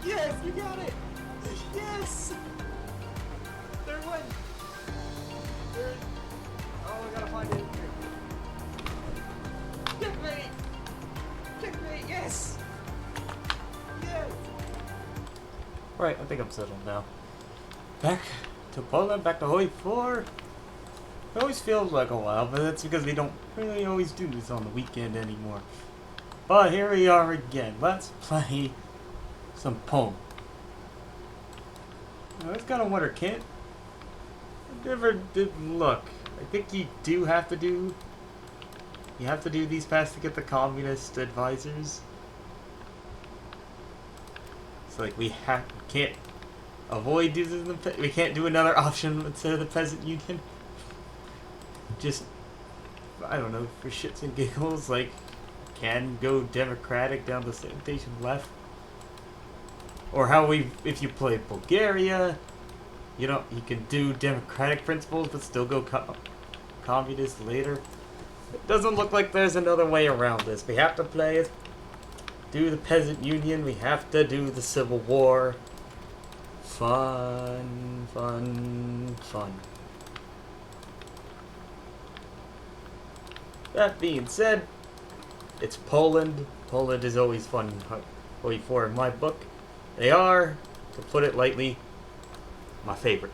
Yes, you got it! Yes! Third one! Third. Oh, I gotta find it here. Checkmate! Checkmate, yes! Yes! Right, I think I'm settled now. Back to Poland, back to Hoi 4. It always feels like a while, but that's because we don't really always do this on the weekend anymore. But here we are again. Let's play some Poem. Now, it's got a winter kit. I never did look. I think you do have to do... You have to do these paths to get the communist advisors. It's like we can't avoid using the... We can't do another option instead of the peasant union. Just, I don't know, for shits and giggles, like, can go democratic down the sanitation left. Or how if you play Bulgaria, you can do democratic principles but still go communist later. It doesn't look like there's another way around this. We have to do the peasant union, we have to do the civil war. Fun, fun, fun. That being said, it's Poland. Poland is always fun for in my book. They are, to put it lightly, my favorite.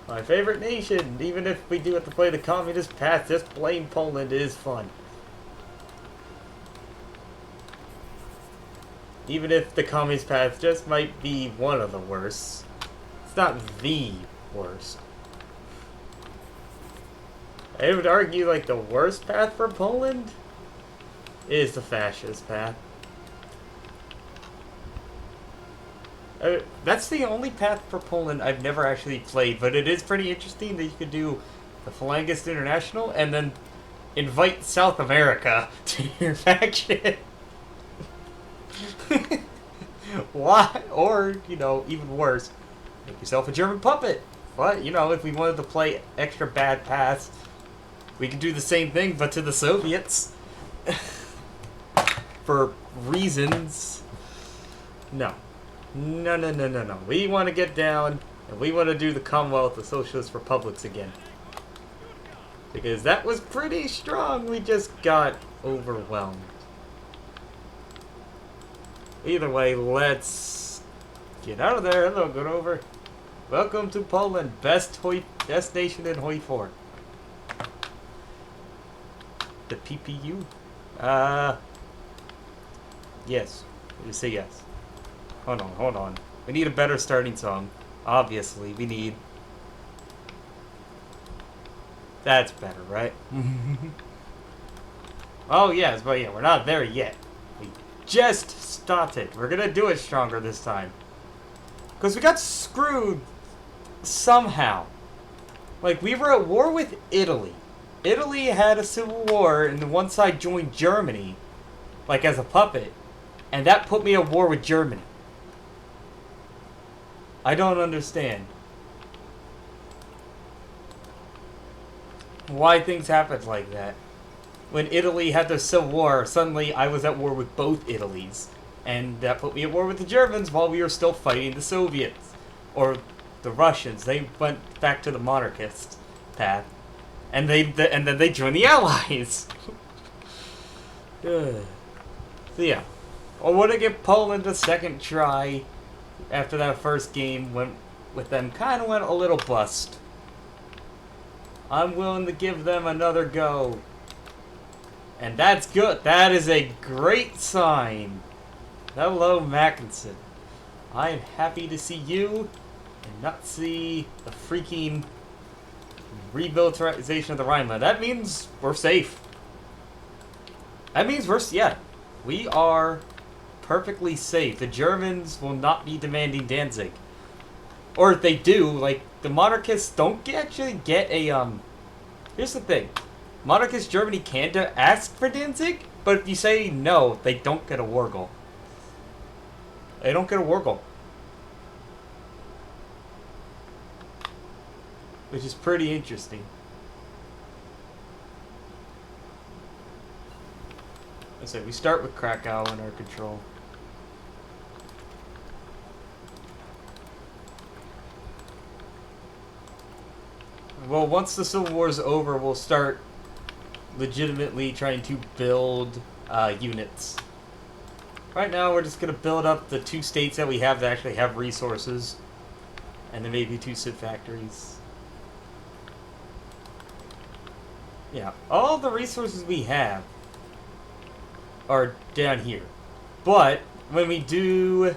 My favorite nation. Even if we do have to play the communist path, just playing Poland is fun. Even if the communist path just might be one of the worst. It's not the worst. I would argue like the worst path for Poland is the fascist path. That's the only path for Poland I've never actually played, but it is pretty interesting that you could do the Phalangist International and then invite South America to your faction. Why? Or, even worse, make yourself a German puppet. But, if we wanted to play extra bad paths, we could do the same thing, but to the Soviets. For reasons. No. No. We want to get down, and we want to do the Commonwealth of Socialist Republics again. Because that was pretty strong. We just got overwhelmed. Either way, let's get out of there. Hello, good over. Welcome to Poland. Best nation in Hoi 4. The PPU? Yes. You say yes. Hold on. We need a better starting song. Obviously, we need... That's better, right? Oh, yes, but yeah, we're not there yet. We just started. We're gonna do it stronger this time. Because we got screwed somehow. Like, we were at war with Italy. Italy had a civil war, and the one side joined Germany, like as a puppet, and that put me at war with Germany. I don't understand why things happened like that. When Italy had their civil war, suddenly I was at war with both Italies, and that put me at war with the Germans while we were still fighting the Soviets, or the Russians. They went back to the monarchist path. And then they joined the Allies. So yeah, I want to give Poland a second try. After that first game went with them, kind of went a little bust. I'm willing to give them another go, and that's good. That is a great sign. Hello, Mackinson. I am happy to see you, and not see the freaking remilitarization of the Rhineland. That means we're safe. That means we are perfectly safe. The Germans will not be demanding Danzig. Or if they do, like, the monarchists don't actually get a, Here's the thing. Monarchist Germany can ask for Danzig, but if you say no, they don't get a war goal. They don't get a war goal. Which is pretty interesting. I say we start with Krakow in our control. Well, once the Civil War is over, we'll start legitimately trying to build units. Right now, we're just going to build up the 2 states that we have that actually have resources. And then maybe 2 Civ factories. Yeah, all the resources we have are down here. But when we do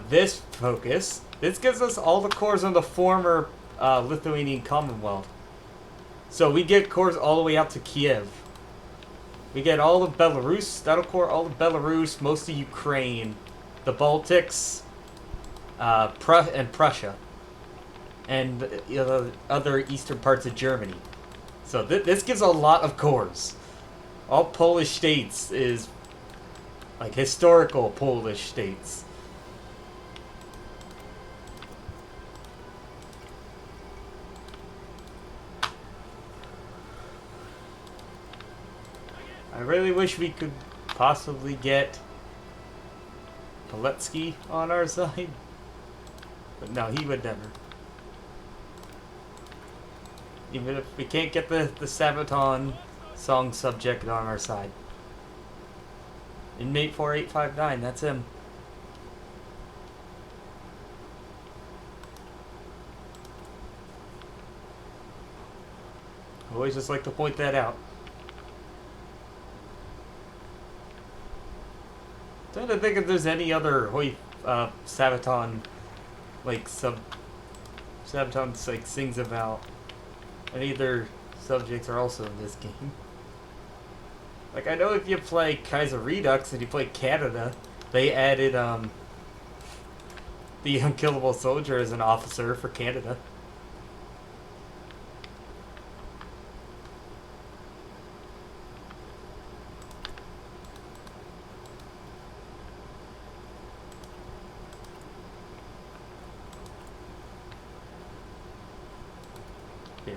this focus, this gives us all the cores on the former Lithuanian Commonwealth. So we get cores all the way out to Kiev. We get all of Belarus, that'll core all of Belarus, most of Ukraine, the Baltics, and Prussia, and other eastern parts of Germany. So this gives a lot of cores. All Polish states is like historical Polish states. I really wish we could possibly get Poletsky on our side. But no, he would never. Even if we can't get the Sabaton song subject on our side. Inmate 4859, that's him. I always just like to point that out. Trying to think if there's any other Sabaton Sabaton like sings about. Any other subjects are also in this game. Like I know if you play Kaiser Redux and you play Canada, they added the Unkillable Soldier as an officer for Canada.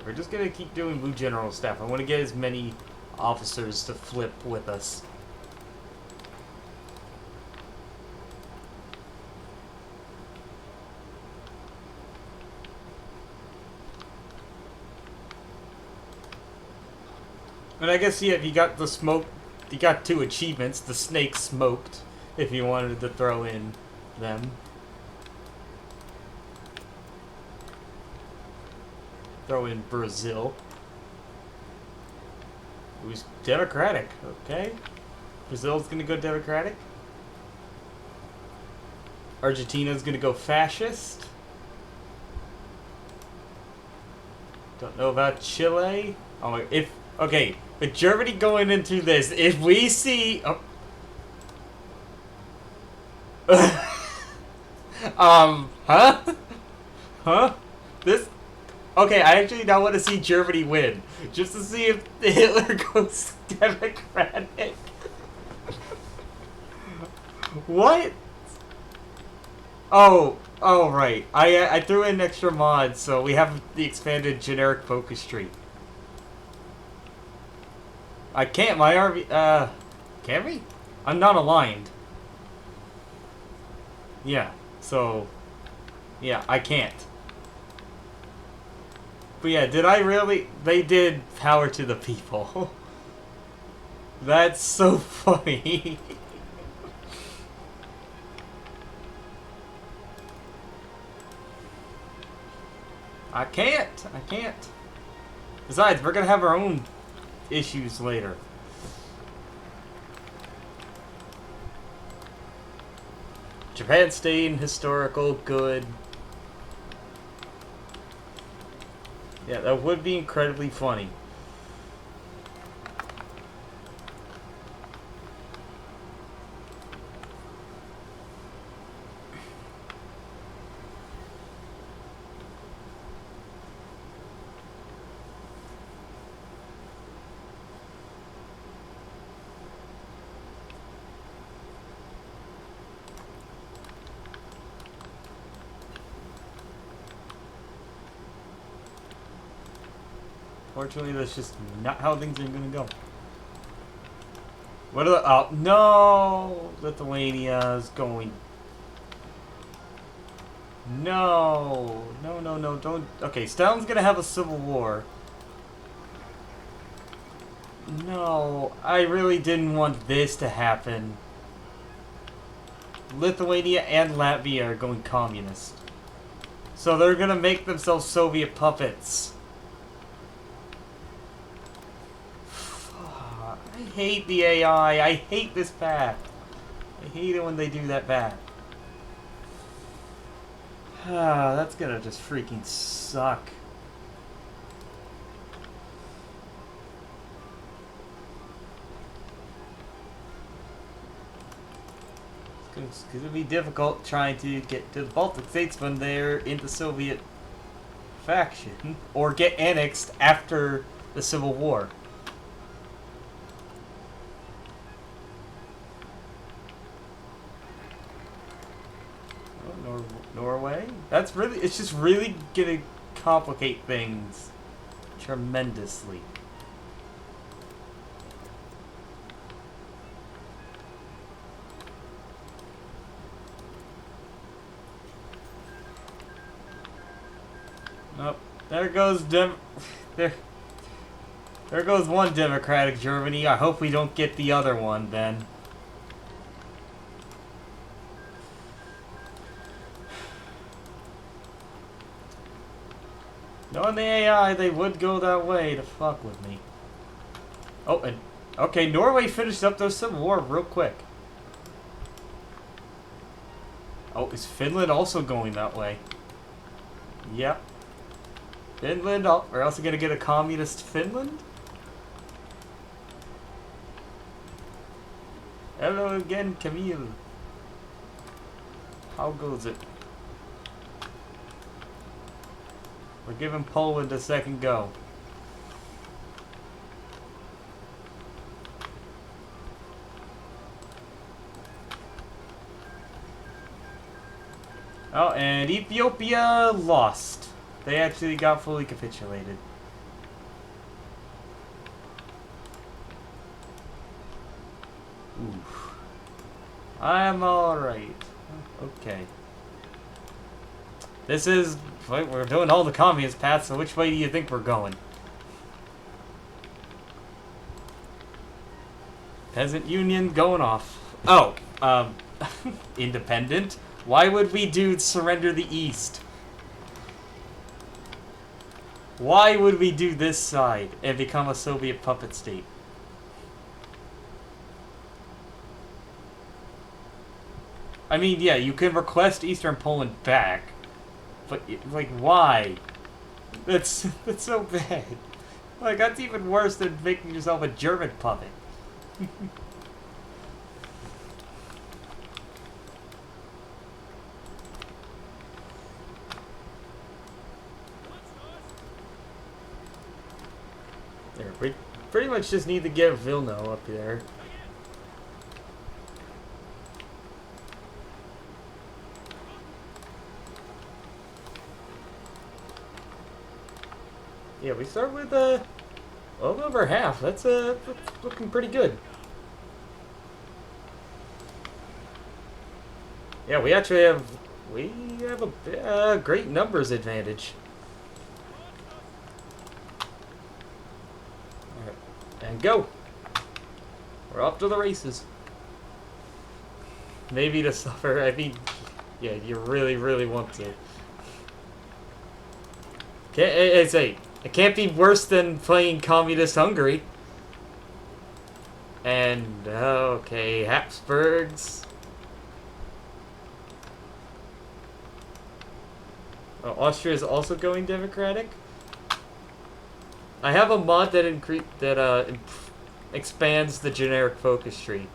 We're just gonna keep doing Blue General stuff. I want to get as many officers to flip with us. And I guess, yeah, if you got the smoke, you got 2 achievements. The snake smoked, if you wanted to throw in them. Throw in Brazil. Who's Democratic, okay? Brazil's gonna go Democratic. Argentina's gonna go fascist. Don't know about Chile. Oh, okay, with Germany going into this, if we see huh? Huh? This Okay, I actually now want to see Germany win. Just to see if Hitler goes Democratic. What? Oh, right. I threw in extra mods, so we have the expanded generic focus tree. I can't, my army, can we? I'm not aligned. Yeah, so, yeah, I can't. But yeah, did I really? They did power to the people. That's so funny. I can't. Besides, we're gonna have our own issues later. Japan staying historical, good. Yeah, that would be incredibly funny. Fortunately, that's just not how things are going to go. What are the... Oh, no! Lithuania is going... No. No, no, no, don't... Okay, Stalin's gonna have a civil war. No, I really didn't want this to happen. Lithuania and Latvia are going communist. So they're gonna make themselves Soviet puppets. I hate the AI. I hate this path. I hate it when they do that bad. That's gonna just freaking suck. It's gonna be difficult trying to get to the Baltic states when they're in the Soviet faction or get annexed after the Civil War. Oh, Norway? That's really, it's just really gonna complicate things tremendously. Nope. There goes there goes one democratic Germany. I hope we don't get the other one then. Knowing the AI, they would go that way to fuck with me. Oh, and okay, Norway finished up their civil war real quick. Oh, is Finland also going that way? Yep. Finland, oh, we're also gonna get a communist Finland? Hello again, Camille. How goes it? We're giving Poland a second go. Oh, and Ethiopia lost. They actually got fully capitulated. Oof. I'm alright. Okay. This is... We're doing all the communist paths, so which way do you think we're going? Peasant Union going off. Oh, independent? Why would we surrender the East? Why would we do this side and become a Soviet puppet state? I mean, yeah, you can request Eastern Poland back, but, like, why? That's so bad. Like, that's even worse than making yourself a German puppet. There, we pretty much just need to get Vilno up there. Yeah, we start with well over half. That's looking pretty good. Yeah, we actually have a great numbers advantage. All right, and go. We're off to the races. Maybe to suffer. I mean, yeah, you really, really want to. It can't be worse than playing Communist Hungary. And, okay, Habsburgs. Oh, Austria is also going democratic. I have a mod that expands the generic focus tree.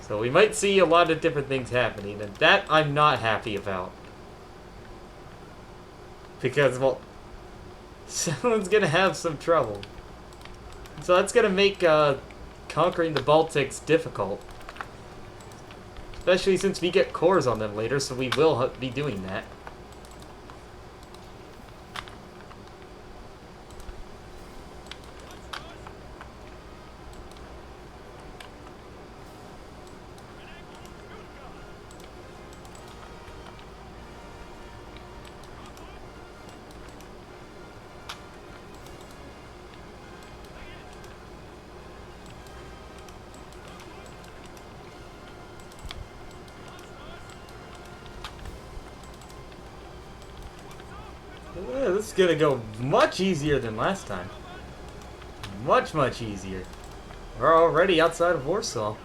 So we might see a lot of different things happening, and that I'm not happy about. Because, well, someone's gonna have some trouble. So that's gonna make conquering the Baltics difficult. Especially since we get cores on them later, so we will be doing that. This is gonna go much easier than last time. Much, much easier. We're already outside of Warsaw.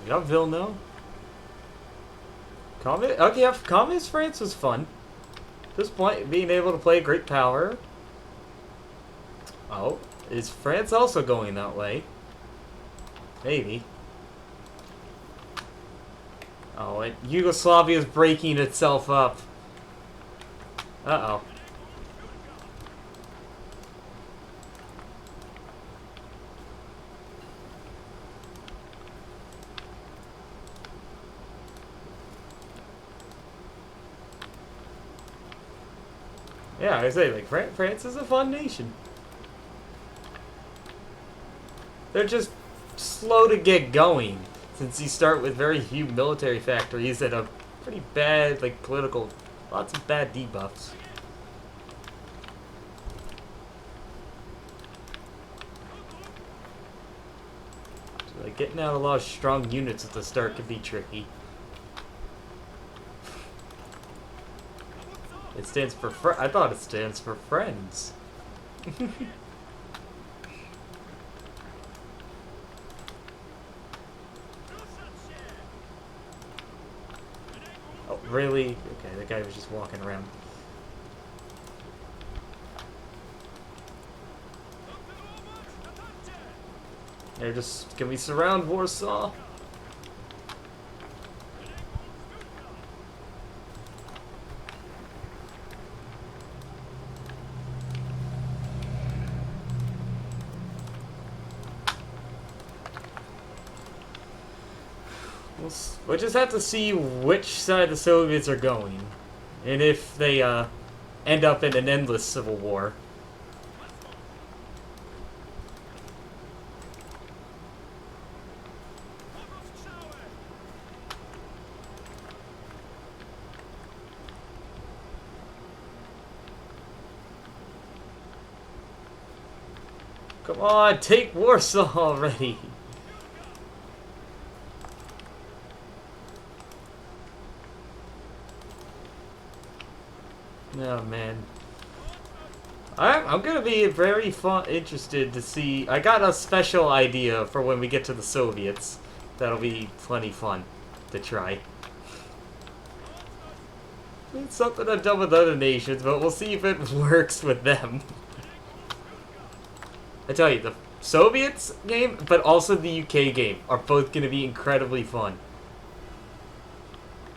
Yup, Vilno. Okay, yeah, Communist France was fun. This point, being able to play great power. Oh, is France also going that way? Maybe. Oh, and Yugoslavia is breaking itself up. Uh-oh. Yeah, I say, like, France is a fun nation. They're just slow to get going, since you start with very few military factories and a pretty bad, like, political, lots of bad debuffs. So, like, getting out a lot of strong units at the start can be tricky. It stands for I thought it stands for friends. Oh, really? Okay, that guy was just walking around. They're just... Can we surround Warsaw? We'll just have to see which side the Soviets are going. And if they end up in an endless civil war. Come on, take Warsaw already! Oh man, I'm gonna be very interested to see. I got a special idea for when we get to the Soviets. That'll be plenty fun to try. It's something I've done with other nations, but we'll see if it works with them. I tell you, the Soviets game, but also the UK game, are both gonna be incredibly fun.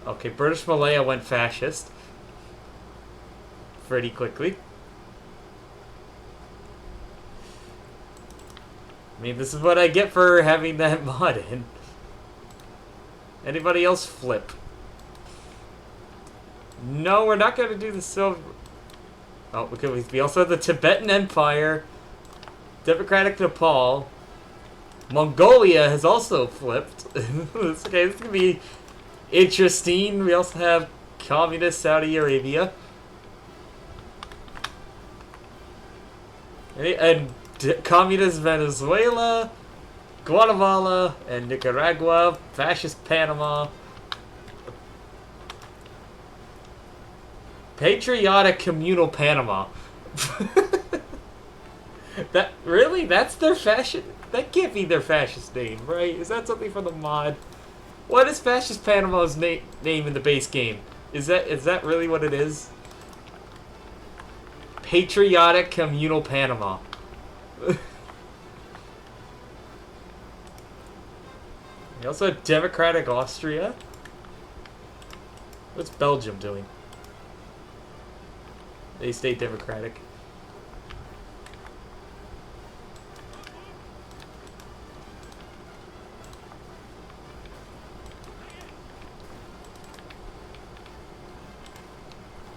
Okay, British Malaya went fascist. Pretty quickly. I mean, this is what I get for having that mod in. Anybody else flip? No, we're not going to do the silver. Oh, we also have the Tibetan Empire, Democratic Nepal, Mongolia has also flipped. Okay, this is going to be interesting. We also have Communist Saudi Arabia. And Communist Venezuela, Guatemala, and Nicaragua, Fascist Panama, Patriotic Communal Panama. Really? That's their fascist? That can't be their fascist name, right? Is that something from the mod? What is Fascist Panama's name in the base game? Is that really what it is? Patriotic Communal Panama. We also have Democratic Austria. What's Belgium doing? They stay democratic.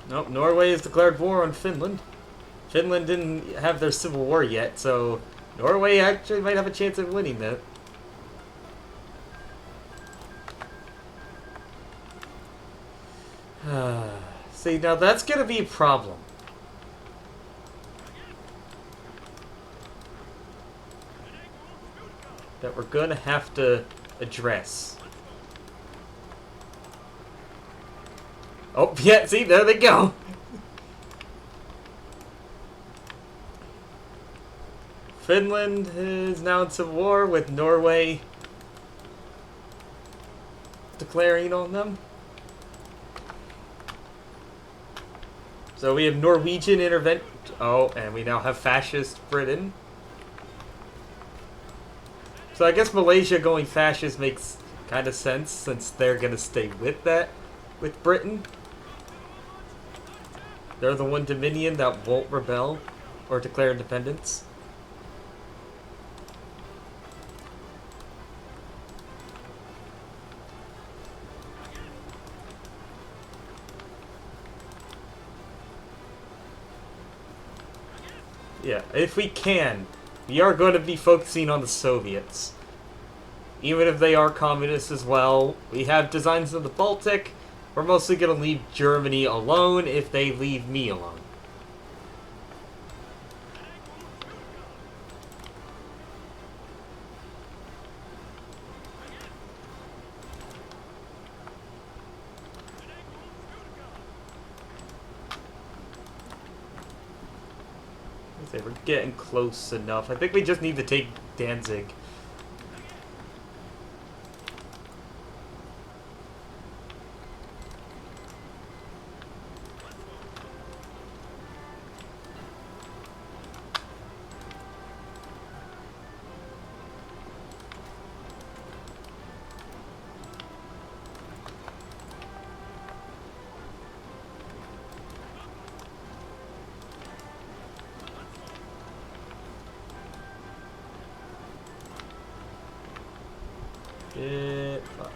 Nope, Norway has declared war on Finland. Finland didn't have their civil war yet, so Norway actually might have a chance of winning that. See, now that's gonna be a problem. that we're gonna have to address. Oh, yeah, see, there they go. Finland is now in civil war with Norway declaring on them. So we have Norwegian intervention. Oh, and we now have fascist Britain. So I guess Malaysia going fascist makes kind of sense since they're going to stay with that, with Britain. They're the one Dominion that won't rebel or declare independence. Yeah, if we can, we are going to be focusing on the Soviets. Even if they are communists as well. We have designs in the Baltic. We're mostly going to leave Germany alone if they leave me alone. We're getting close enough. I think we just need to take Danzig. Get fucked.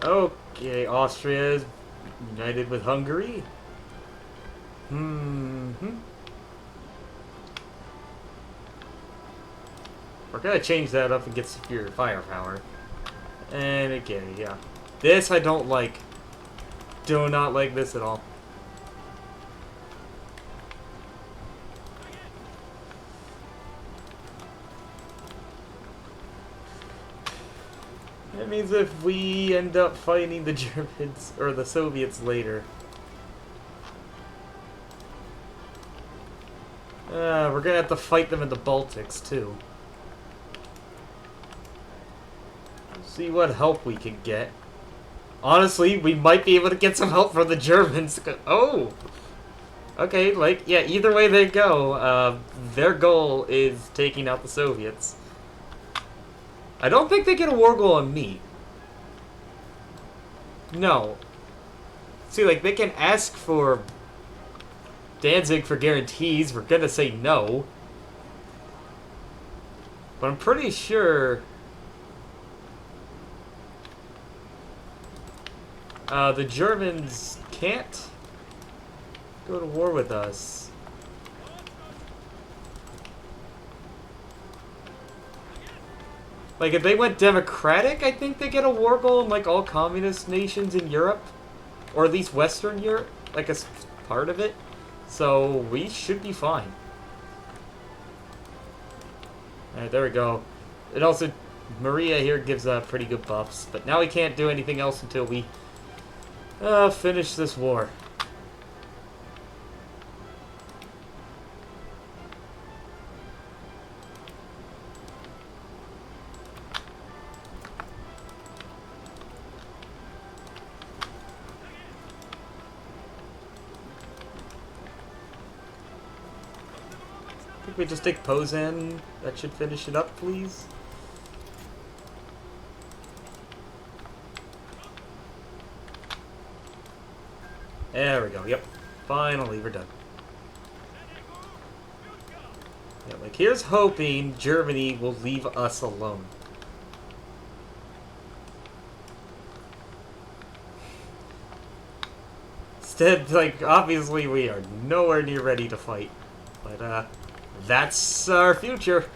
Okay, Austria is united with Hungary. We're gonna change that up and get superior firepower. And again, yeah. This I don't like. Do not like this at all. That means if we end up fighting the Germans or the Soviets later, we're gonna have to fight them in the Baltics too. See what help we can get. Honestly, we might be able to get some help from the Germans. Oh! Okay, like, yeah, either way they go, their goal is taking out the Soviets. I don't think they get a war goal on me. No. See, like, they can ask for Danzig for guarantees. We're gonna say no. But I'm pretty sure the Germans can't go to war with us. Like, if they went democratic, I think they get a war goal in, like, all communist nations in Europe. Or at least Western Europe, like, as part of it. So, we should be fine. Alright, there we go. It also, Maria here gives pretty good buffs. But now we can't do anything else until we finish this war. I think we just take Posen. That should finish it up, please. There we go, yep. Finally, we're done. Yeah, like, here's hoping Germany will leave us alone. Instead, like, obviously we are nowhere near ready to fight. But, that's our future.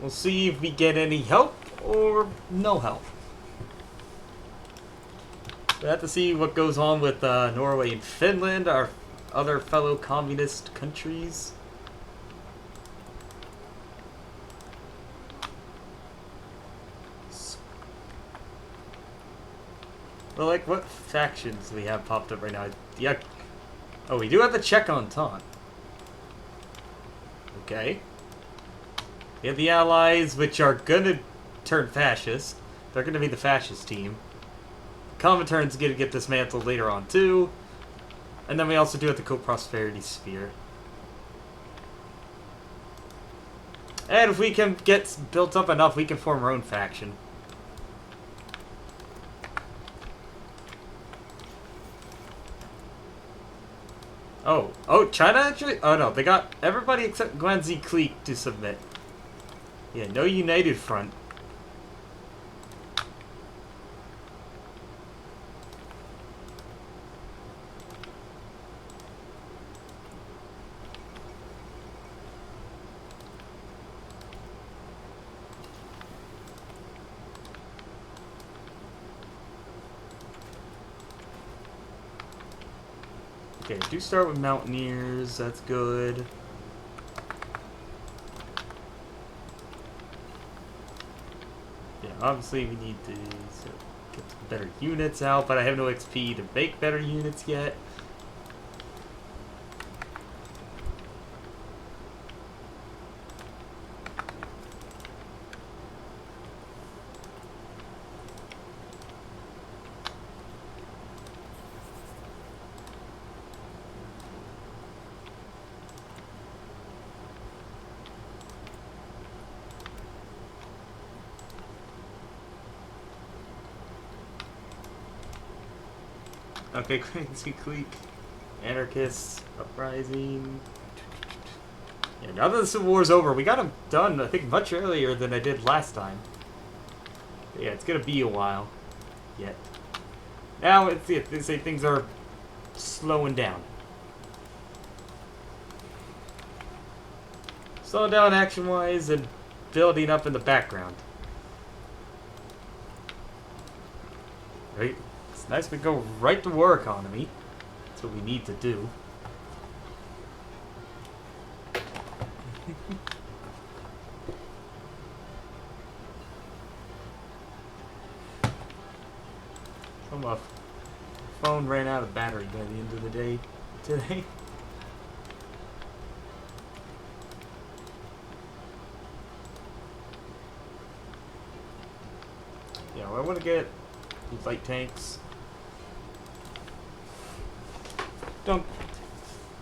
We'll see if we get any help or no help. We have to see what goes on with Norway and Finland, our other fellow communist countries. Well, like, what factions do we have popped up right now? Yeah. Oh, we do have the Czech Entente. Okay. We have the Allies, which are gonna turn fascist. They're gonna be the fascist team. Comintern's gonna get dismantled later on, too. And then we also do have the Co-Prosperity Sphere. And if we can get built up enough, we can form our own faction. Oh, China actually? Oh no, they got everybody except Guanxi Clique to submit. Yeah, no united front. Okay, do start with Mountaineers, that's good. Yeah, obviously we need to get some better units out, but I have no XP to make better units yet. Okay, Crazy Clique, Anarchists, Uprising. Yeah, now that the Civil War's over, we got them done, I think, much earlier than I did last time. But yeah, it's gonna be a while yet. Now, they say things are slowing down. Slowing down action-wise and building up in the background. Right? It's nice we go right to war economy. That's what we need to do. My phone ran out of battery by the end of the day today. Yeah, well, I want to get these light tanks. Don't.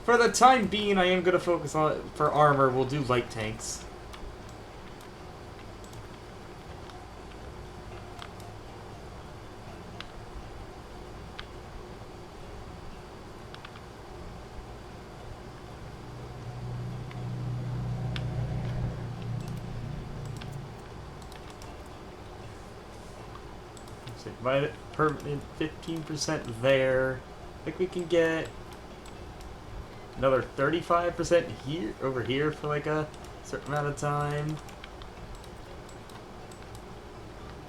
For the time being, I am going to focus on, for armor, we'll do light tanks. So provide permanent 15% there. I think we can get another 35% here, over here for like a certain amount of time.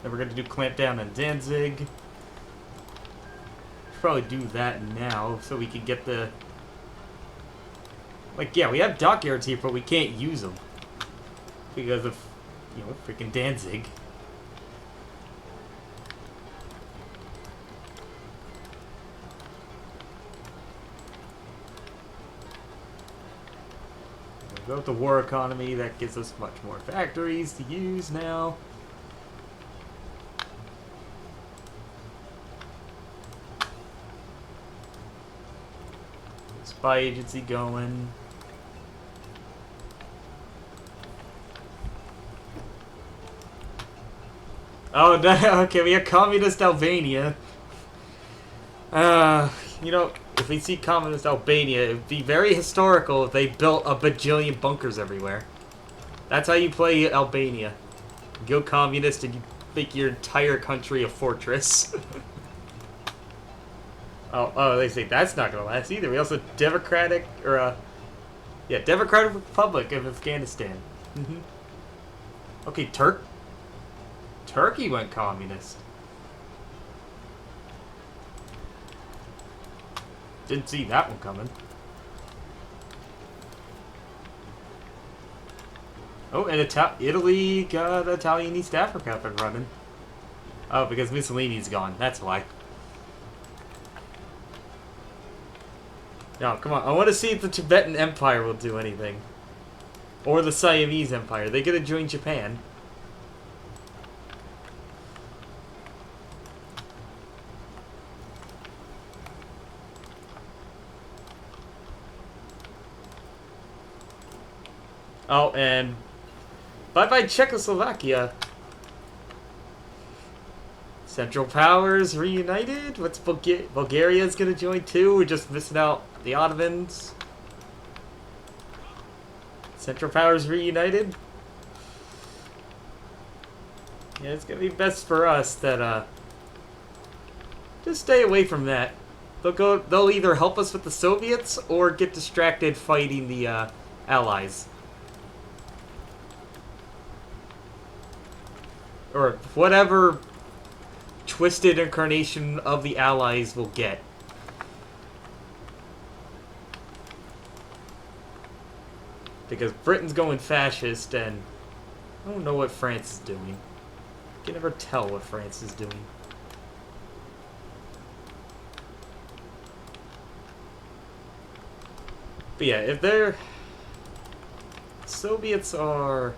Then we're going to do clamp down on Danzig. Probably do that now so we can get the... Like, yeah, we have dockyards here, but we can't use them. Because of, you know, freaking Danzig. Go with the war economy, that gives us much more factories to use now. Spy agency going. Oh, no, okay, we have Communist Albania. You know, if we see Communist Albania, it would be very historical if they built a bajillion bunkers everywhere. That's how you play Albania. Go communist and you make your entire country a fortress. Oh, they say that's not gonna last either. We also Democratic, or, yeah, Democratic Republic of Afghanistan. Okay, Turkey went communist. Didn't see that one coming. Oh, and Italy got Italian East Africa up and running. Oh, because Mussolini's gone. That's why. No, come on. I want to see if the Tibetan Empire will do anything. Or the Siamese Empire. They gotta join Japan. Oh, and bye-bye Czechoslovakia. Central Powers reunited? What's Bulgaria's gonna join too? We're just missing out the Ottomans. Central Powers reunited? Yeah, it's gonna be best for us that just stay away from that. They'll either help us with the Soviets or get distracted fighting the Allies. Or whatever twisted incarnation of the Allies will get. Because Britain's going fascist, and I don't know what France is doing. You can never tell what France is doing. But yeah, if they're... Soviets are...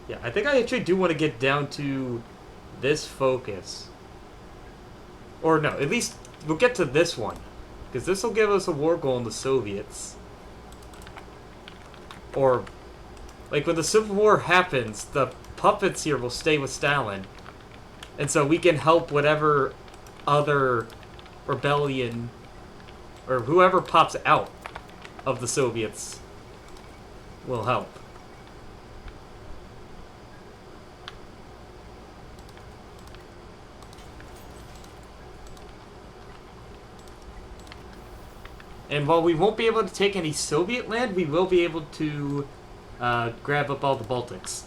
Yeah, I think I actually do want to get down to this focus. Or no, at least we'll get to this one. Because this will give us a war goal in the Soviets. Or, like, when the Civil War happens, the puppets here will stay with Stalin. And so we can help whatever other rebellion, or whoever pops out of the Soviets will help. And while we won't be able to take any Soviet land, we will be able to grab up all the Baltics.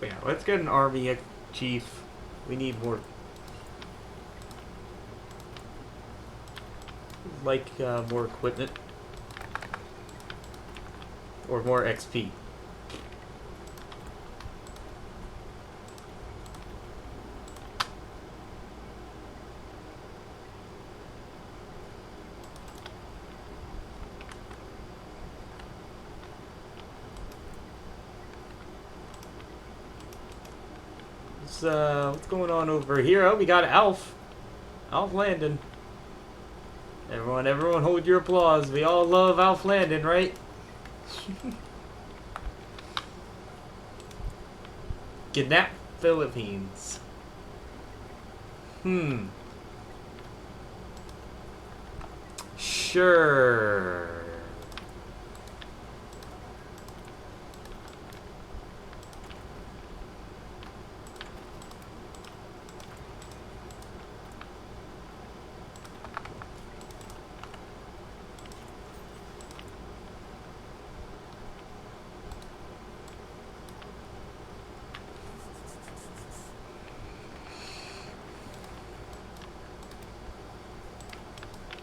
But yeah, let's get an army chief. We need more. Like more equipment. Or more XP. What's going on over here? Oh, we got Alf Landon. Everyone hold your applause. We all love Alf Landon, right? Kidnap Philippines. Sure.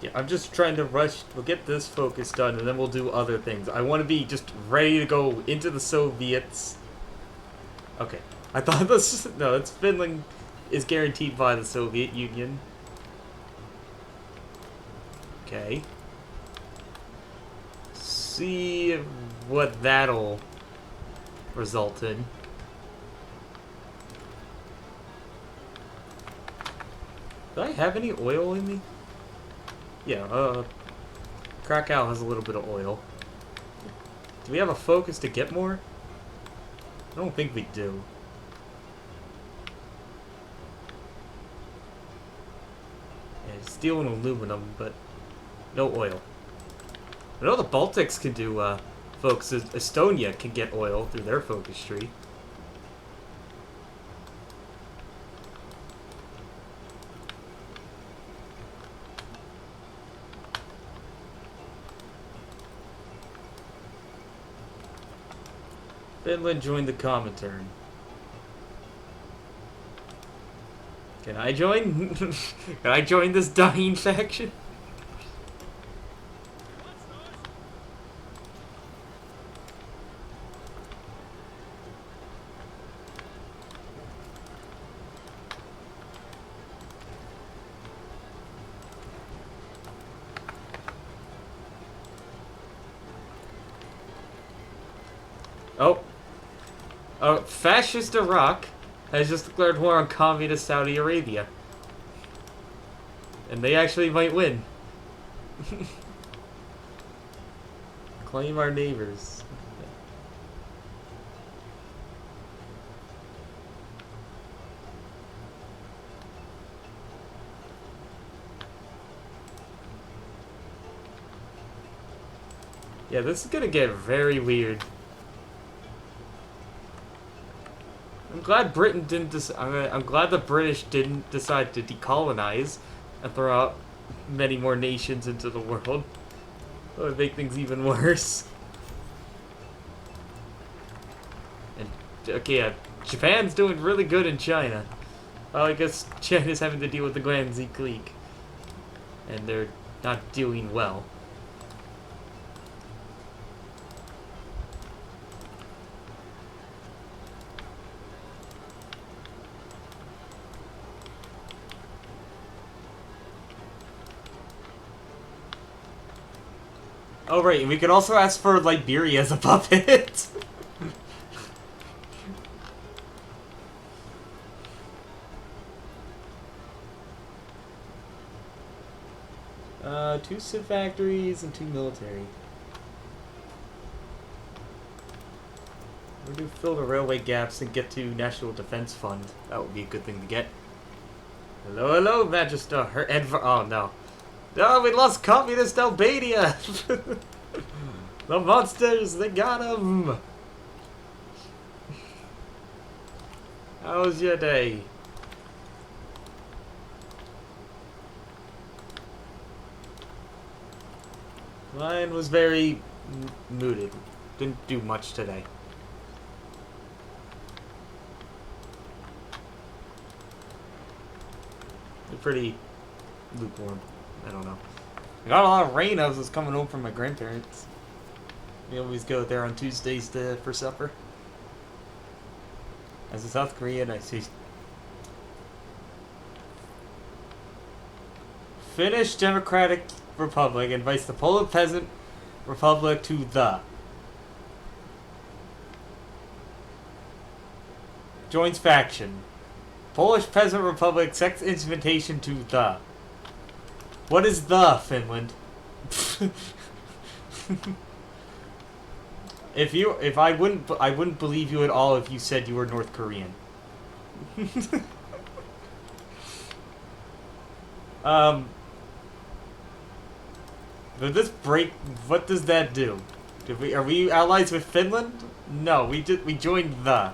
Yeah, I'm just trying to rush. We'll get this focus done, and then we'll do other things. I want to be just ready to go into the Soviets. Okay. I thought this... No, it's Finland is guaranteed by the Soviet Union. Okay. See what that'll result in. Do I have any oil in me? Yeah, Krakow has a little bit of oil. Do we have a focus to get more? I don't think we do. Yeah, steel and aluminum, but no oil. I know the Baltics can do focus. Estonia can get oil through their focus tree. Finland joined the Comintern. Can I join? Can I join this dying faction? Fascist Iraq has just declared war on communist Saudi Arabia. And they actually might win. Claim our neighbors. Yeah, this is gonna get very weird. I'm glad Britain didn't. I'm glad the British didn't decide to decolonize and throw out many more nations into the world. That would make things even worse. And okay, Japan's doing really good in China. Well, I guess China's having to deal with the Guangxi clique, and they're not doing well. Oh right, and we could also ask for Liberia as a puppet. 2 civ factories and 2 military. We're gonna fill the railway gaps and get to National Defense Fund. That would be a good thing to get. Hello, hello, Magister. Oh no. No, we lost Communist Albania! The monsters, they got him! How was your day? Mine was very mooted. Didn't do much today. They're pretty lukewarm. I don't know. I got a lot of rain. I was coming home from my grandparents. We always go there on Tuesdays for supper. As a South Korean, I see. Finnish Democratic Republic invites the Poland Peasant Republic to the. Joins faction. Polish Peasant Republic accepts invitation to the. What is the, Finland? If I wouldn't believe you at all if you said you were North Korean. Did this break? What does that do? Are we allies with Finland? No, we joined the.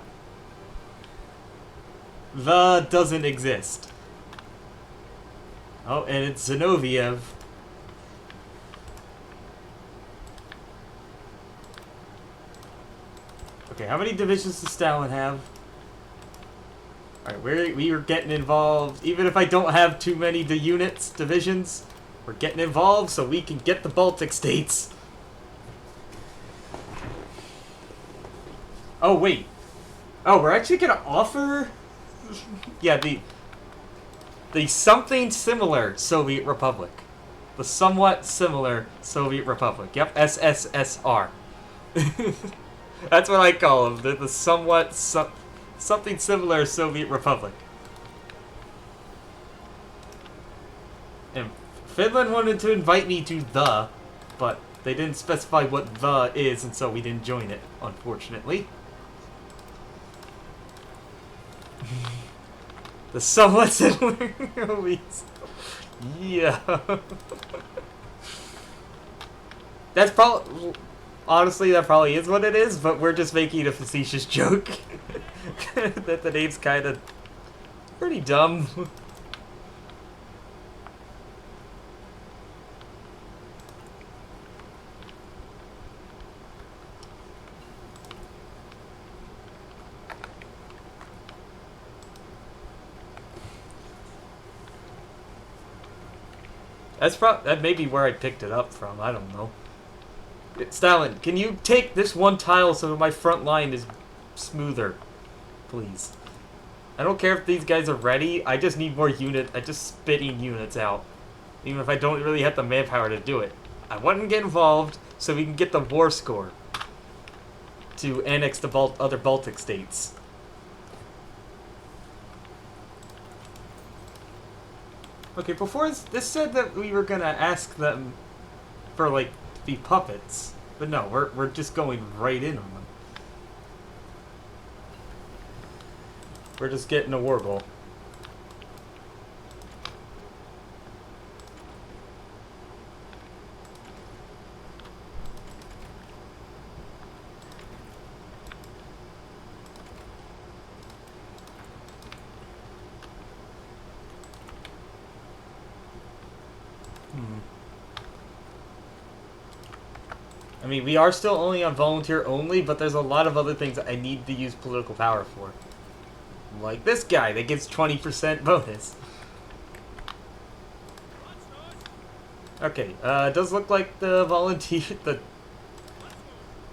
The doesn't exist. Oh, and it's Zinoviev. Okay, how many divisions does Stalin have? Alright, we are getting involved. Even if I don't have too many divisions, we're getting involved so we can get the Baltic states. Oh, wait. Oh, we're actually gonna offer... Yeah, the something similar Soviet Republic. The somewhat similar Soviet Republic. Yep, SSSR. That's what I call them. The somewhat something similar Soviet Republic. And Finland wanted to invite me to the, but they didn't specify what the is, and so we didn't join it, unfortunately. The somewhat similar yeah. That's probably... Honestly, that probably is what it is, but we're just making a facetious joke. That the name's kind of... pretty dumb. That may be where I picked it up from. I don't know. Stalin, can you take this one tile so that my front line is smoother, please? I don't care if these guys are ready. I just need more unit. I just spitting units out, even if I don't really have the manpower to do it. I want to get involved so we can get the war score to annex the other Baltic states. Okay, before this said that we were gonna ask them for like to be puppets, but no, we're just going right in on them. We're just getting a war goal. I mean, we are still only on volunteer only, but there's a lot of other things that I need to use political power for. Like this guy that gives 20% bonus. Okay, it does look like the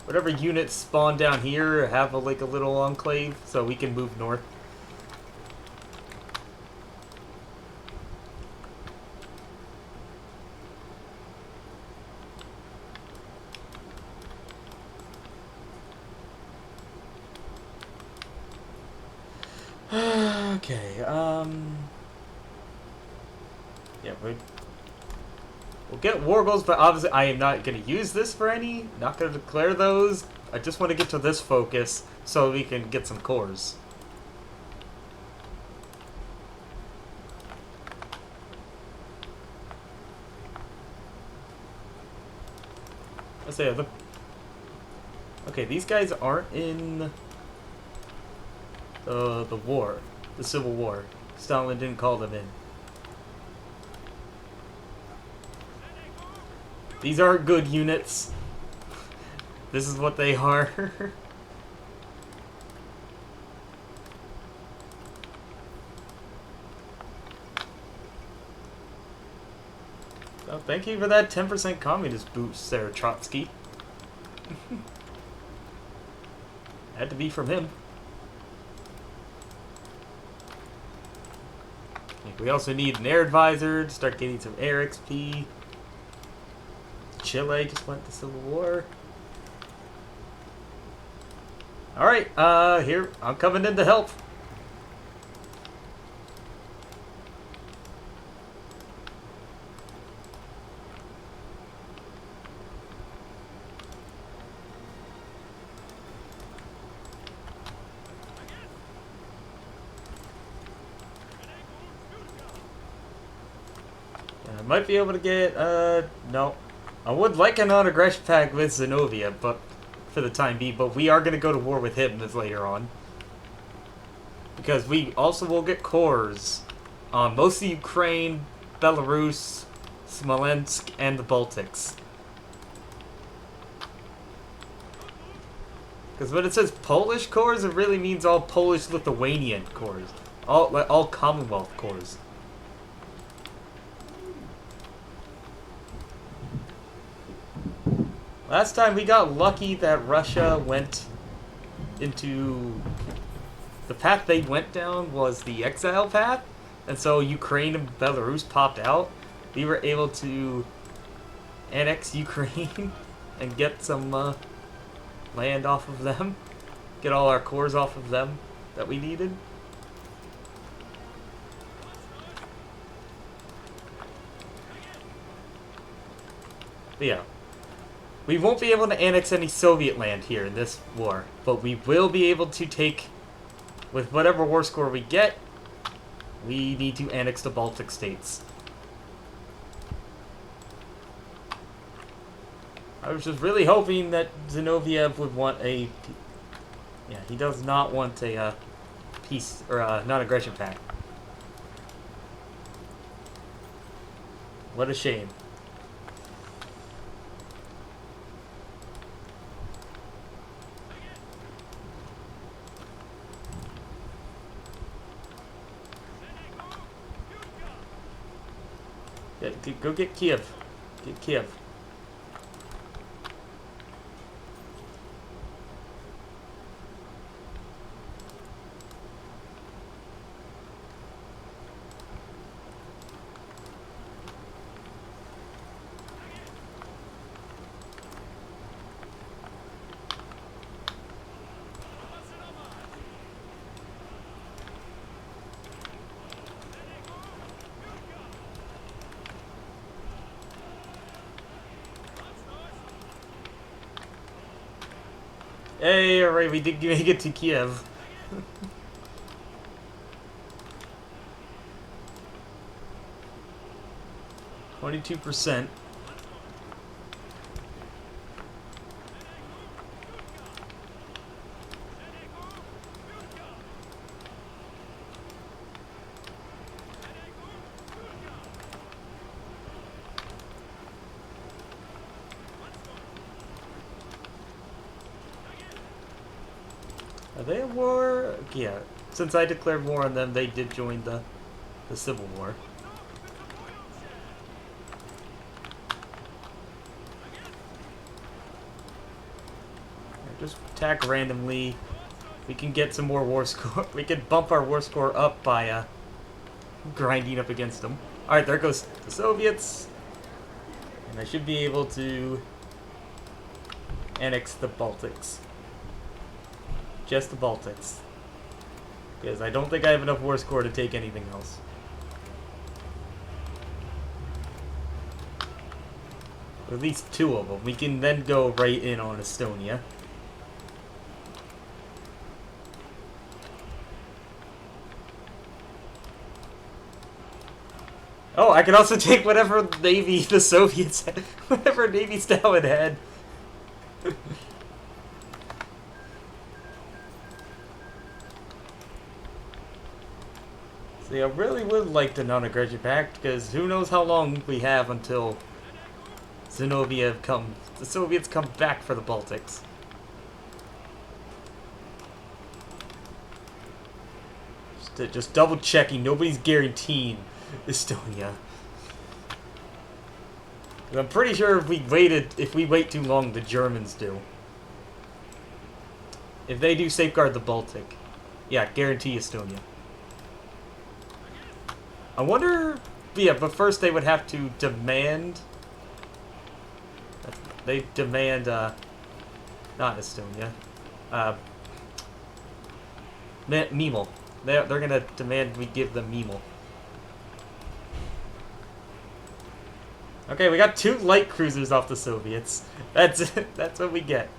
whatever units spawn down here have like a little enclave, so we can move north. Okay, yeah, we'll get war goals, but obviously I am not going to use this for any, not going to declare those. I just want to get to this focus so we can get some cores. Let's say, okay, these guys aren't in the war, the Civil War. Stalin didn't call them in. These aren't good units. This is what they are. Oh, thank you for that 10% communist boost, Sarah Trotsky. Had to be from him. We also need an air advisor to start getting some air XP. Chile just went to Civil War. Alright, here, I'm coming in to help. I might be able to get, no. I would like a non-aggression pact with Zinovia, but for the time being, but we are going to go to war with him this later on. Because we also will get cores on mostly Ukraine, Belarus, Smolensk, and the Baltics. Because when it says Polish cores, it really means all Polish-Lithuanian cores. All Commonwealth cores. Last time we got lucky that Russia went into... The path they went down was the exile path, and so Ukraine and Belarus popped out. We were able to annex Ukraine and get some land off of them. Get all our cores off of them that we needed. But yeah. We won't be able to annex any Soviet land here in this war, but we will be able to take, with whatever war score we get, we need to annex the Baltic states. I was just really hoping that Zinoviev would want a... Yeah, he does not want a peace, or a non-aggression pact. What a shame. Go get Kiev. Get Kiev. Hey, alright, we did make it to Kiev. 22%. Are they at war? Yeah. Since I declared war on them, they did join the Civil War. Just attack randomly. We can get some more war score. We can bump our war score up by grinding up against them. Alright, there goes the Soviets. And I should be able to annex the Baltics. Just the Baltics. Because I don't think I have enough war score to take anything else. At least 2 of them. We can then go right in on Estonia. Oh, I can also take whatever navy the Soviets had. Whatever navy Stalin had. See, I really would like the non-aggression pact, because who knows how long we have until the Soviets come back for the Baltics. Just double checking, nobody's guaranteeing Estonia. I'm pretty sure if we wait too long, the Germans do. If they do safeguard the Baltic, yeah, guarantee Estonia. I wonder, yeah, but first they would have to demand. They demand, not Estonia, Memel. They're gonna demand we give them Memel. Okay, we got 2 light cruisers off the Soviets. That's it. That's what we get.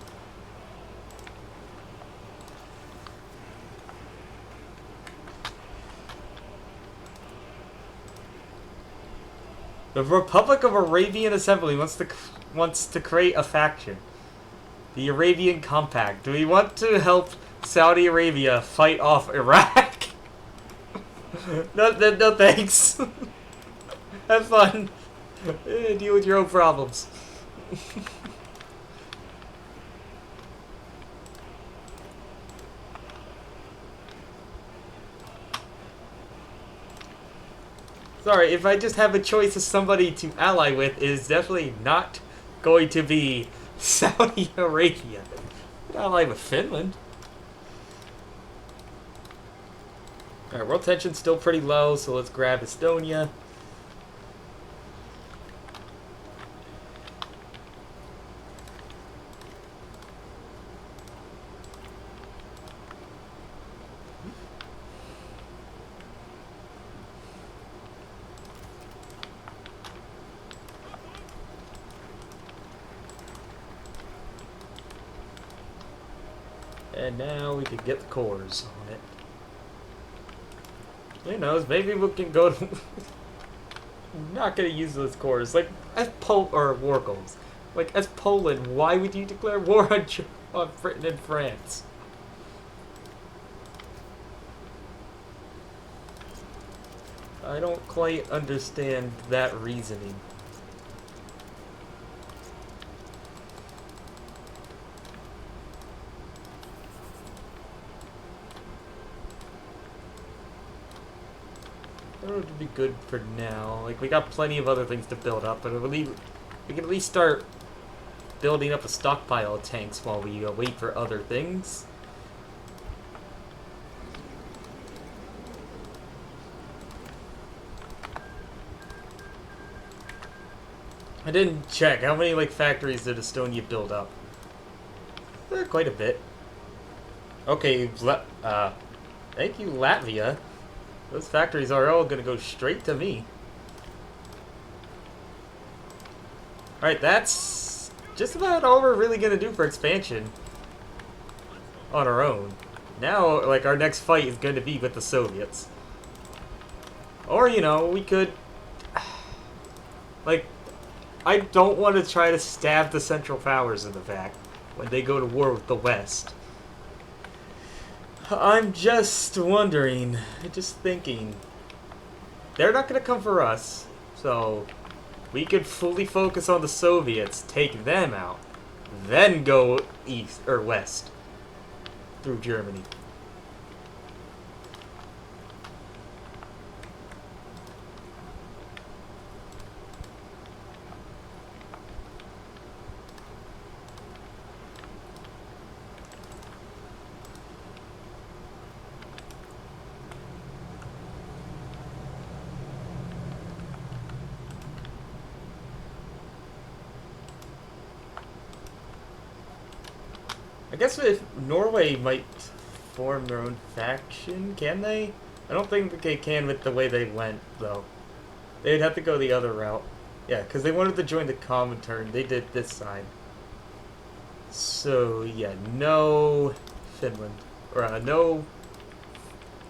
The Republic of Arabian Assembly wants to create a faction. The Arabian Compact. Do we want to help Saudi Arabia fight off Iraq? No thanks. Have fun. Deal with your own problems. Sorry, if I just have a choice of somebody to ally with, it is definitely not going to be Saudi Arabia. Ally with Finland. Alright, world tension's still pretty low, so let's grab Estonia. And now we can get the cores on it. Who knows, maybe we can go to... I'm not gonna use those cores. Like, as war goals. Like, as Poland, why would you declare war on Britain and France? I don't quite understand that reasoning. railroad would be good for now. Like, we got plenty of other things to build up, but we can at least start building up a stockpile of tanks while we wait for other things. I didn't check. How many, like, factories did Estonia build up? Quite a bit. Okay, thank you, Latvia. Those factories are all gonna go straight to me. Alright, that's just about all we're really gonna do for expansion on our own. Now, like, our next fight is going to be with the Soviets. Or, you know, we could... Like, I don't want to try to stab the Central Powers in the back when they go to war with the West. I'm just wondering, just thinking. They're not going to come for us, so we could fully focus on the Soviets, take them out, then go east or west through Germany. I guess if Norway might form their own faction, can they? I don't think they can with the way they went, though. They'd have to go the other route. Yeah, because they wanted to join the Comintern. They did this side. So, yeah, no Finland. Or, no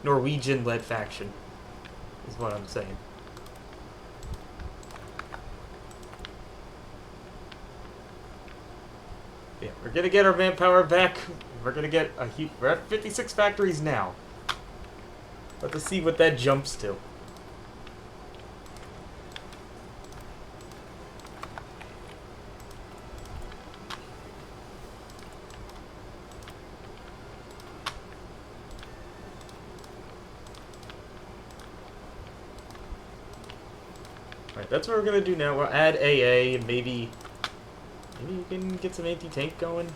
Norwegian-led faction, is what I'm saying. Yeah, we're gonna get our manpower back. We're gonna get a huge... We're at 56 factories now. Let's see what that jumps to. Alright, that's what we're gonna do now. We'll add AA and maybe you can get some anti-tank going.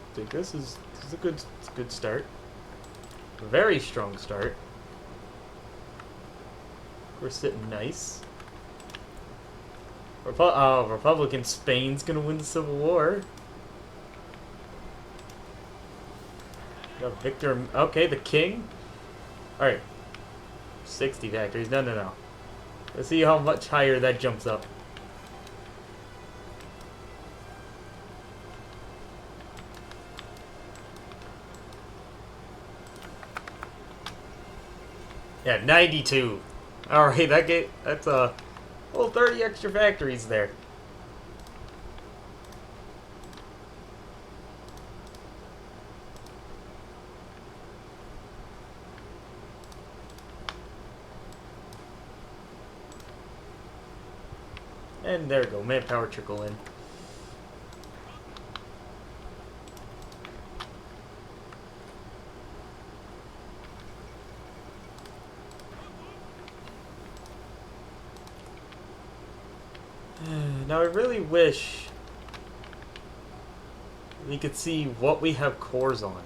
I think this is a good start. A very strong start. We're sitting nice. Republican Spain's gonna win the Civil War. Got Victor. Okay, the king. All right, 60 factories. No. Let's see how much higher that jumps up. Yeah, 92. All right, that's a whole 30 extra factories there. And there we go, manpower trickle in. Now I really wish we could see what we have cores on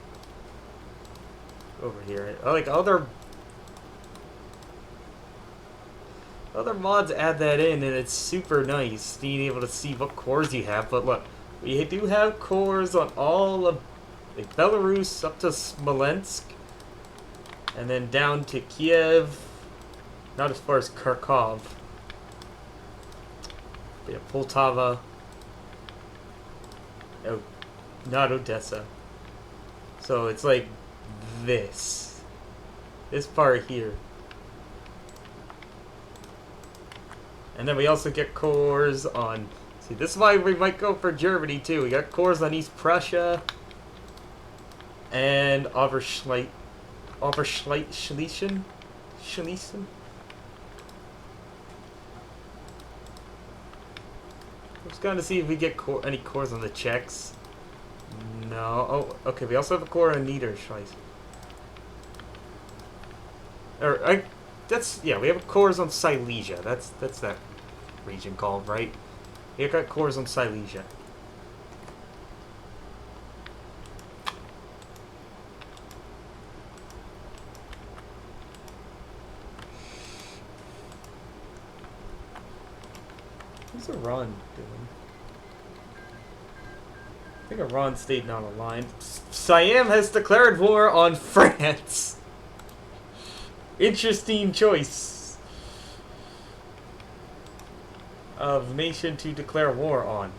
over here. Like other mods add that in, and it's super nice being able to see what cores you have. But look, we do have cores on all of like Belarus up to Smolensk, and then down to Kiev. Not as far as Kharkov. But yeah, Poltava. Oh, not Odessa. So it's like this part here. And then we also get cores on... See, this is why we might go for Germany, too. We got cores on East Prussia. And Oberschlesien. Just going to see if we get any cores on the Czechs. No. Oh, okay. We also have a core on Niederschleiss. Yeah. We have cores on Silesia. That's that region called, right? We got cores on Silesia. What's Iran doing? I think Iran stayed non-aligned. Siam has declared war on France. Interesting choice of nation to declare war on.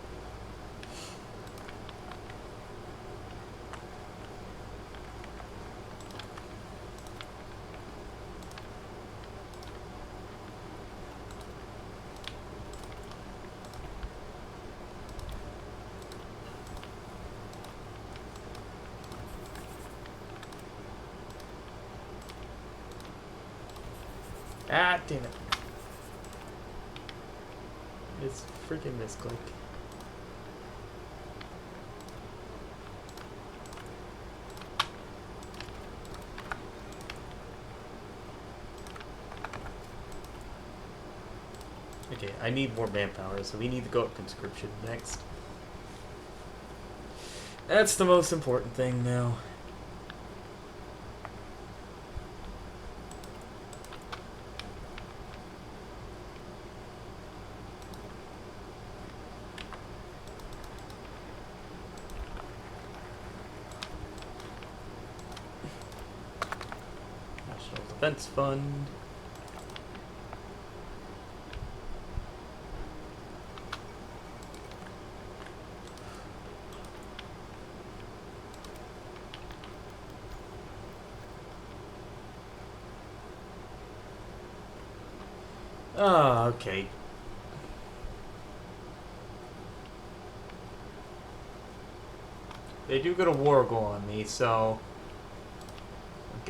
Ah, damn it. It's freaking misclick. Okay, I need more manpower, so we need to go up conscription next. That's the most important thing now. Defense Fund. Ah, okay. They do get a war goal on me, so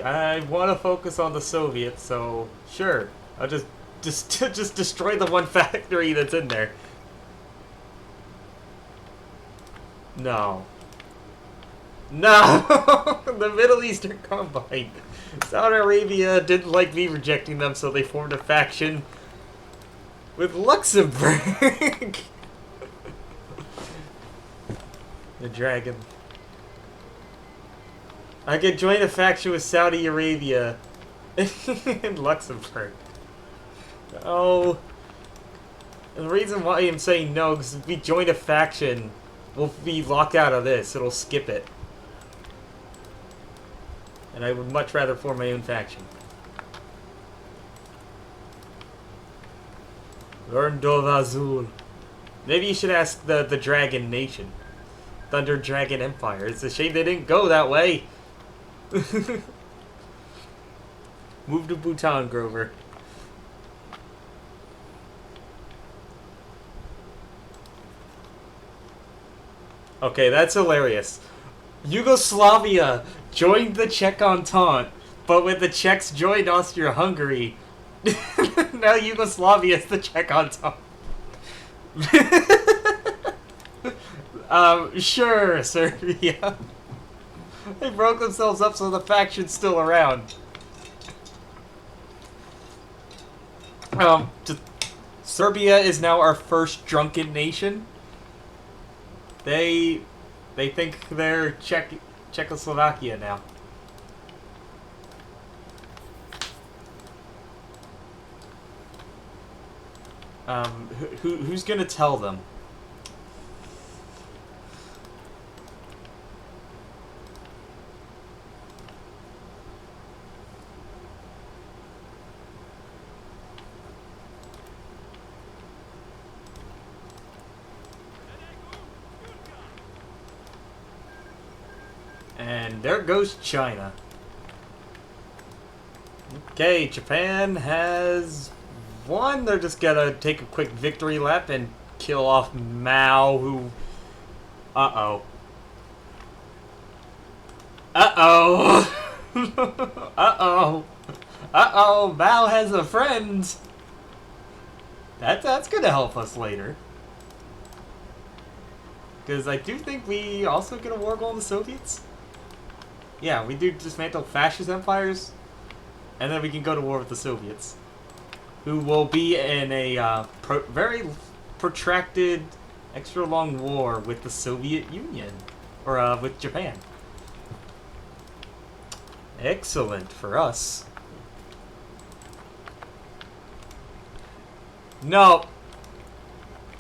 I want to focus on the Soviets, so sure. I'll just destroy the one factory that's in there. No. No! The Middle Eastern Combine. Saudi Arabia didn't like me rejecting them, so they formed a faction with Luxembourg. The dragon. I could join a faction with Saudi Arabia and Luxembourg. Oh. And the reason why I'm saying no, because if we join a faction, we'll be locked out of this. It'll skip it. And I would much rather form my own faction. Verndov Azul. Maybe you should ask the Dragon Nation. Thunder Dragon Empire. It's a shame they didn't go that way. Move to Bhutan, Grover. Okay, that's hilarious. Yugoslavia joined the Czech Entente, but when the Czechs joined Austria-Hungary, now Yugoslavia is the Czech Entente. Sure, Serbia. They broke themselves up so the faction's still around. Serbia is now our first drunken nation. They think they're Czechoslovakia now. Who's gonna tell them? And there goes China. Okay, Japan has won. They're just gonna take a quick victory lap and kill off Mao, who... Uh-oh. Uh-oh. Uh-oh. Uh-oh, Mao has a friend. That's gonna help us later. Because I do think we also get a war goal on the Soviets. Yeah, we do dismantle fascist empires, and then we can go to war with the Soviets, who will be in a very protracted, extra long war with the Soviet Union, or with Japan. Excellent for us. No.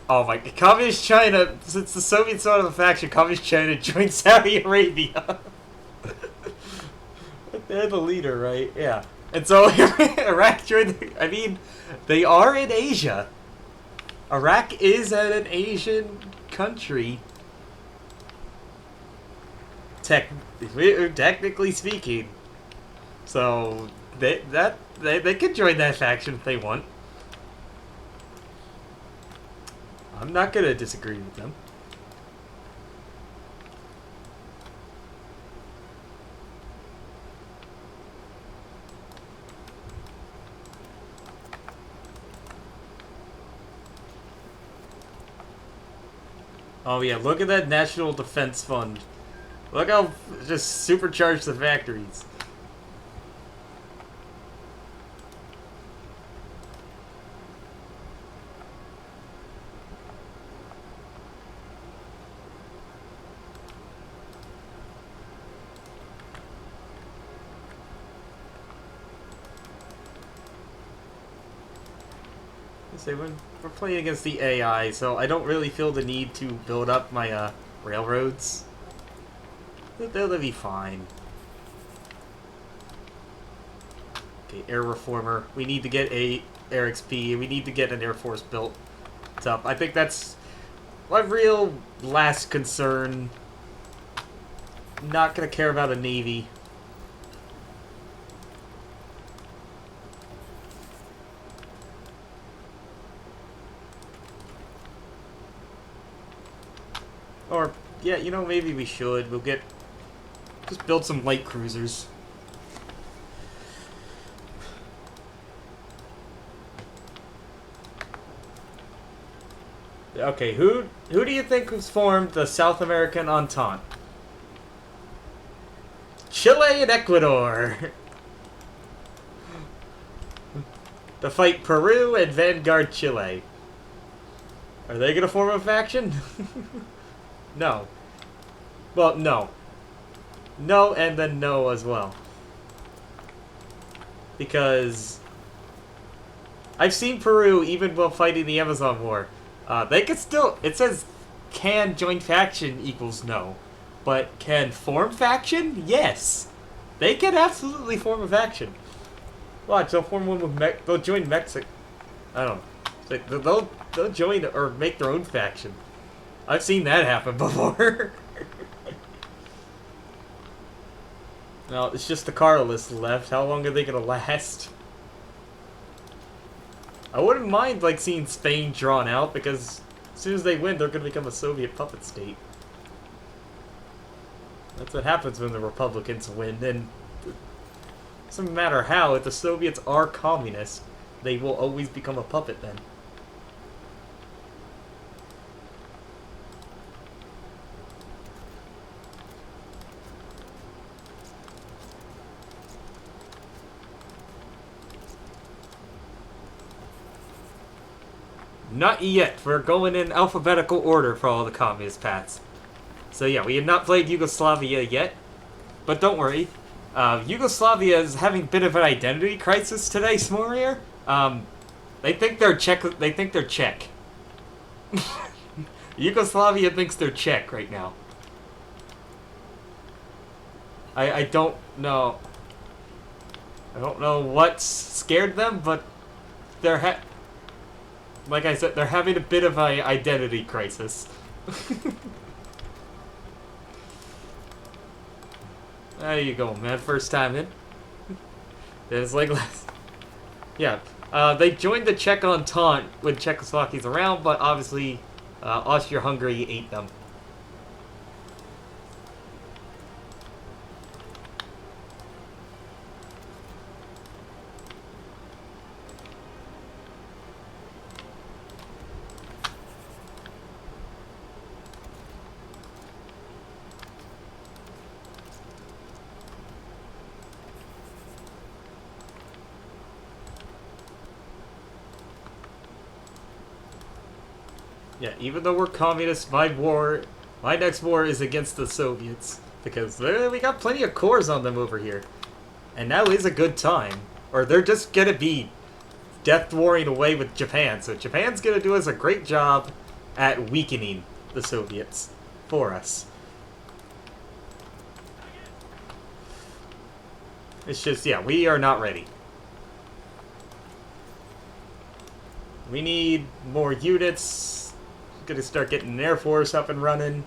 Oh my, Communist China, since the Soviets are the faction, Communist China joined Saudi Arabia. They're the leader, right? Yeah. And so Iraq joined, I mean, they are in Asia. Iraq is an Asian country. Technically speaking. So, they can join that faction if they want. I'm not gonna disagree with them. Oh yeah, look at that National Defense Fund. Look how just supercharged the factories. Say we're playing against the AI, so I don't really feel the need to build up my railroads. They'll be fine. Okay, Air Reformer. We need to get a Air XP. We need to get an Air Force built up. I think that's my real last concern. Not gonna care about a Navy. Or, yeah, you know, maybe we should. We'll just build some light cruisers. Okay, who do you think has formed the South American Entente? Chile and Ecuador. To fight Peru and vanguard Chile. Are they gonna form a faction? No. Well, no. No, and then no as well. Because I've seen Peru, even while fighting the Amazon War. They could still... It says can join faction equals no. But can form faction? Yes. They can absolutely form a faction. Watch, they'll form one with they'll join Mexico. I don't know. They'll join or make their own faction. I've seen that happen before. No, it's just the Carlists left. How long are they gonna last? I wouldn't mind, like, seeing Spain drawn out, because as soon as they win, they're gonna become a Soviet puppet state. That's what happens when the Republicans win, and it doesn't matter how, if the Soviets are communist, they will always become a puppet then. Not yet. We're going in alphabetical order for all the communist paths. So yeah, we have not played Yugoslavia yet. But don't worry. Yugoslavia is having a bit of an identity crisis today, Smorier. They think they're Czech. They think they're Czech. Yugoslavia thinks they're Czech right now. I don't know. I don't know what's scared them, but they're like I said, they're having a bit of an identity crisis. There you go, man. First time in. It's like last... Yeah. They joined the Czech Entente when Czechoslovakia's around, but obviously Austria-Hungary ate them. Yeah, even though we're communists, my next war is against the Soviets because we got plenty of cores on them over here, and now is a good time. Or they're just gonna be death warring away with Japan. So Japan's gonna do us a great job at weakening the Soviets for us. It's just, yeah, we are not ready. We need more units. Gonna start getting an Air Force up and running.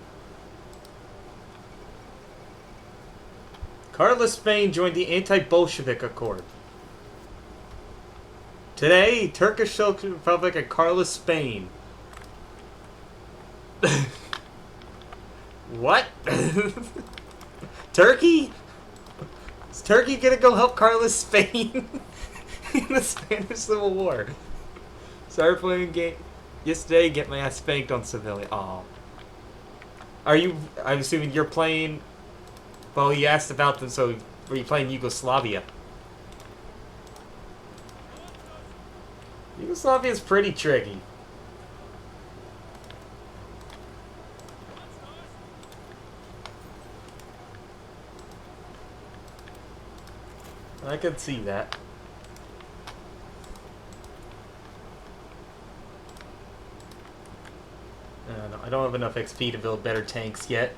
Carlos Spain joined the anti-Bolshevik Accord. Today, Turkish Republic and Carlos Spain. What? Turkey? Is Turkey gonna go help Carlos Spain in the Spanish Civil War? Started playing a game yesterday, get my ass spanked on civilian. Aw. Are you... I'm assuming you're playing... Well, you asked about them, so were you playing Yugoslavia? Yugoslavia is pretty tricky. I could see that. No, I don't have enough XP to build better tanks yet.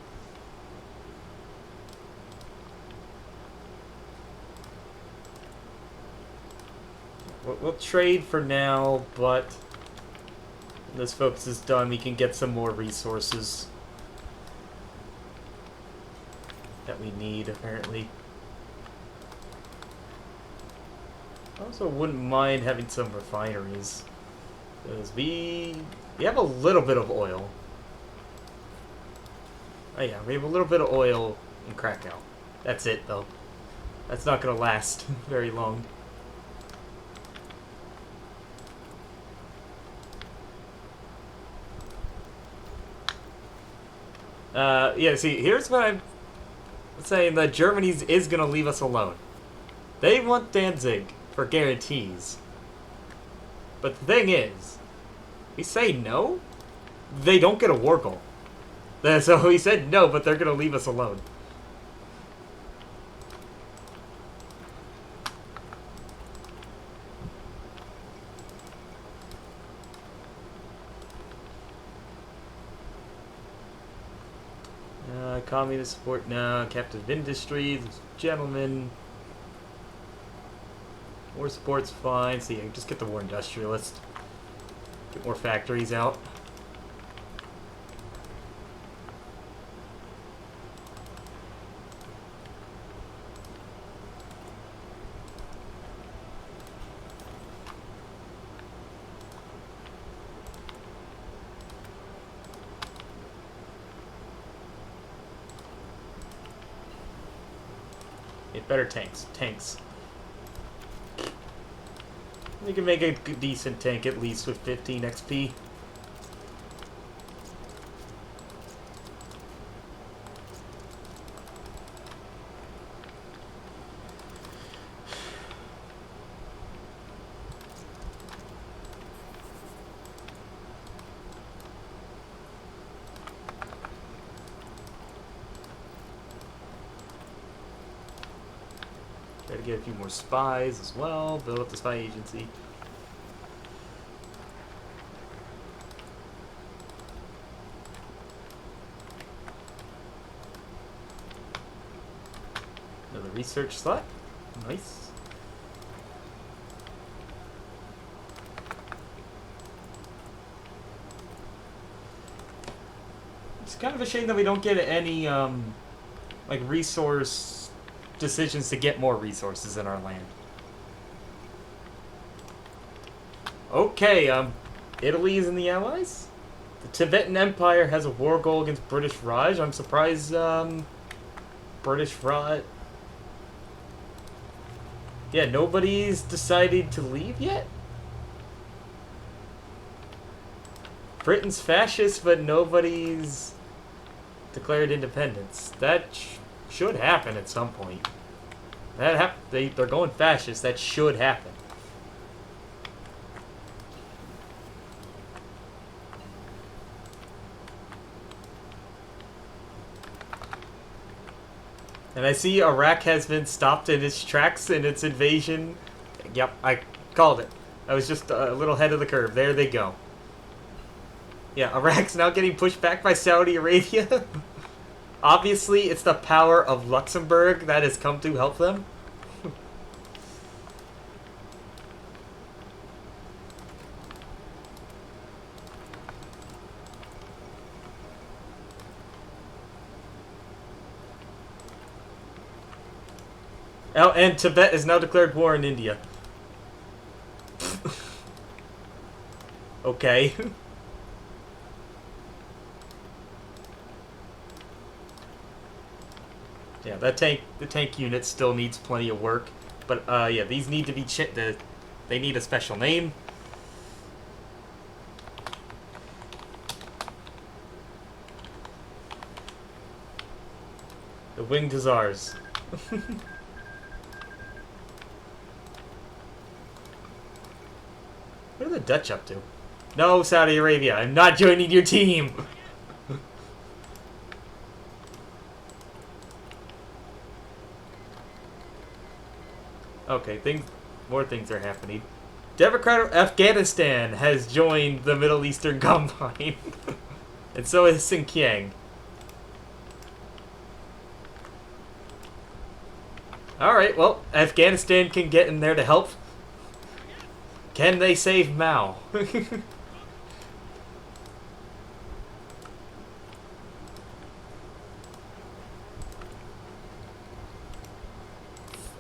We'll trade for now, but when this focus is done, we can get some more resources that we need, apparently. I also wouldn't mind having some refineries, because we have a little bit of oil. Oh yeah, we have a little bit of oil in Krakow. That's it, though. That's not going to last very long. Yeah, see, here's what I'm saying, that Germany is going to leave us alone. They want Danzig for guarantees. But the thing is, we say no, they don't get a war goal. So we said no, but they're going to leave us alone. Communist support now, captive industries, gentlemen. War support's fine. See, I just get the war industrialist. Get more factories out. Get better tanks. Tanks. We can make a decent tank at least with 15 XP. Gotta get a few more spies as well. Build up the spy agency. Another research slot. Nice. It's kind of a shame that we don't get any like resource decisions to get more resources in our land. Okay, Italy is in the Allies. The Tibetan Empire has a war goal against British Raj. I'm surprised, British Raj... Yeah, nobody's decided to leave yet? Britain's fascist, but nobody's declared independence. That should happen at some point. They're going fascist. That should happen. And I see Iraq has been stopped in its tracks in its invasion. Yep, I called it. I was just a little ahead of the curve. There they go. Yeah, Iraq's now getting pushed back by Saudi Arabia. Obviously, it's the power of Luxembourg that has come to help them. Oh, and Tibet has now declared war on India. Okay. Yeah, the tank unit still needs plenty of work, but yeah, these need to be they need a special name. The Winged Hussars. What are the Dutch up to? No, Saudi Arabia, I'm not joining your team! Okay, more things are happening. Democrat of Afghanistan has joined the Middle Eastern Combine. And so is Xinjiang. Alright, well, Afghanistan can get in there to help. Can they save Mao?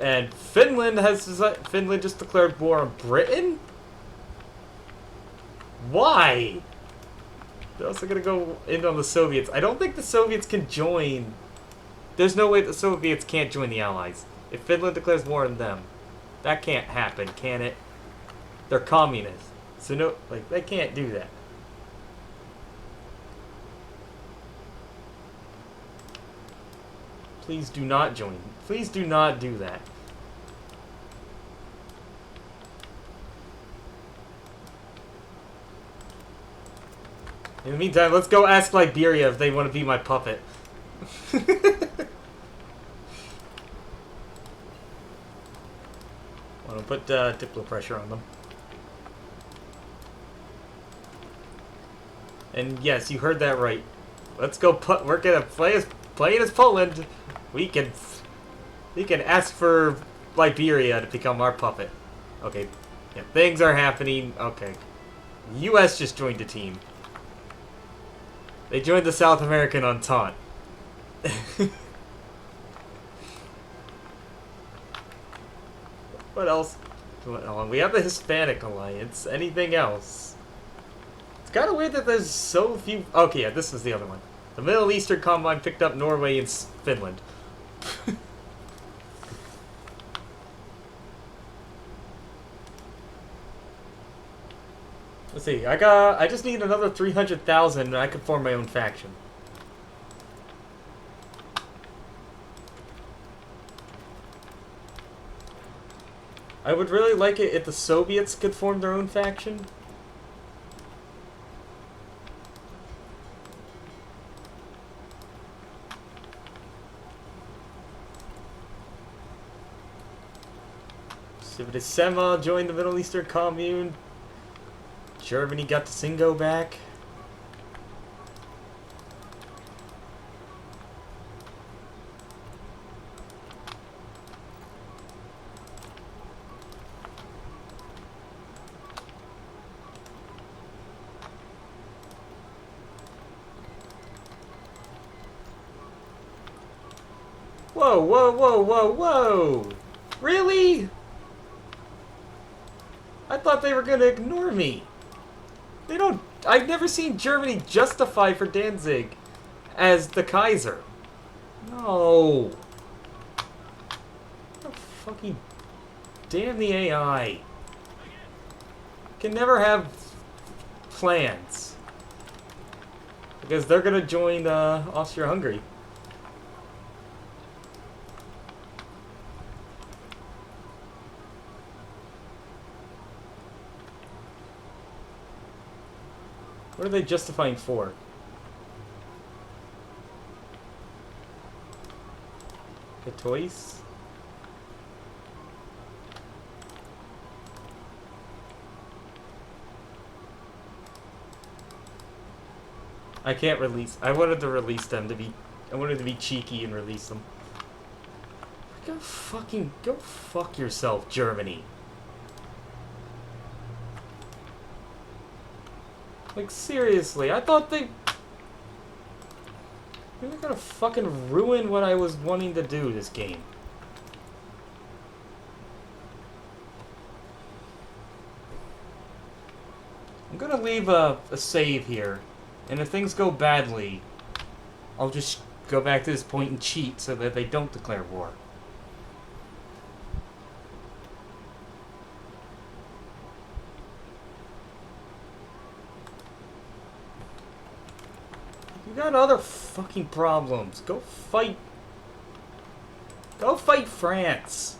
And Finland just declared war on Britain? Why? They're also gonna go in on the Soviets. I don't think the Soviets can join. There's no way the Soviets can't join the Allies. If Finland declares war on them, that can't happen, can it? They're communists. So no, like, they can't do that. Please do not join. Please do not do that. In the meantime, let's go ask Liberia if they want to be my puppet. Want to put diplo pressure on them. And yes, you heard that right. Let's go. We're gonna play as Poland. We can ask for Liberia to become our puppet. Okay, yeah, things are happening. Okay, the U.S. just joined a team. They joined the South American Entente. What else? We have the Hispanic Alliance. Anything else? It's kind of weird that there's so few. Okay, yeah, this is the other one. The Middle Eastern Combine picked up Norway and Finland. Let's see. I just need another 300,000 and I can form my own faction. I would really like it if the Soviets could form their own faction. Sema joined the Middle Eastern Commune. Germany got the Singo back. Whoa, whoa, whoa, whoa, whoa! Really? I thought they were gonna ignore me. They don't. I've never seen Germany justify for Danzig as the Kaiser. No. Oh, fucking damn the AI. Can never have plans because they're gonna join Austria-Hungary. What are they justifying for? The toys? I can't release. I wanted to release them to be. I wanted to be cheeky and release them. Go fuck yourself, Germany. Like, seriously, I thought they... They're gonna fucking ruin what I was wanting to do this game. I'm gonna leave a save here. And if things go badly, I'll just go back to this point and cheat so that they don't declare war. You got other fucking problems. Go fight. Go fight France.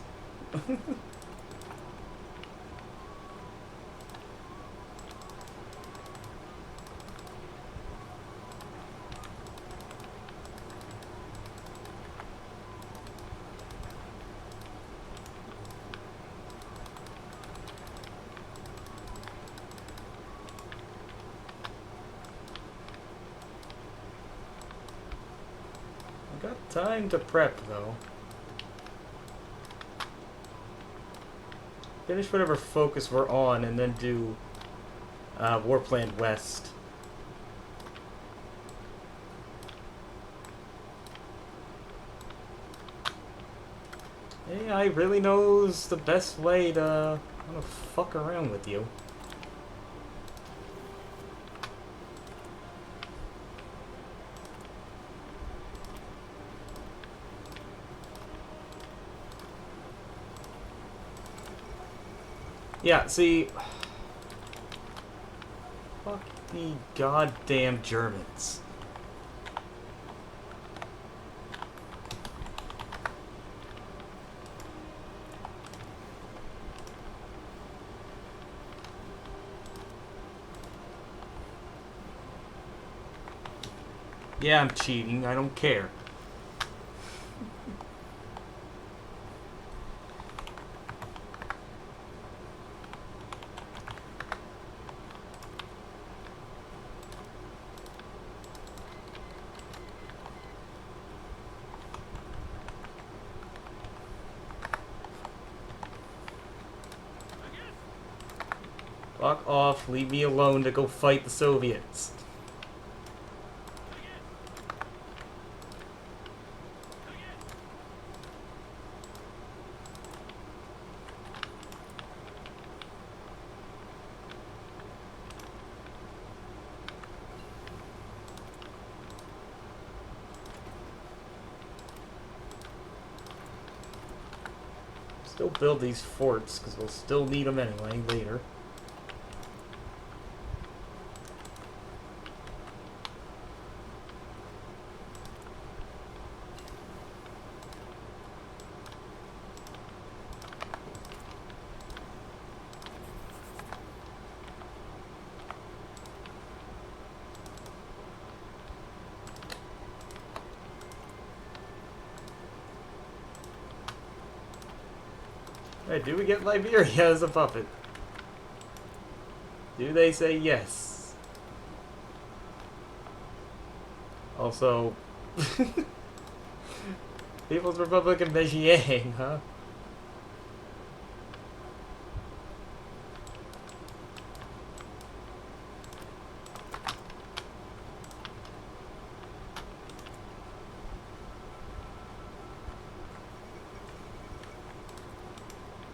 Got time to prep, though. Finish whatever focus we're on, and then do Warpland West. AI really knows the best way to fuck around with you. Yeah, see... Fuck the goddamn Germans. Yeah, I'm cheating. I don't care. Fuck off, leave me alone to go fight the Soviets. Still build these forts, because we'll still need them anyway later. Hey, do we get Liberia as a puppet? Do they say yes? Also, People's Republic of Beijing, huh?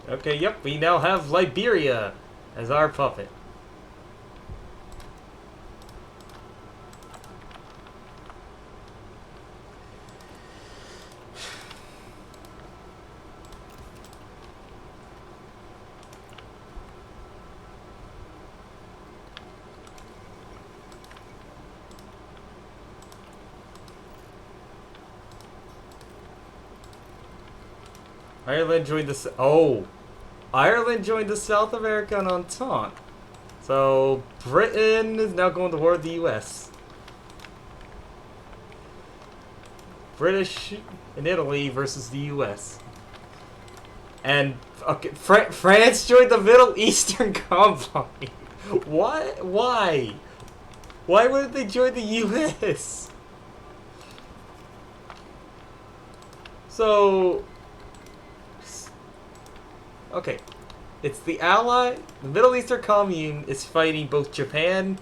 Okay, yep, we now have Liberia as our puppet. Ireland joined the... Oh! Ireland joined the South American Entente. So, Britain is now going to war with the US. British and Italy versus the U.S. And okay, France joined the Middle Eastern Combine. What? Why? Why wouldn't they join the U.S.? So, okay, it's the ally. The Middle Eastern Commune is fighting both Japan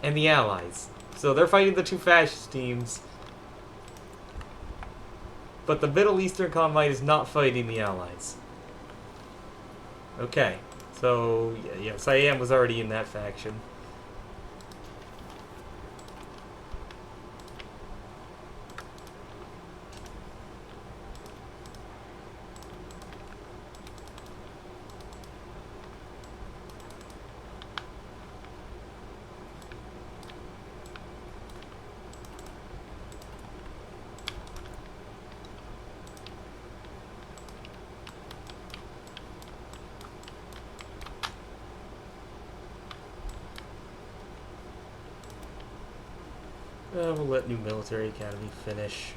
and the Allies. So they're fighting the two fascist teams. But the Middle Eastern Combine is not fighting the Allies. Okay, so yeah, Siam was already in that faction. We'll let New Military Academy finish.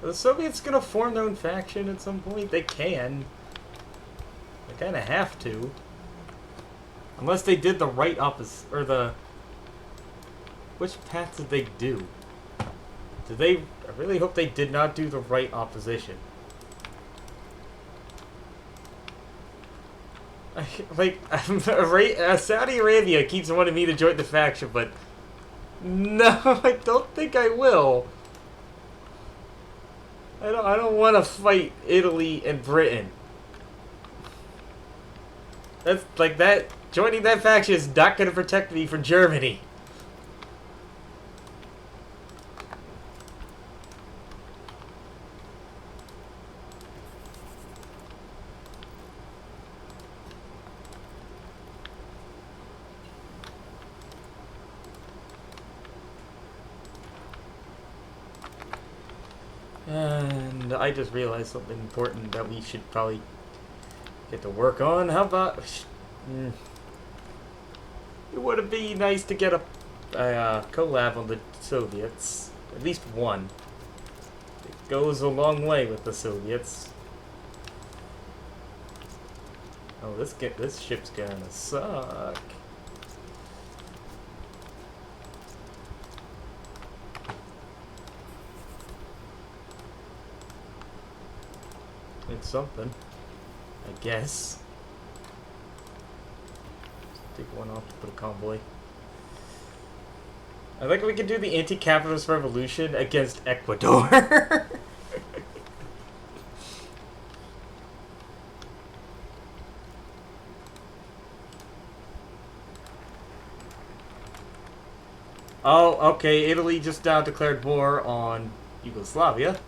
Are the Soviets gonna form their own faction at some point? They can. They kind of have to. Unless they did the right opposite, or the... Which path did they do? Did they... I really hope they did not do the right opposition. Saudi Arabia keeps wanting me to join the faction, but... No, I don't think I will. I don't want to fight Italy and Britain. That's like that. Joining that faction is not going to protect me from Germany. And I just realized something important that we should probably get to work on. How about... It would be nice to get a collab on the Soviets. At least one. It goes a long way with the Soviets. Oh, this ship's gonna suck. It's something, I guess. Take one off to put a convoy. I think we could do the anti-capitalist revolution against Ecuador. Oh, okay. Italy just now declared war on Yugoslavia.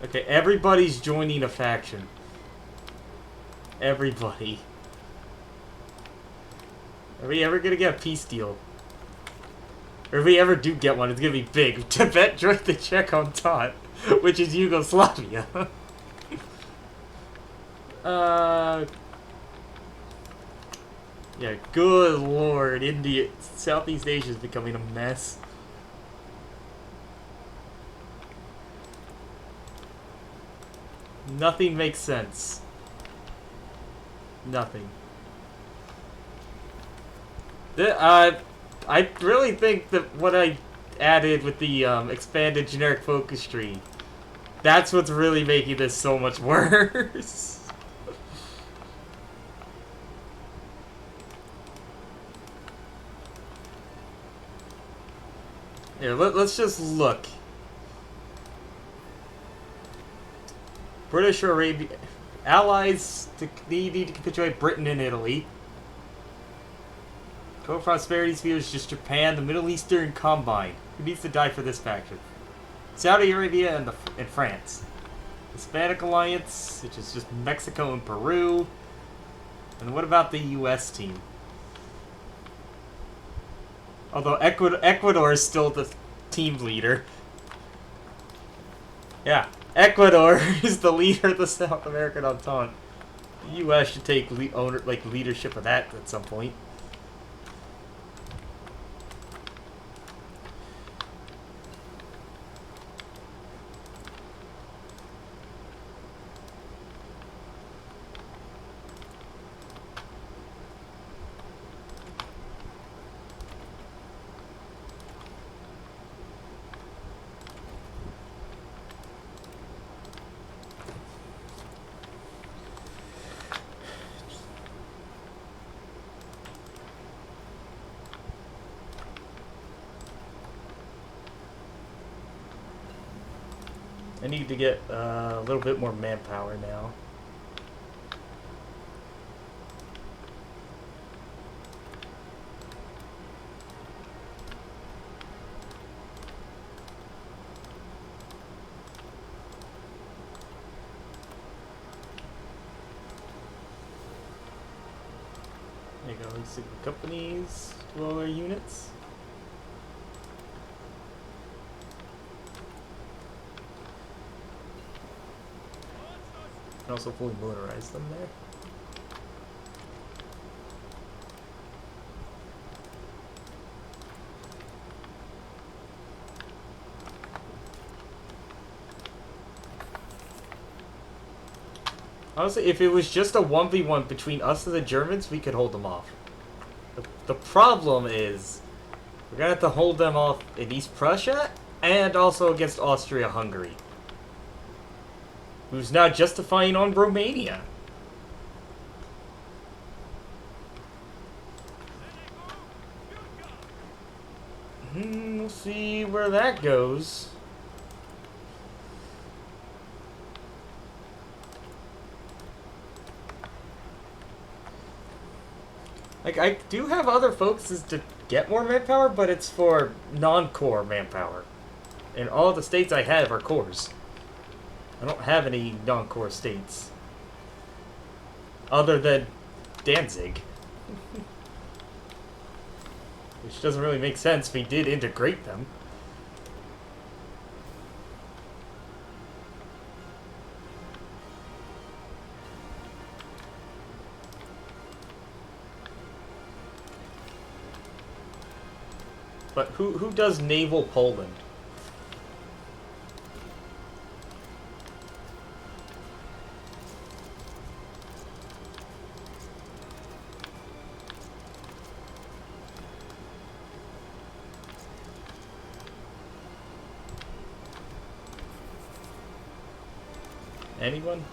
Okay, everybody's joining a faction. Everybody. Are we ever gonna get a peace deal? Or if we ever do get one, it's gonna be big. Tibet joined the Czech Entente, which is Yugoslavia. Yeah, good lord, India, Southeast Asia is becoming a mess. Nothing makes sense. Nothing. I really think that what I added with the expanded generic focus tree, that's what's really making this so much worse. Here, let's just look. British Arabia... Allies need to capitulate Britain and Italy. Co-prosperity sphere is just Japan, the Middle Eastern Combine. Who needs to die for this faction? Saudi Arabia and France. Hispanic Alliance, which is just Mexico and Peru. And what about the U.S. team? Although Ecuador is still the team leader. Yeah, Ecuador is the leader of the South American Entente. The U.S. should take leadership of that at some point. I need to get a little bit more manpower now. There you go, signal companies, to all our units. And also fully motorize them there. Honestly, if it was just a 1v1 between us and the Germans, we could hold them off. The problem is, we're gonna have to hold them off in East Prussia, and also against Austria-Hungary, who's now justifying on Romania. We'll see where that goes. Like, I do have other focuses to get more manpower, but it's for non-core manpower. And all the states I have are cores. I don't have any non-core states. Other than Danzig. Which doesn't really make sense. We did integrate them. But who does naval Poland? Anyone?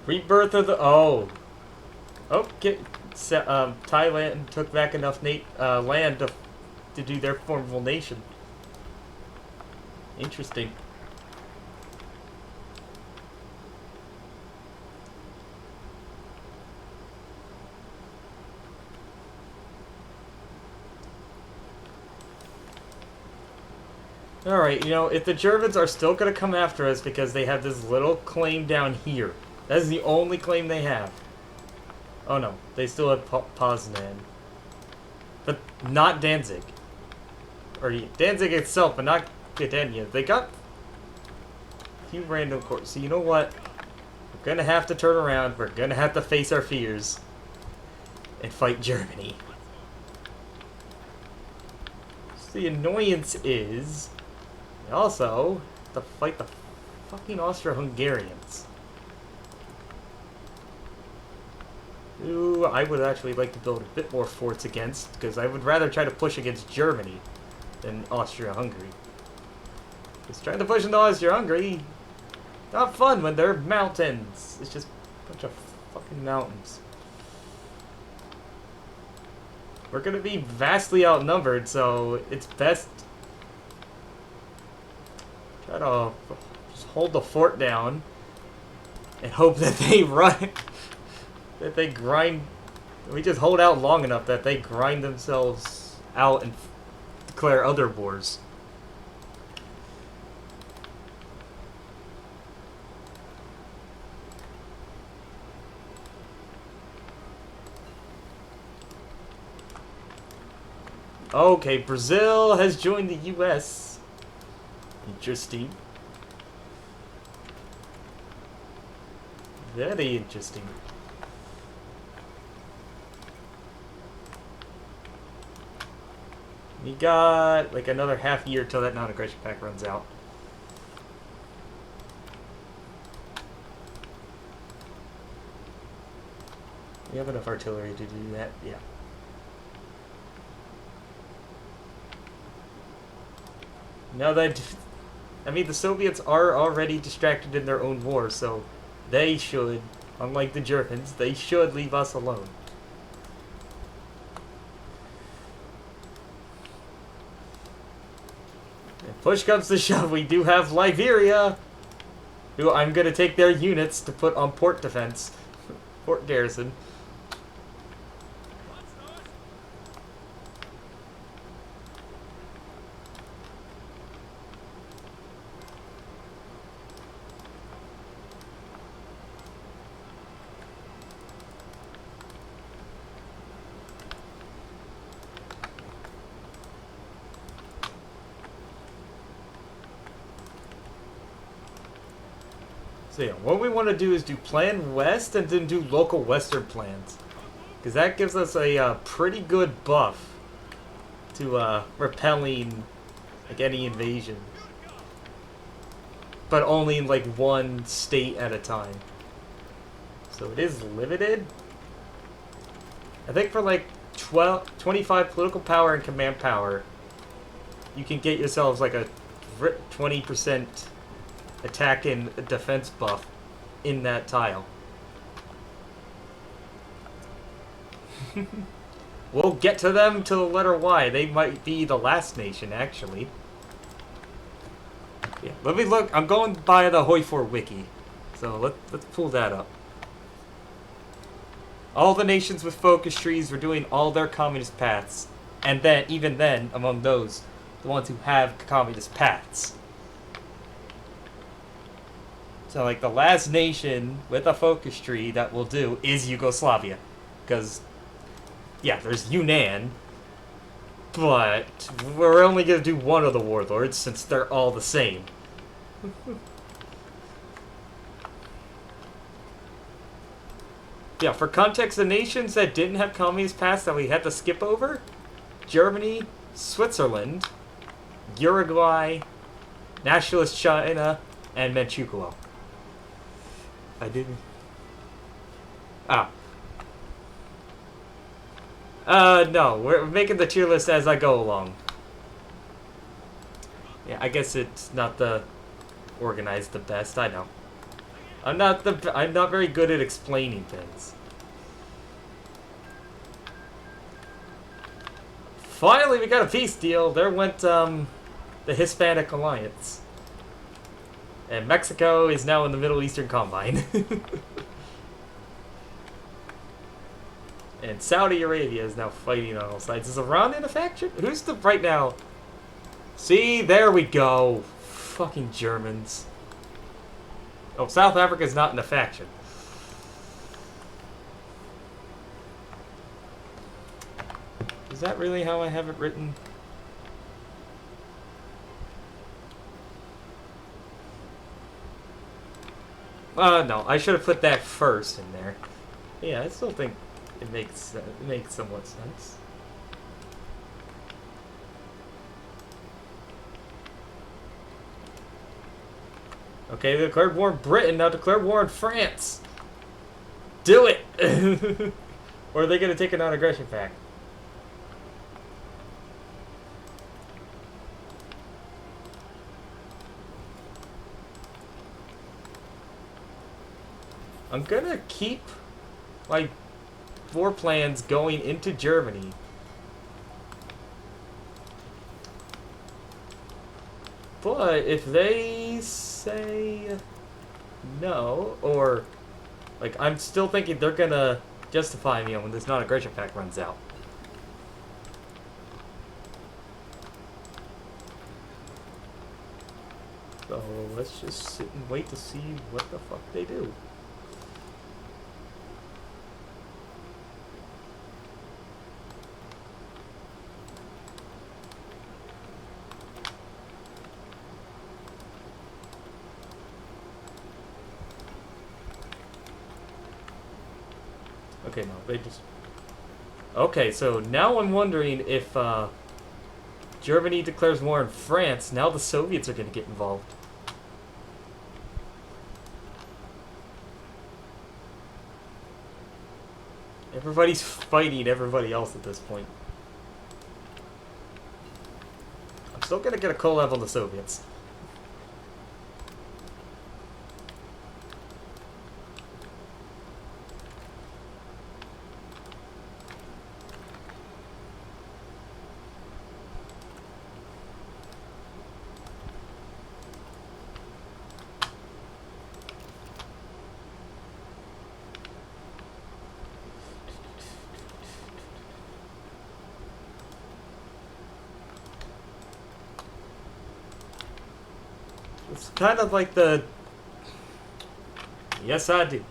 Rebirth of the... Oh. Okay. Thailand took back enough land to do their formable nation. Interesting. Alright, you know, if the Germans are still going to come after us because they have this little claim down here. That is the only claim they have. Oh no, they still have Poznan. But not Danzig. Or Danzig itself, but not Gdynia. They got a few random cores. So you know what? We're going to have to turn around. We're going to have to face our fears. And fight Germany. So the annoyance is... also, to fight the fucking Austro-Hungarians. Who I would actually like to build a bit more forts against, because I would rather try to push against Germany than Austria-Hungary. Because trying to push into Austria-Hungary, not fun when they're mountains. It's just a bunch of fucking mountains. We're going to be vastly outnumbered, so it's best try to just hold the fort down and hope that they run, that they grind. We just hold out long enough that they grind themselves out and declare other wars. Okay, Brazil has joined the U.S. Interesting. Very interesting. We got like another half year till that non-aggression pact runs out. We have enough artillery to do that, yeah. Now that, I mean, the Soviets are already distracted in their own war, so they should, unlike the Germans, they should leave us alone. If push comes to shove, we do have Liberia, who I'm going to take their units to put on port defense, port garrison. So yeah, what we want to do is do Plan West and then do local Western plans. Because that gives us a pretty good buff to repelling like any invasion. But only in like one state at a time. So it is limited. I think for like 25 political power and command power, you can get yourselves like a 20% attack and defense buff in that tile. We'll get to them to the letter Y. They might be the last nation, actually. Yeah, let me look. I'm going by the Hoi4 wiki, so let's pull that up. All the nations with focus trees were doing all their communist paths, and then even then, among those, the ones who have communist paths. So, like, the last nation with a focus tree that will do is Yugoslavia. Because, yeah, there's Yunnan, but we're only going to do one of the warlords since they're all the same. Yeah, for context, the nations that didn't have communist paths that we had to skip over, Germany, Switzerland, Uruguay, Nationalist China, and Manchukuo. I didn't. No, we're making the tier list as I go along. Yeah, I guess it's not the organized the best. I know. I'm not very good at explaining things. Finally, we got a peace deal. There went the Hispanic Alliance. And Mexico is now in the Middle Eastern Combine. And Saudi Arabia is now fighting on all sides. Is Iran in a faction? Who's the right now? See, there we go. Fucking Germans. Oh, South Africa is not in a faction. Is that really how I have it written? No, I should have put that first in there. Yeah, I still think it makes somewhat sense. Okay, they declared war in Britain, now declare war in France. Do it! Or are they going to take a non-aggression pact? I'm going to keep my war plans going into Germany. But if they say no, or like I'm still thinking they're gonna justify me when this non-aggression pact runs out. So let's just sit and wait to see what the fuck they do. Okay, no, they just... Okay, so now I'm wondering if Germany declares war on France, now the Soviets are going to get involved. Everybody's fighting everybody else at this point. I'm still going to get a coal level the Soviets. It's kind of like the... Yes, I do.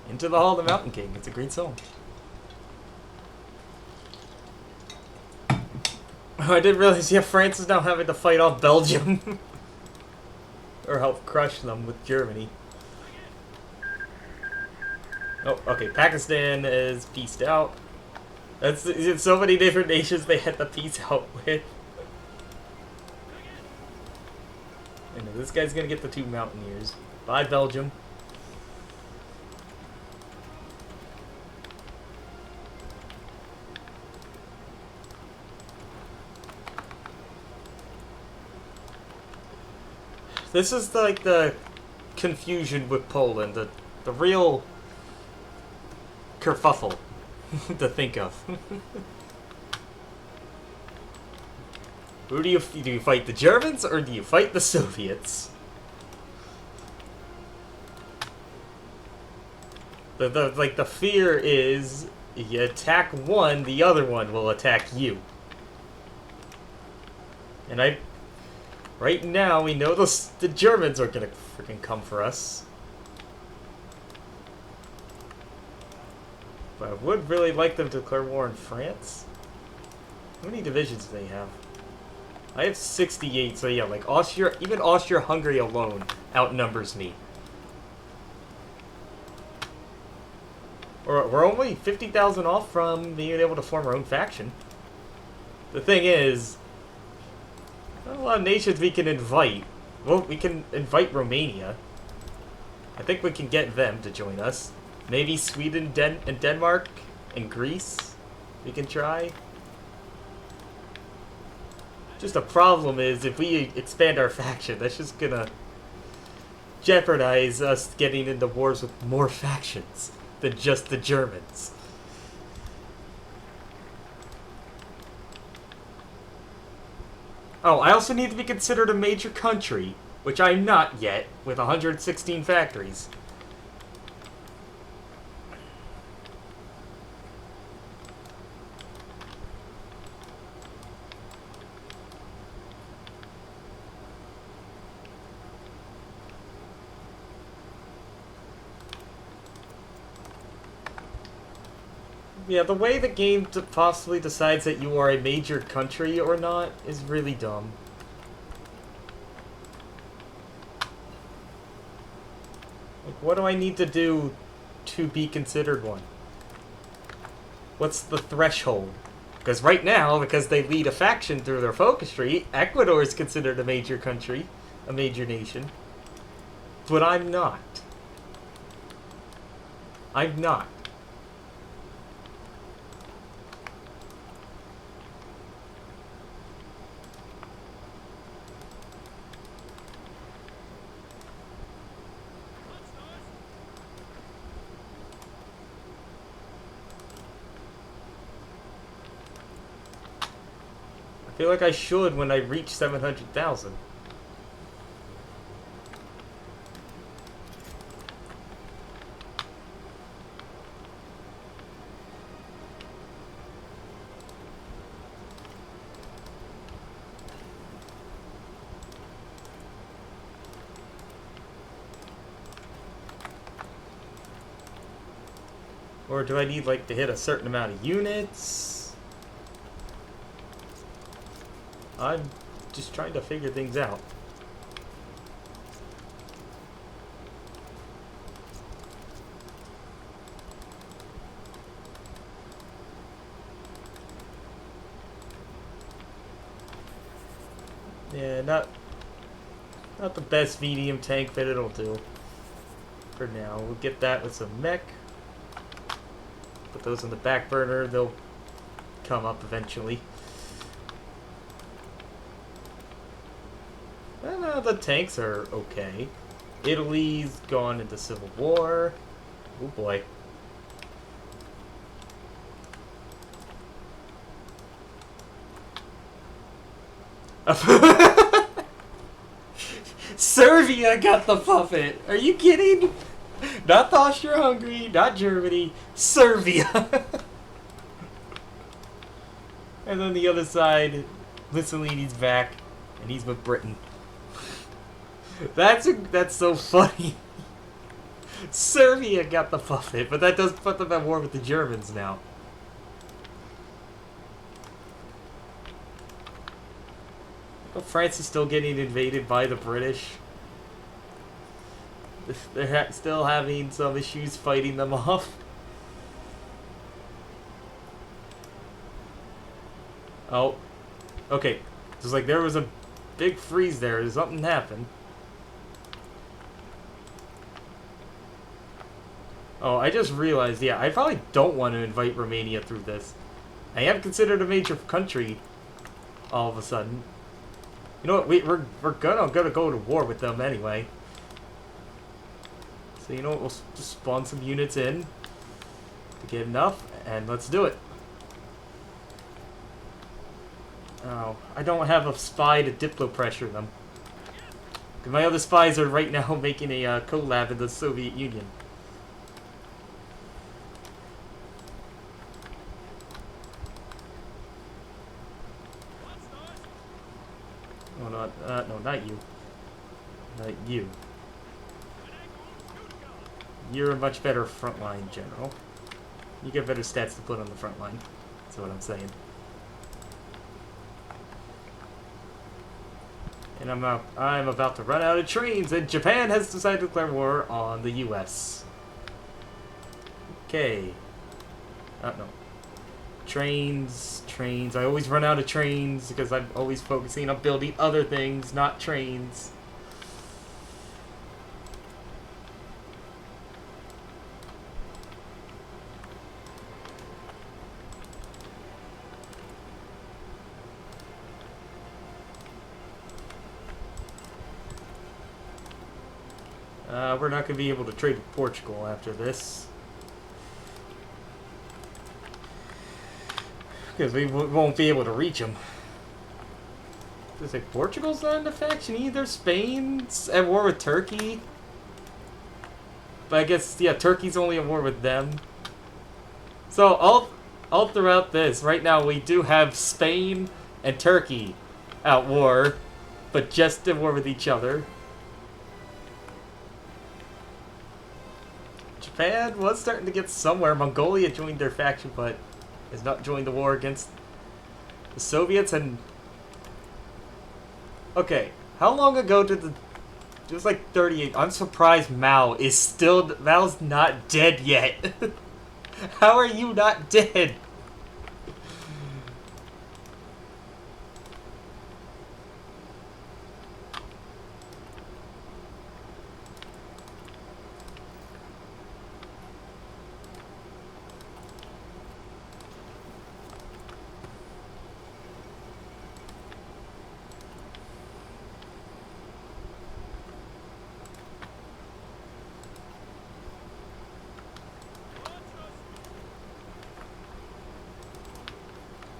Into the Hall of the Mountain King. It's a great song. Oh, I didn't realize, yeah, France is now having to fight off Belgium. Or help crush them with Germany. Oh, okay, Pakistan is pieced out. It's so many different nations they had to piece out with. And this guy's gonna get the 2 Mountaineers. Bye, Belgium. This is like the confusion with Poland, the real kerfuffle to think of. Who do you fight the Germans or do you fight the Soviets? The fear is you attack one, the other one will attack you. And right now we know the Germans are gonna freaking come for us. But I would really like them to declare war on France. How many divisions do they have? I have 68, so yeah, like even Austria-Hungary alone outnumbers me. We're only 50,000 off from being able to form our own faction. The thing is, not a lot of nations we can invite. Well, we can invite Romania. I think we can get them to join us. Maybe Sweden and Denmark and Greece we can try. Just the problem is, if we expand our faction, that's just gonna jeopardize us getting into wars with more factions than just the Germans. Oh, I also need to be considered a major country, which I'm not yet, with 116 factories. Yeah, the way the game possibly decides that you are a major country or not is really dumb. Like, what do I need to do to be considered one? What's the threshold? Because right now, because they lead a faction through their focus tree, Ecuador is considered a major country, a major nation. But I'm not. I'm not. I feel like I should when I reach 700,000. Or do I need, like, to hit a certain amount of units? I'm just trying to figure things out. Yeah, not the best medium tank, but it'll do. For now, we'll get that with some mech. Put those on the back burner, they'll come up eventually. And the tanks are okay. Italy's gone into civil war. Oh boy. Serbia got the puppet. Are you kidding? Not the Austria-Hungary, not Germany, Serbia. And then the other side, Mussolini's back, and he's with Britain. That's so funny. Serbia got the puppet, but that does put them at war with the Germans now. Well, France is still getting invaded by the British. They're still having some issues fighting them off. Oh. Okay. It's like there was a big freeze there. Something happened. Oh, I just realized, yeah, I probably don't want to invite Romania through this. I am considered a major country all of a sudden. You know what? We're gonna go to war with them anyway. So you know what? We'll just spawn some units in to get enough, and let's do it. Oh, I don't have a spy to diplo pressure them. My other spies are right now making a collab in the Soviet Union. Oh, no, not you. Not you. You're a much better frontline general. You get better stats to put on the front line. That's what I'm saying. And I'm about to run out of trains, and Japan has decided to declare war on the U.S. Okay. No. Trains. I always run out of trains because I'm always focusing on building other things, not trains. We're not going to be able to trade with Portugal after this. Because we won't be able to reach them. It's like Portugal's not in the faction either. Spain's at war with Turkey. But I guess, yeah, Turkey's only at war with them. So all throughout this, right now we do have Spain and Turkey at war, but just at war with each other. Japan was starting to get somewhere. Mongolia joined their faction, but has not joined the war against the Soviets. And okay, how long ago did it was like 38. I'm surprised Mao's not dead yet. How are you not dead?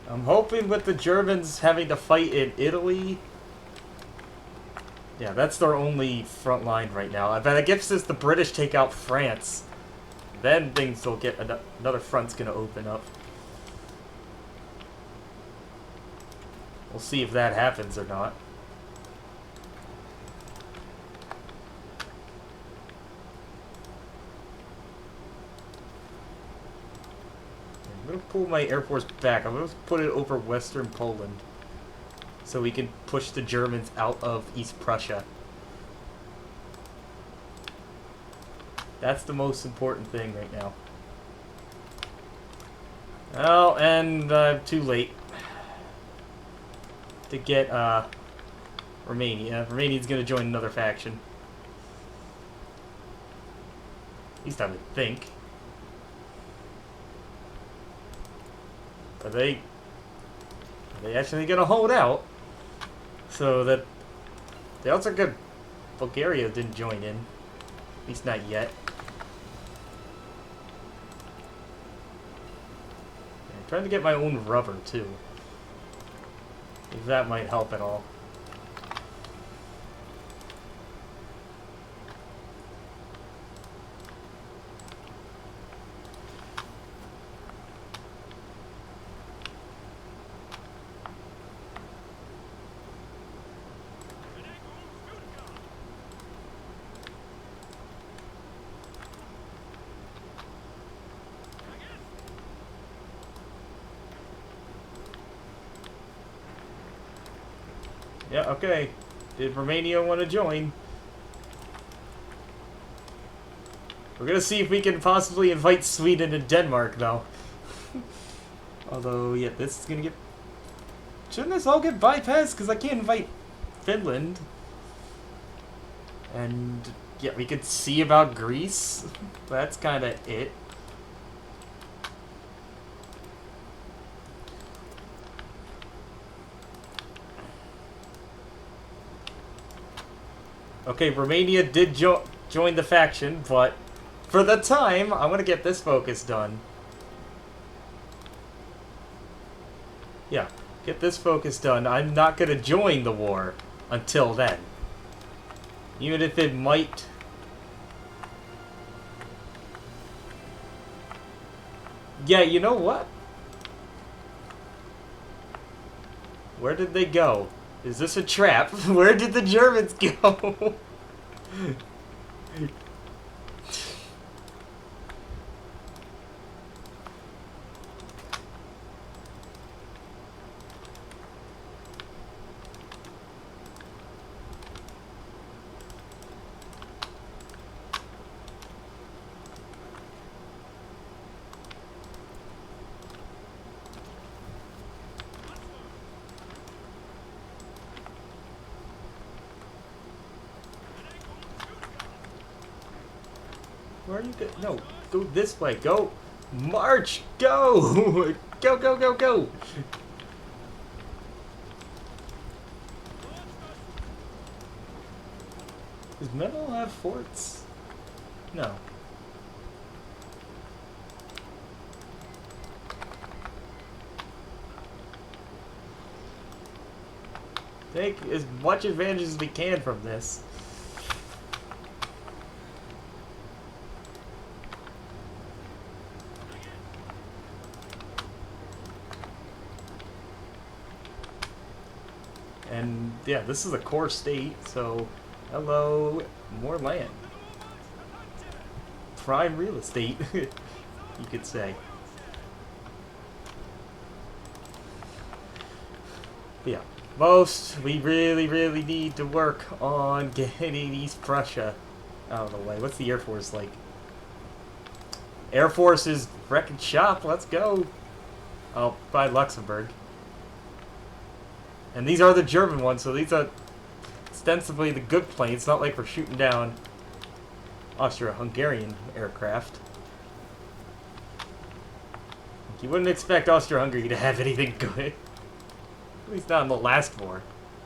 I'm hoping with the Germans having to fight in Italy. Yeah, that's their only front line right now. I bet it gives us the British take out France. Then things will get... Another front's gonna open up. We'll see if that happens or not. I'm going to pull my Air Force back. I'm going to put it over Western Poland. So we can push the Germans out of East Prussia. That's the most important thing right now. Oh, and too late to get Romania. Romania's going to join another faction. At least I would think. Are they actually going to hold out? So that they also got Bulgaria didn't join in. At least not yet. I'm trying to get my own rubber too. If that might help at all. Yeah, okay. Did Romania want to join? We're gonna see if we can possibly invite Sweden and Denmark, though. Although, yeah, this is gonna get... Shouldn't this all get bypassed? Because I can't invite Finland. And, yeah, we could see about Greece. That's kind of it. Okay, Romania did join the faction, but for the time, I want to get this focus done. Yeah, get this focus done. I'm not going to join the war until then. Even if it might... Yeah, you know what? Where did they go? Is this a trap? Where did the Germans go? Where are you go? No, go this way. Go. March. Go. Go, go, go, go. Does Memel have forts? No. Take as much advantage as we can from this. And yeah, this is a core state, so hello, more land. Prime real estate, you could say. But yeah, we really need to work on getting East Prussia out of the way. What's the Air Force like? Air Force is wrecking shop, let's go. Oh, by Luxembourg. And these are the German ones, so these are ostensibly the good planes. Not like we're shooting down Austro-Hungarian aircraft. You wouldn't expect Austro-Hungary to have anything good. At least not in the last war.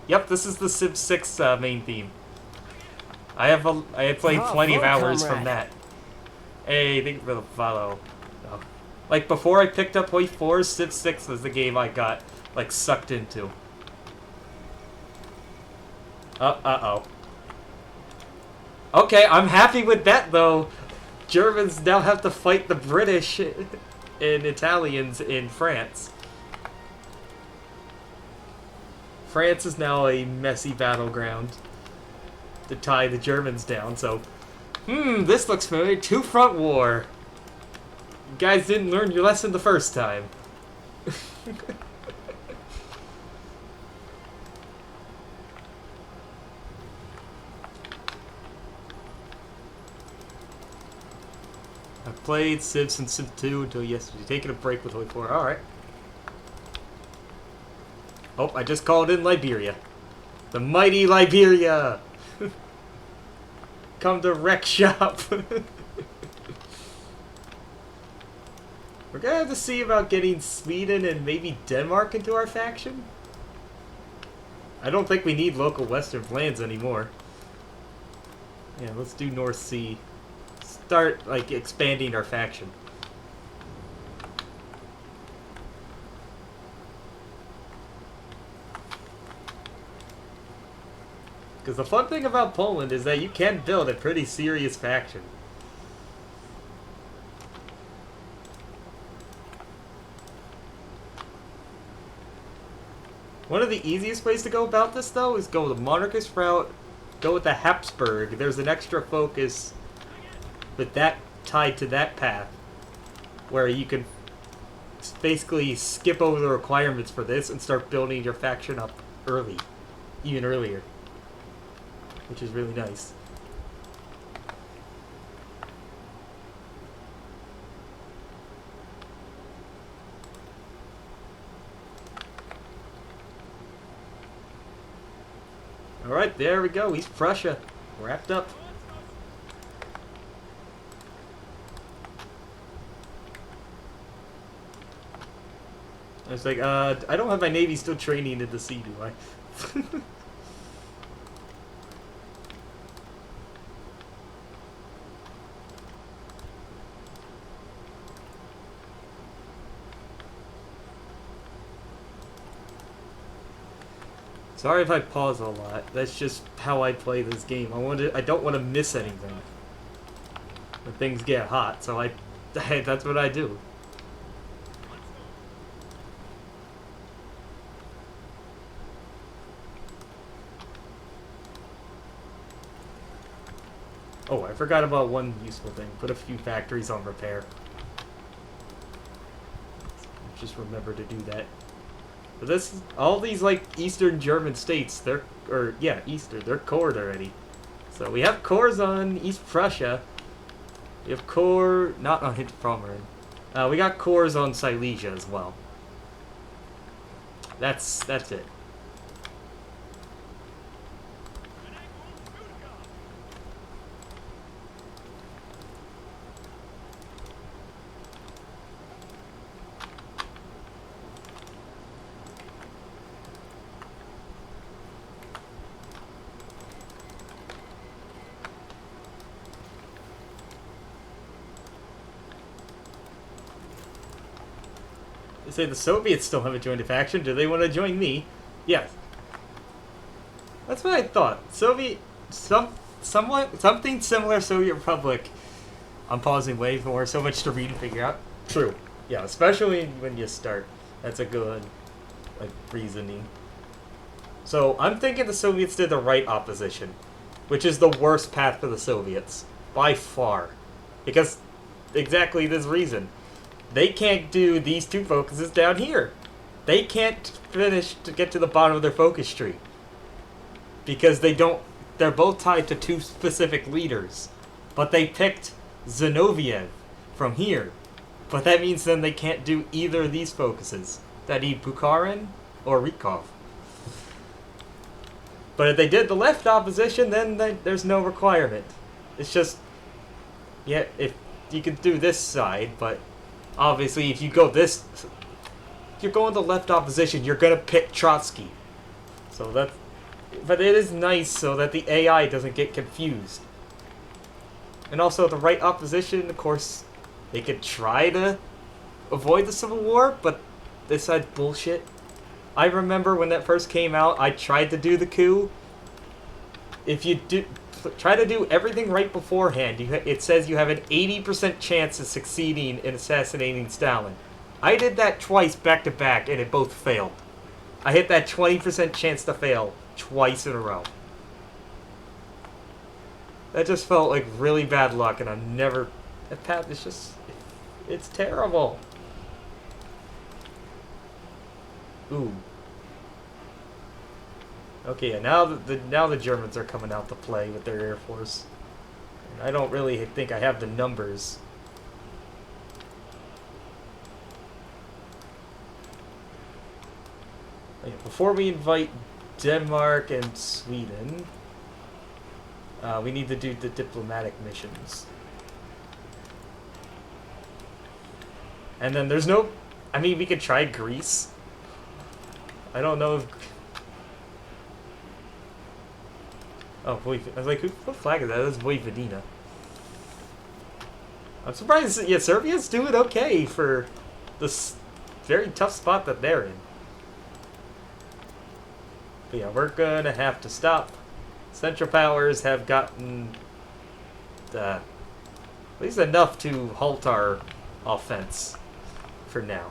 Yep, this is the Civ 6 main theme. I have played plenty of hours from that. Hey, thank you for the follow. Oh, Like, before I picked up Hoi 4, Civ 6 was the game I got, like, sucked into. Uh-oh. Okay, I'm happy with that, though. Germans now have to fight the British and Italians in France. France is now a messy battleground to tie the Germans down, so... this looks familiar. Two-front war. You guys didn't learn your lesson the first time. I played Civ since Civ 2 until yesterday. Taking a break with Hoi 4. Alright. Oh, I just called in Liberia. The mighty Liberia! Come to wreck shop! We're gonna have to see about getting Sweden and maybe Denmark into our faction. I don't think we need local western plans anymore. Yeah, let's do North Sea. Start, like, expanding our faction. Because the fun thing about Poland is that you can build a pretty serious faction. One of the easiest ways to go about this, though, is go the monarchist route, go with the Habsburg. There's an extra focus with that tied to that path, where you can basically skip over the requirements for this and start building your faction up early, even earlier, which is really nice. Alright, there we go. East Prussia. Wrapped up. I was like, I don't have my Navy still training in the sea, do I? Sorry if I pause a lot. That's just how I play this game. I don't want to miss anything when things get hot, so that's what I do. Oh, I forgot about one useful thing. Put a few factories on repair. Just remember to do that. But all these, like, Eastern German states, they're cored already. So we have cores on East Prussia. We have not on Hinterpommern. We got cores on Silesia as well. That's it. Say the Soviets still haven't joined a faction. Do they want to join me? Yes. That's what I thought. Something similar Soviet Republic. I'm pausing way for so much to read and figure out. True. Yeah, especially when you start. That's a good, like, reasoning. So I'm thinking the Soviets did the right opposition, which is the worst path for the Soviets by far, because exactly this reason. They can't do these two focuses down here. They can't finish to get to the bottom of their focus tree. Because they're both tied to two specific leaders. But they picked Zinoviev from here. But that means then they can't do either of these focuses. That need Bukharin or Rykov. But if they did the left opposition, then there's no requirement. It's just, yeah, if you could do this side, but obviously, if you go if you're going the left opposition, you're gonna pick Trotsky. So but it is nice so that the AI doesn't get confused. And also, the right opposition, of course, they could try to avoid the Civil War, but this side's bullshit. I remember when that first came out, I tried to do the coup. If you try to do everything right beforehand, it says you have an 80% chance of succeeding in assassinating Stalin. I did that twice back to back, and it both failed. I hit that 20% chance to fail twice in a row. That just felt like really bad luck, and I'm never... That path is just... It's terrible. Ooh. Okay, now the Germans are coming out to play with their Air Force. And I don't really think I have the numbers. Okay, before we invite Denmark and Sweden, we need to do the diplomatic missions. And then there's no... I mean, we could try Greece. I don't know if... Oh, I was like, what flag is that? That's Vojvodina. I'm surprised, yeah, Serbia's doing okay for this very tough spot that they're in. But yeah, we're gonna have to stop. Central Powers have gotten at least enough to halt our offense for now.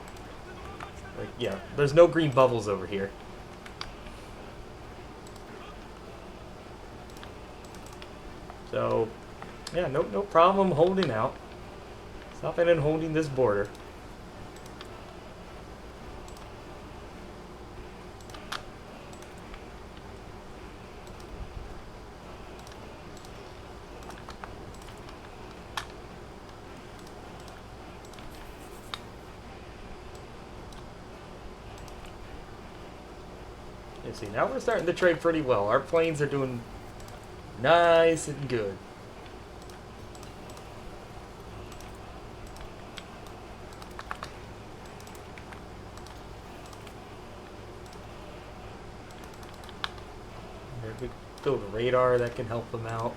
Like, yeah, there's no green bubbles over here. So, yeah, no problem holding out. Stopping and holding this border. You see, now we're starting to trade pretty well. Our planes are doing nice and good. We build a radar that can help them out.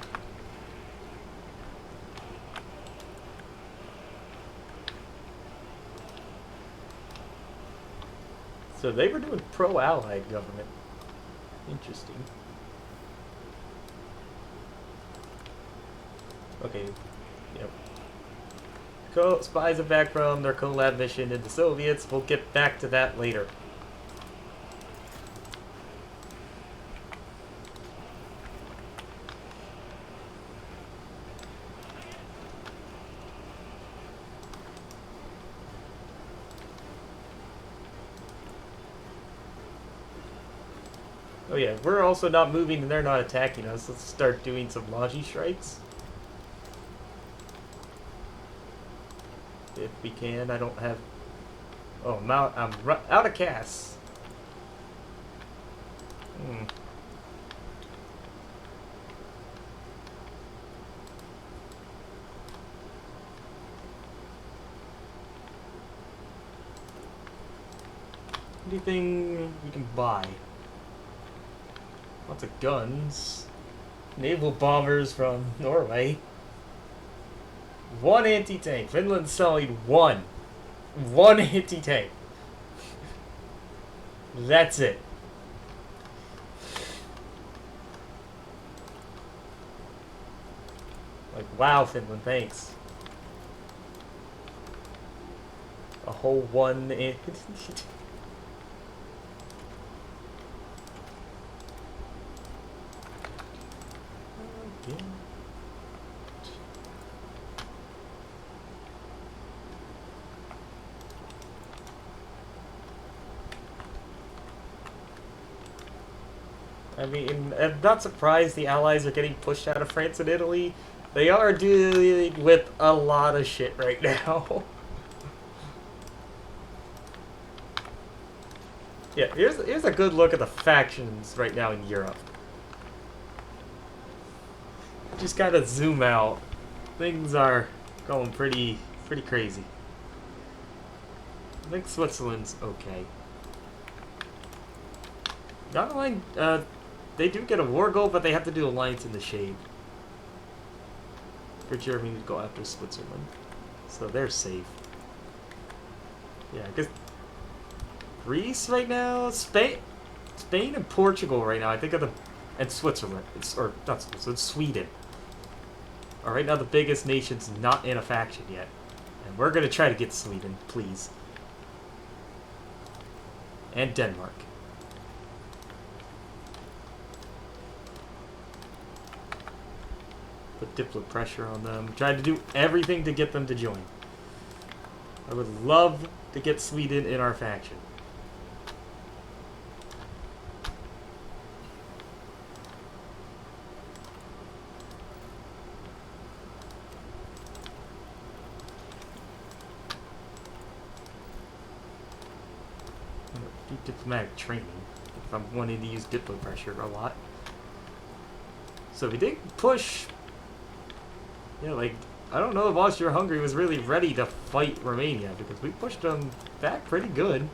So they were doing pro-Allied government. Interesting. Okay, yep. Spies are back from their collab mission in the Soviets. We'll get back to that later. Oh yeah, we're also not moving and they're not attacking us. Let's start doing some launching strikes. If we can. I don't have... Oh, I'm out of gas. Anything we can buy? Lots of guns. Naval bombers from Norway. One anti-tank. Finland's selling one. One anti-tank. That's it. Like, wow, Finland, thanks. A whole one anti-tank. I mean, I'm not surprised the Allies are getting pushed out of France and Italy. They are dealing with a lot of shit right now. Yeah, here's a good look at the factions right now in Europe. Just gotta zoom out. Things are going pretty crazy. I think Switzerland's okay. Not like, they do get a war goal, but they have to do alliance in the shade. For Germany to go after Switzerland. So they're safe. Yeah, I guess Greece right now, Spain and Portugal right now. I think are and Switzerland. Or not Switzerland, Sweden. Are right now the biggest nations not in a faction yet, and we're gonna try to get Sweden, please, and Denmark. Put diplo pressure on them. Try to do everything to get them to join. I would love to get Sweden in our faction. Do diplomatic training if I'm wanting to use diplo pressure a lot. So we did push. Yeah, like, I don't know if Austria-Hungary was really ready to fight Romania because we pushed them back pretty good.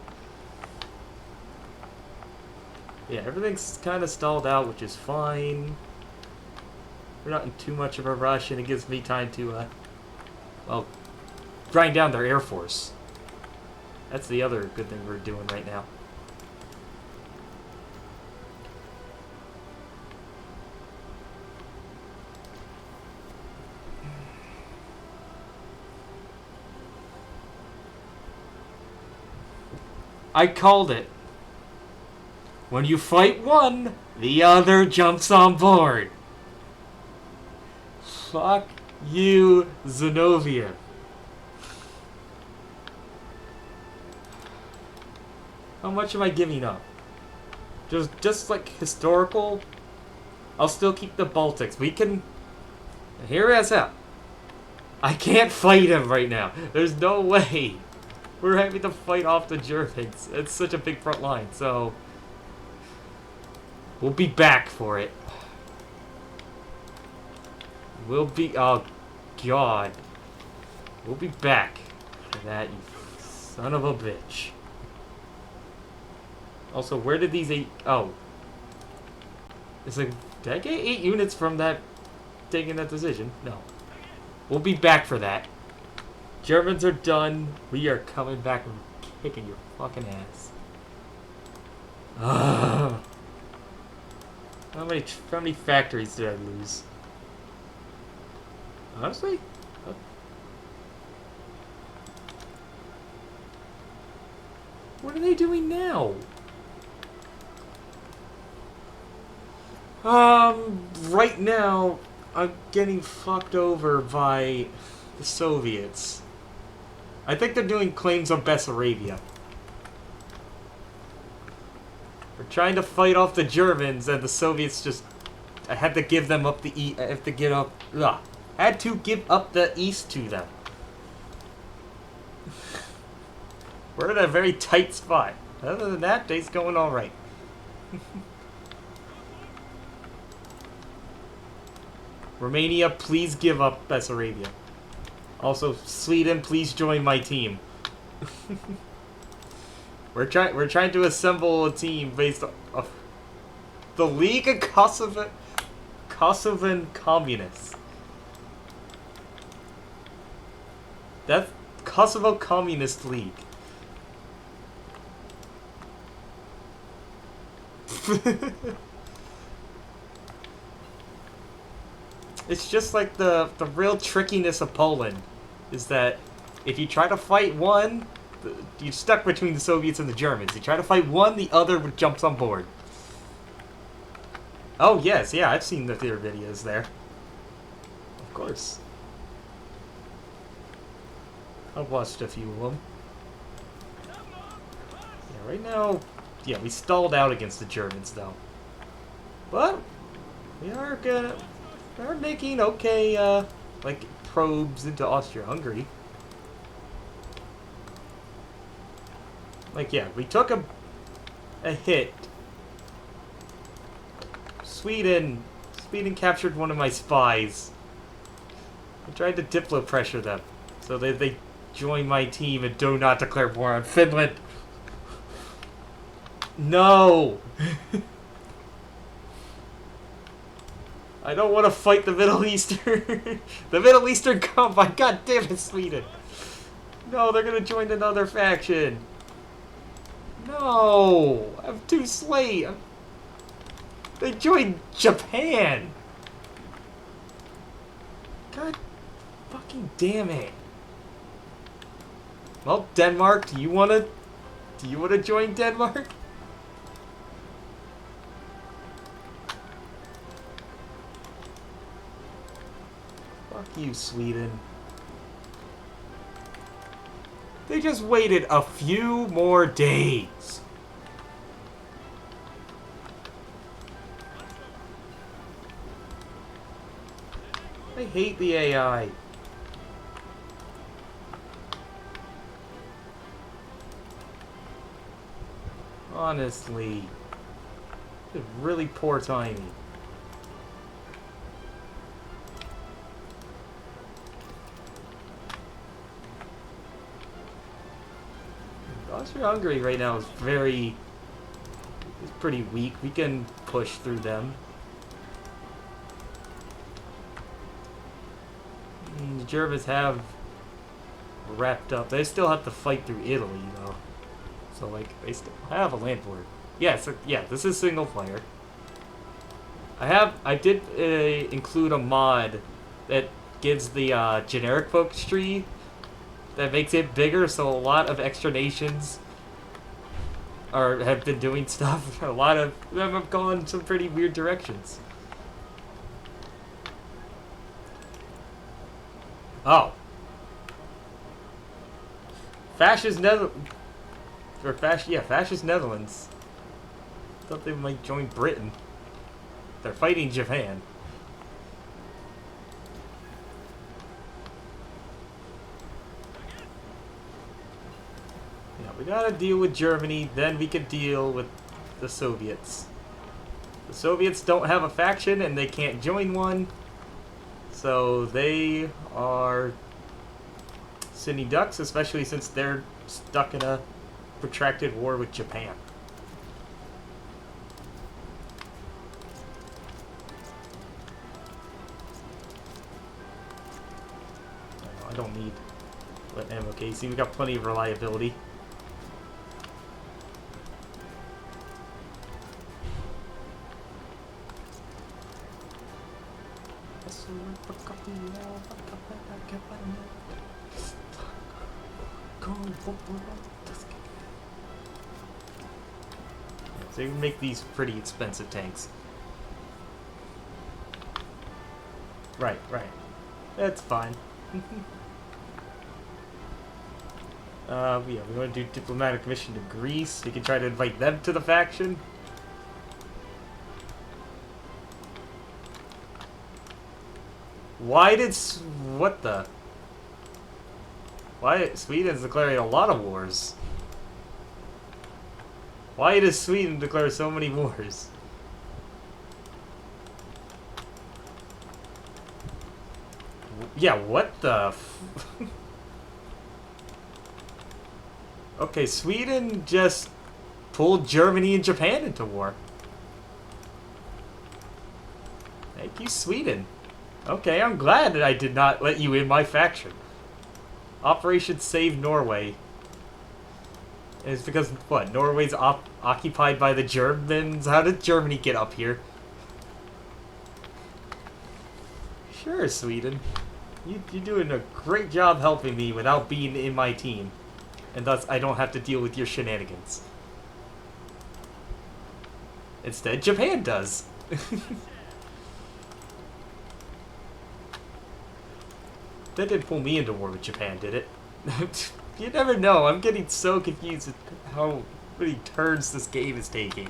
Yeah, everything's kind of stalled out, which is fine. We're not in too much of a rush, and it gives me time to, well, grind down their air force. That's the other good thing we're doing right now. I called it. When you fight one, the other jumps on board. Fuck you, Zinoviev. How much am I giving up? Just like historical, I'll still keep the Baltics. We can... Here as hell. I can't fight him right now. There's no way. We're having to fight off the Germans. It's such a big front line, so... We'll be back for it. We'll be... Oh, God. We'll be back for that, you son of a bitch. Also, where did these 8... Oh. It's like... Did I get 8 units from that... Taking that decision? No. We'll be back for that. Germans are done. We are coming back and kicking your fucking ass. Ugh. How many factories did I lose? Honestly? What are they doing now? Right now, I'm getting fucked over by the Soviets. I think they're doing claims on Bessarabia. We're trying to fight off the Germans, and the Soviets just... I had to give them up the I have to give up... Ugh. I had to give up the east to them. We're in a very tight spot. Other than that, day's going alright. Romania, please give up Bessarabia. Also, Sweden, please join my team. We're trying to assemble a team based on the League of Kosovan Communists. That's Kosovo Communist League. It's just like the real trickiness of Poland is that if you try to fight one, you're stuck between the Soviets and the Germans. You try to fight one, the other jumps on board. Oh yes, yeah, I've seen their videos there. Of course. I've watched a few of them. Yeah, right now, yeah, we stalled out against the Germans though. But we are gonna... They're making okay, like, probes into Austria-Hungary. Like, yeah, we took a hit. Sweden captured one of my spies. I tried to diplo pressure them so that they join my team and do not declare war on Finland. No! I don't want to fight the Middle Eastern. The Middle Eastern Combine. God damn it, Sweden. No, they're gonna join another faction. No, I'm too late. They joined Japan. God fucking damn it. Well, Denmark, do you wanna join Denmark? Fuck you, Sweden. They just waited a few more days. I hate the AI. Honestly. It's really poor timing. Austria-Hungary right now is pretty weak. We can push through them. The Germans have wrapped up. They still have to fight through Italy, though. So, like, they still have a land border. Yeah, so, yeah, this is single player. I did include a mod that gives the generic focus tree that makes it bigger, so a lot of extra nations have been doing stuff. A lot of them have gone some pretty weird directions. Oh. Fascist Netherlands. Fascist Netherlands. Thought they might join Britain. They're fighting Japan. Yeah, we gotta deal with Germany, then we can deal with the Soviets. The Soviets don't have a faction and they can't join one. So they are sitting ducks, especially since they're stuck in a protracted war with Japan. I don't need ammo. Okay, see, we got plenty of reliability. So you can make these pretty expensive tanks. Right. That's fine. Yeah, we're going to do diplomatic mission to Greece. You can try to invite them to the faction. Why Sweden's declaring a lot of wars? Why does Sweden declare so many wars? Yeah, what the Okay, Sweden just pulled Germany and Japan into war. Thank you, Sweden. Okay, I'm glad that I did not let you in my faction. Operation Save Norway. And it's because, what, Norway's occupied by the Germans? How did Germany get up here? Sure, Sweden. You're doing a great job helping me without being in my team. And thus, I don't have to deal with your shenanigans. Instead, Japan does. That didn't pull me into war with Japan, did it? You never know. I'm getting so confused with how many turns this game is taking.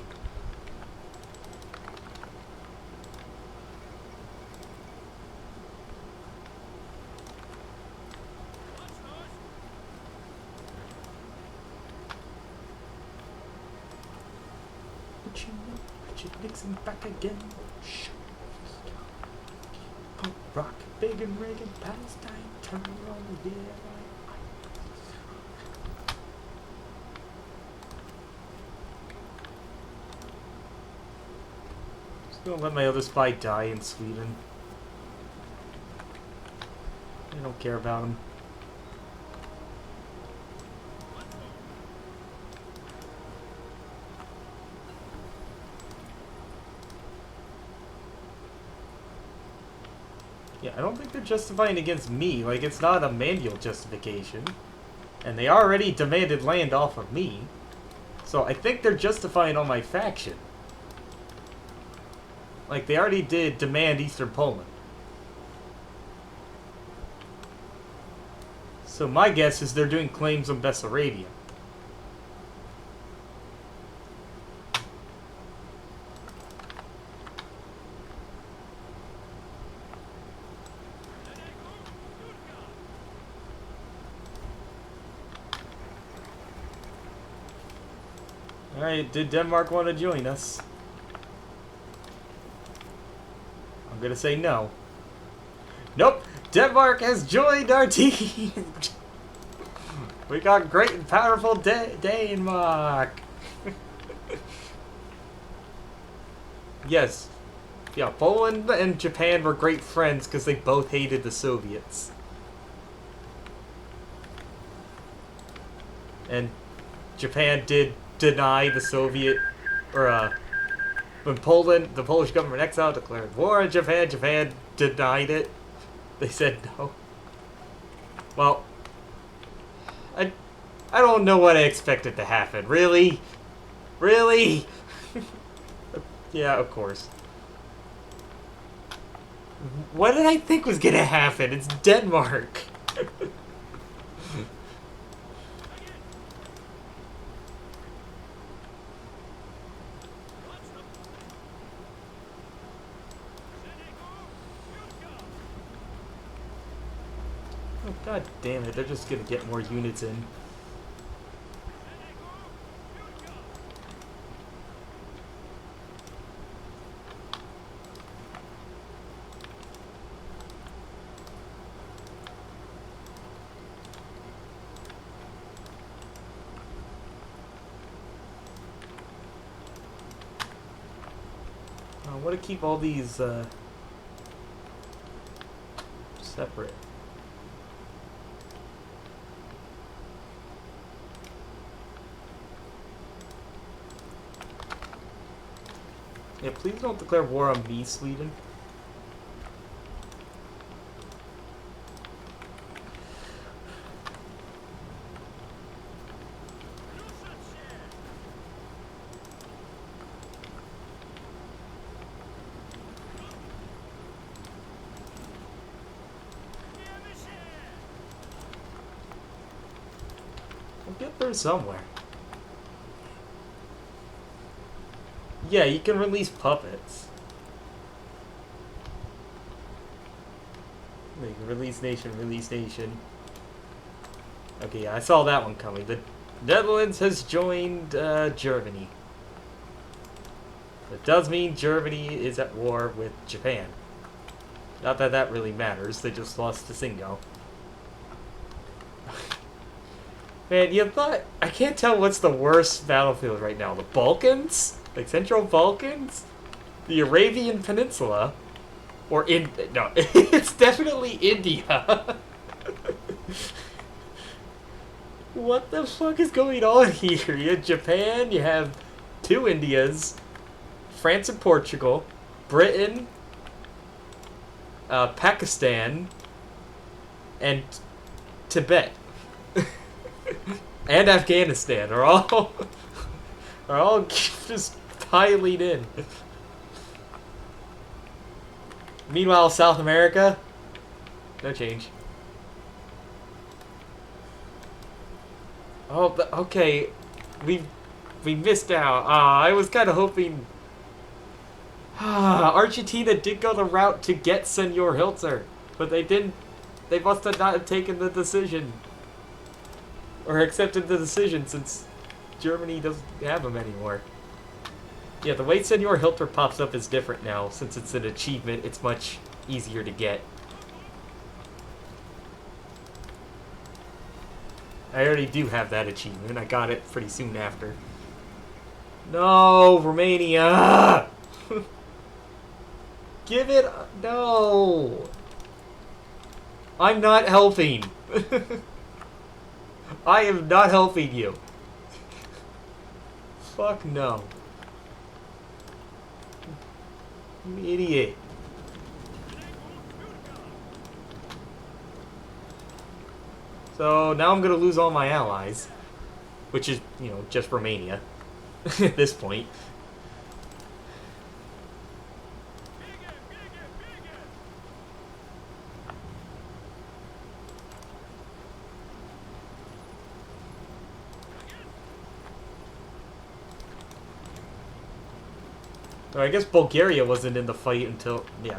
Richard Nixon back again. Punk rock, big and Reagan, Palestine, turn around, yeah. Just gonna let my other spy die in Sweden. I don't care about him. Yeah, I don't think they're justifying against me. Like, it's not a manual justification. And they already demanded land off of me. So I think they're justifying on my faction. Like, they already did demand Eastern Poland. So my guess is they're doing claims on Bessarabia. Alright, did Denmark want to join us? I'm gonna say no. Nope! Denmark has joined our team! We got great and powerful Denmark! Yes. Yeah, Poland and Japan were great friends because they both hated the Soviets. And Japan did deny the Soviet, or when Poland, the Polish government exile declared war on Japan, Japan denied it. They said no. Well, I don't know what I expected to happen. Really? Really? Yeah, of course. What did I think was gonna happen? It's Denmark. Oh, God damn it, they're just gonna get more units in. I want to keep all these separate. Yeah, please don't declare war on me, Sweden. We'll get there somewhere. Yeah, you can release puppets. You can release nation, release nation. Okay, yeah, I saw that one coming. The Netherlands has joined Germany. It does mean Germany is at war with Japan. Not that that really matters, they just lost to Singo. Man, you thought... I can't tell what's the worst battlefield right now. The Balkans? Like Central Balkans? The Arabian Peninsula? Or no, it's definitely India. What the fuck is going on here? You have Japan, you have two Indias, France and Portugal, Britain, Pakistan, and Tibet. And Afghanistan are all just piling in. Meanwhile, South America, no change. Oh, okay, we missed out. I was kind of hoping. Argentina did go the route to get Senor Hilter, but they didn't. They must have not taken the decision. Or accepted the decision since Germany doesn't have him anymore. Yeah, the way Senor Hilter pops up is different now. Since it's an achievement, it's much easier to get. I already do have that achievement. I got it pretty soon after. No, Romania! Give it... No! I'm not helping. I am not helping you. Fuck no. You idiot. So now I'm gonna lose all my allies, which is, you know, just Romania at this point. Or I guess Bulgaria wasn't in the fight until, yeah.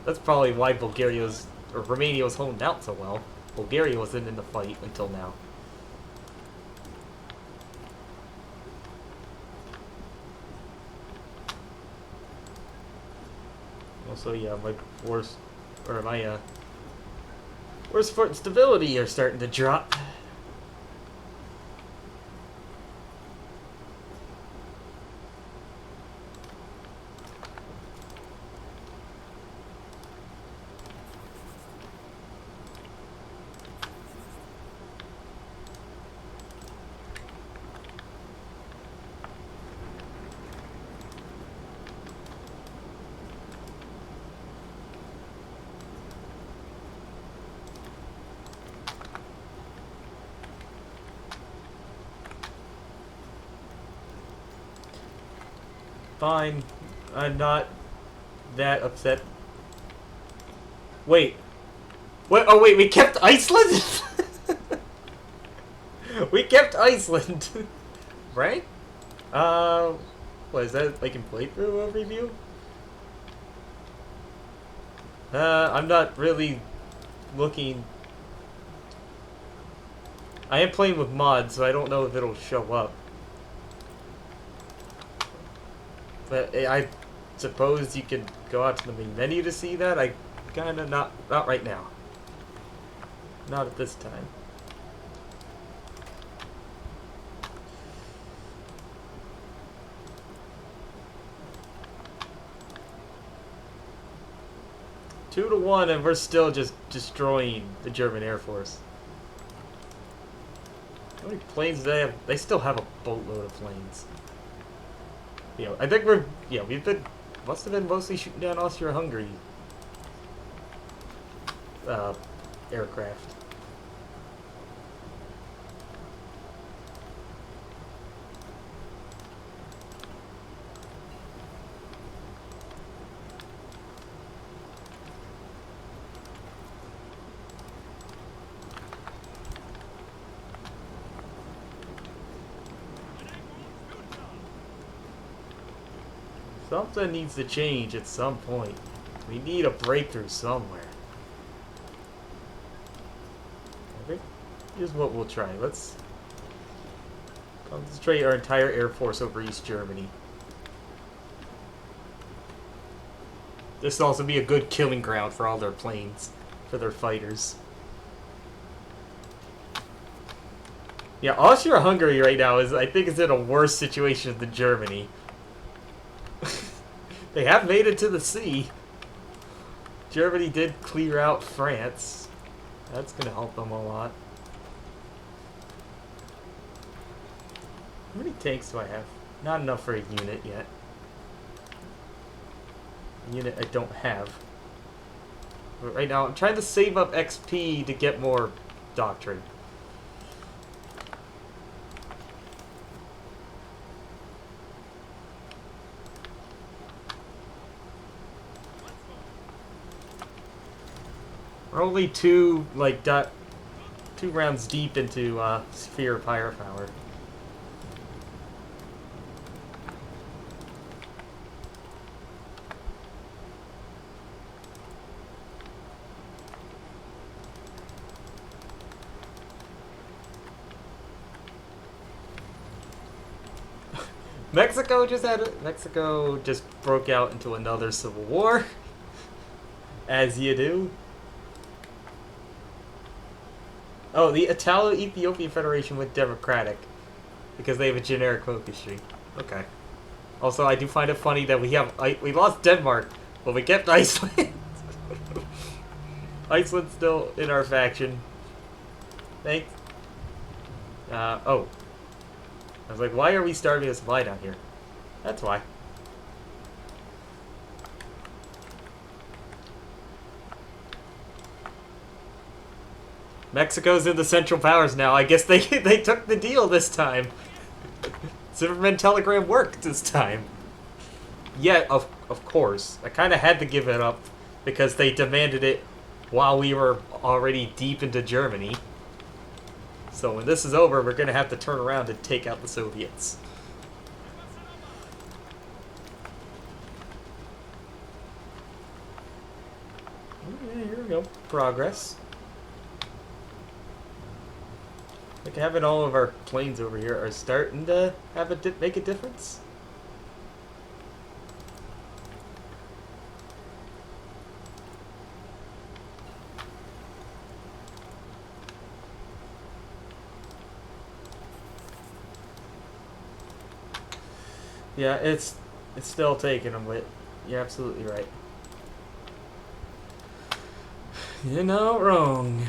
That's probably why Bulgaria's, or Romania was holding out so well. Bulgaria wasn't in the fight until now. Also, yeah, my wars, or my, war support and stability are starting to drop. Fine. I'm not that upset. Wait. What? Oh, wait, we kept Iceland? We kept Iceland. Right? What is that, like in playthrough overview? I'm not really looking. I am playing with mods, so I don't know if it'll show up. But I suppose you could go out to the main menu to see that. I kinda not right now. Not at this time. Two to one, and we're still just destroying the German Air Force. How many planes do they have? They still have a boatload of planes. You know, I think we're, yeah, we've been, must have been mostly shooting down Austria-Hungary aircraft. Something needs to change at some point. We need a breakthrough somewhere. I think here's what we'll try. Let's concentrate our entire Air Force over East Germany. This will also be a good killing ground for all their planes, for their fighters. Yeah, Austria-Hungary right now is, I think, is in a worse situation than Germany. They have made it to the sea. Germany did clear out France. That's going to help them a lot. How many tanks do I have? Not enough for a unit yet. A unit I don't have. But right now, I'm trying to save up XP to get more doctrine. We're only two rounds deep into Sphere of Firepower. Mexico just broke out into another civil war, as you do. Oh, the Italo-Ethiopian Federation went democratic because they have a generic focus tree. Okay. Also, I do find it funny that we lost Denmark, but we kept Iceland. Iceland's still in our faction. Thanks. Oh. I was like, why are we starving a supply down here? That's why. Mexico's in the Central Powers now. I guess they they took the deal this time. Zimmerman telegram worked this time. Yeah, of course. I kind of had to give it up because they demanded it while we were already deep into Germany. So when this is over, we're going to have to turn around and take out the Soviets. Okay, here we go. Progress. Like having all of our planes over here are starting to have make a difference. Yeah, it's still taking them, but you're absolutely right. You're not wrong.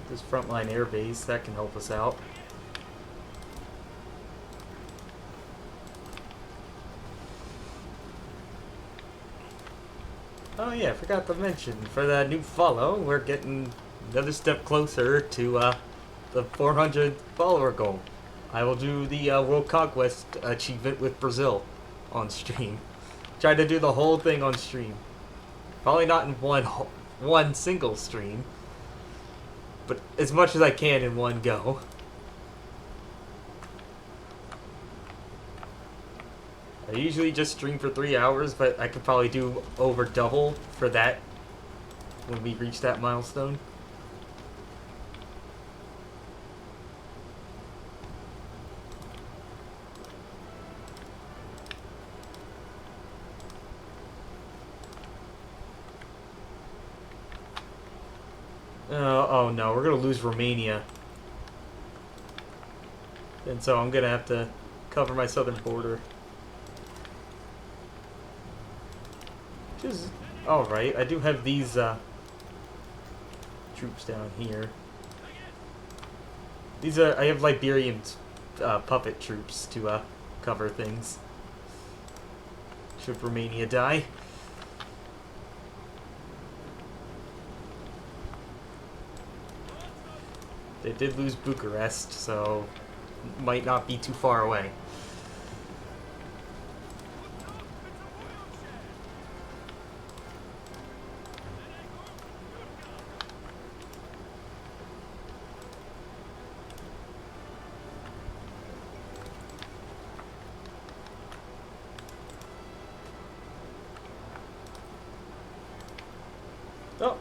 This frontline air base, that can help us out. Oh yeah, I forgot to mention, for that new follow, we're getting another step closer to the 400 follower goal. I will do the World Conquest achievement with Brazil on stream. Try to do the whole thing on stream. Probably not in one single stream, but as much as I can in one go. I usually just stream for 3 hours, but I could probably do over double for that when we reach that milestone. Oh no, we're gonna lose Romania. And so I'm gonna have to cover my southern border. Which is alright. I do have these troops down here. These are, I have Liberian puppet troops to cover things. Should Romania die? They did lose Bucharest, so might not be too far away.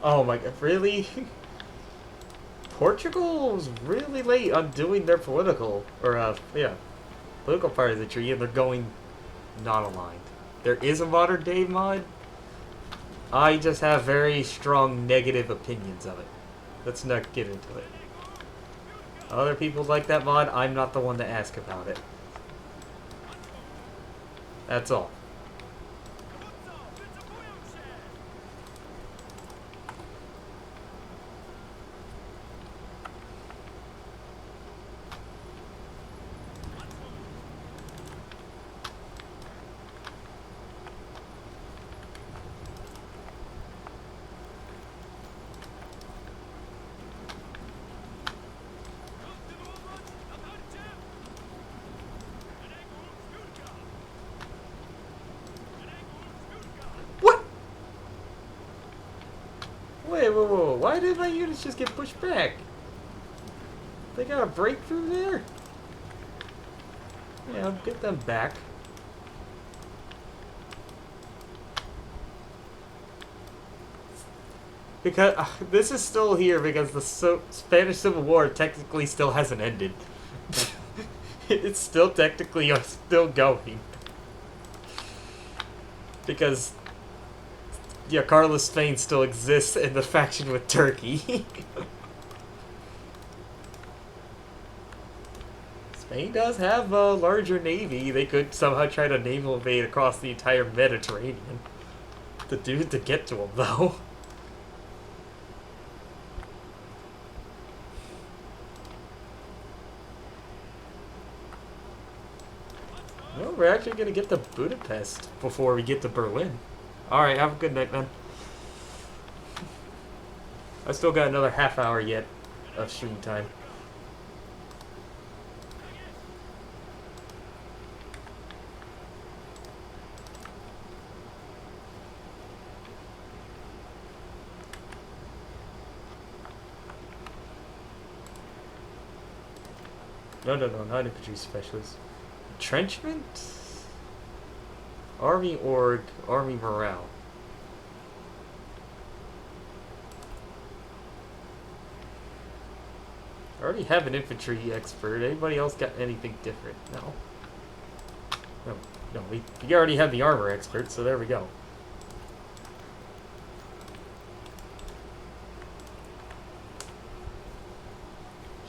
Oh my god, really? Portugal's really late on doing their political, or political part of the tree, and they're going not aligned. There is a modern day mod. I just have very strong negative opinions of it. Let's not get into it. Other people like that mod, I'm not the one to ask about it. That's all. Whoa. Why did my units just get pushed back? They got a breakthrough there? Yeah, get them back. Because this is still here because the Spanish Civil War technically still hasn't ended. It's still technically still going. Because yeah, Carlos Spain still exists in the faction with Turkey. Spain does have a larger navy. They could somehow try to naval invade across the entire Mediterranean. To get to them, though. No, we're actually gonna get to Budapest before we get to Berlin. Alright, have a good night, man. I still got another half hour yet of stream time. No, not infantry specialist. Entrenchment? Army org, army morale. I already have an infantry expert. Anybody else got anything different? No. No, we already have the armor expert, so there we go.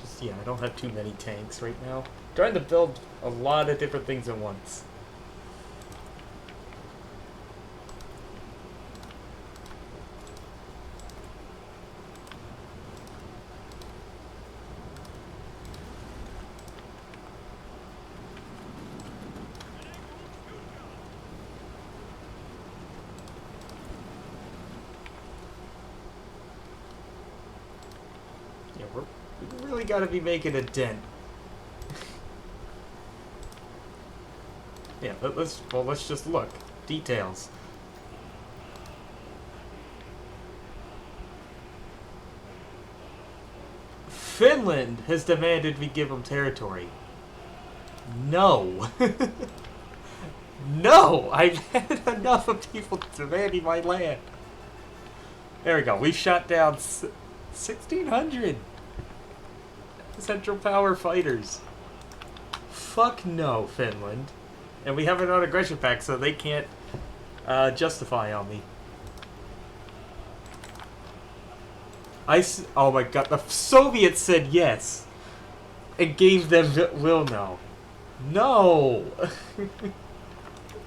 Just, yeah, I don't have too many tanks right now. I'm trying to build a lot of different things at once. We really got to be making a dent. Yeah, let's just look. Details. Finland has demanded we give them territory. No. No! I've had enough of people demanding my land. There we go. We've shot down 1,600 Central Power fighters. Fuck no, Finland. And we have a non-aggression pact, so they can't justify on me. Oh my god, the Soviets said yes. And gave them Vilno. No! If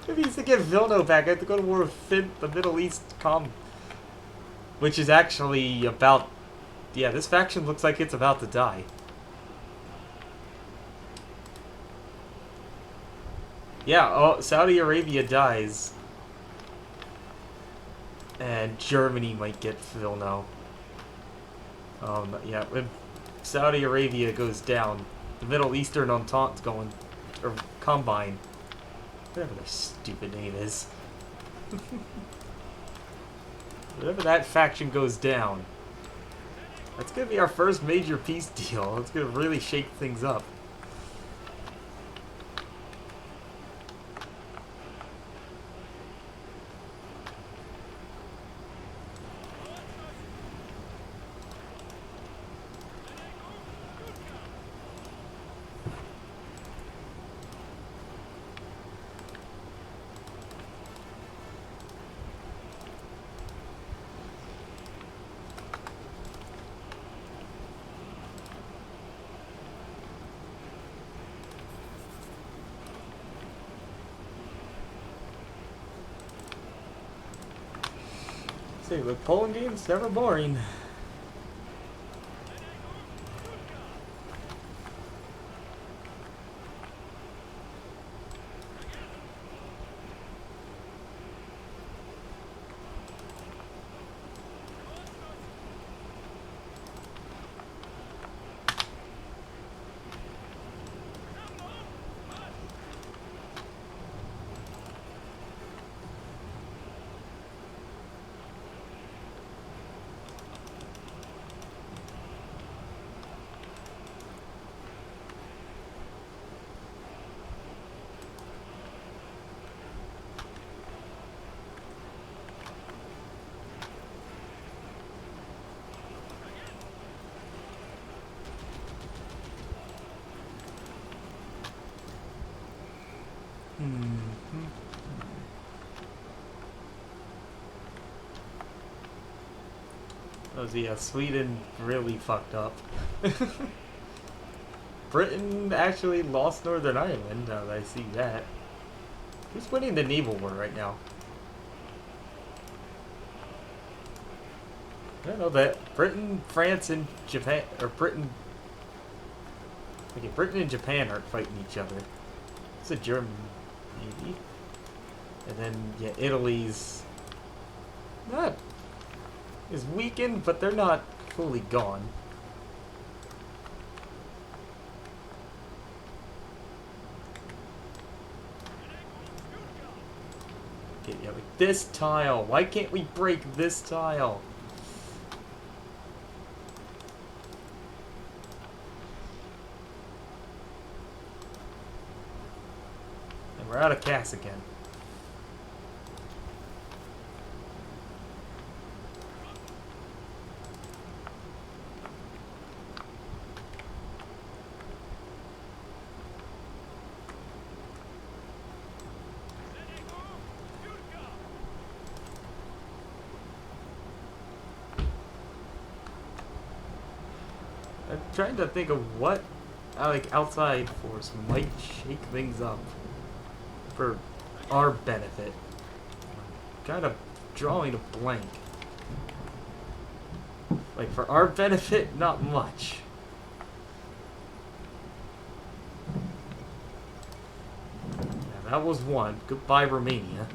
he needs to get Vilno back, I have to go to war with the Middle East which is actually about... Yeah, this faction looks like it's about to die. Yeah, oh, Saudi Arabia dies. And Germany might get Vilno. Yeah, if Saudi Arabia goes down, the Middle Eastern Entente's going... Or Combine. Whatever their stupid name is. Whatever that faction goes down. That's gonna be our first major peace deal. It's gonna really shake things up. See, the Poland game's never boring. Oh, yeah, Sweden really fucked up. Britain actually lost Northern Ireland, now that I see that. Who's winning the naval war right now? I don't know that. Britain, France, and Japan, or Britain... Okay, Britain and Japan aren't fighting each other. It's a German... maybe. And then, yeah, Italy's not is weakened, but they're not fully gone. Okay, yeah, like this tile. Why can't we break this tile? And we're out of cast again. I'm trying to think of what, like, outside force might shake things up for our benefit. Kind of drawing a blank. Like, for our benefit, not much. Yeah, that was one. Goodbye, Romania.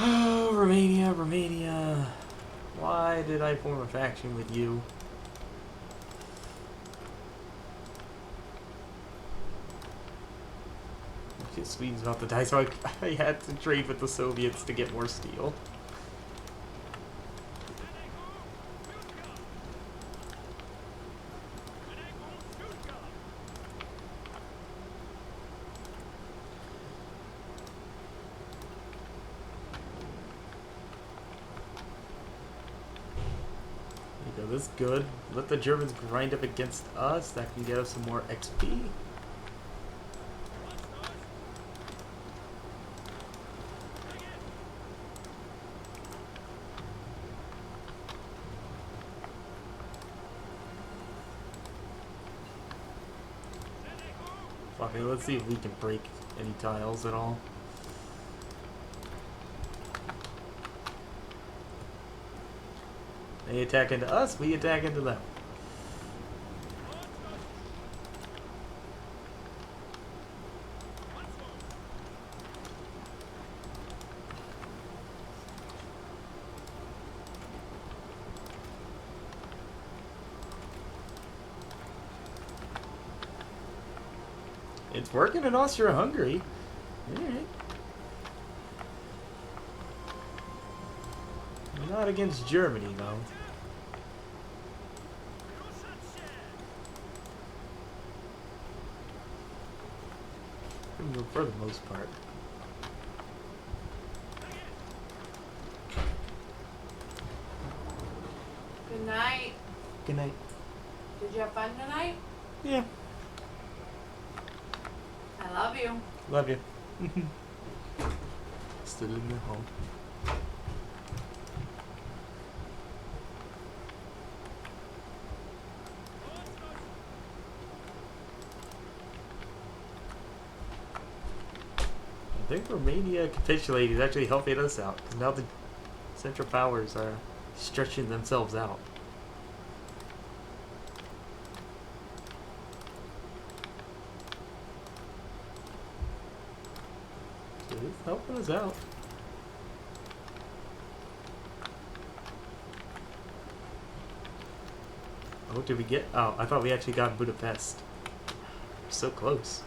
Oh, Romania, Romania. Why did I form a faction with you? Okay, Sweden's about to die, so I had to trade with the Soviets to get more steel. This is good. Let the Germans grind up against us. That can get us some more XP. Fuck it, let's see if we can break any tiles at all. They attack into us, we attack into them. It's working in Austria-Hungary. Alright. Not against Germany, though. For the most part. Good night. Good night. Did you have fun tonight? Yeah. I love you. Love you. Still in the home. I think Romania capitulating is actually helping us out, because now the Central Powers are stretching themselves out. So it's helping us out. Oh, what did we get? Oh, I thought we actually got Budapest. So close.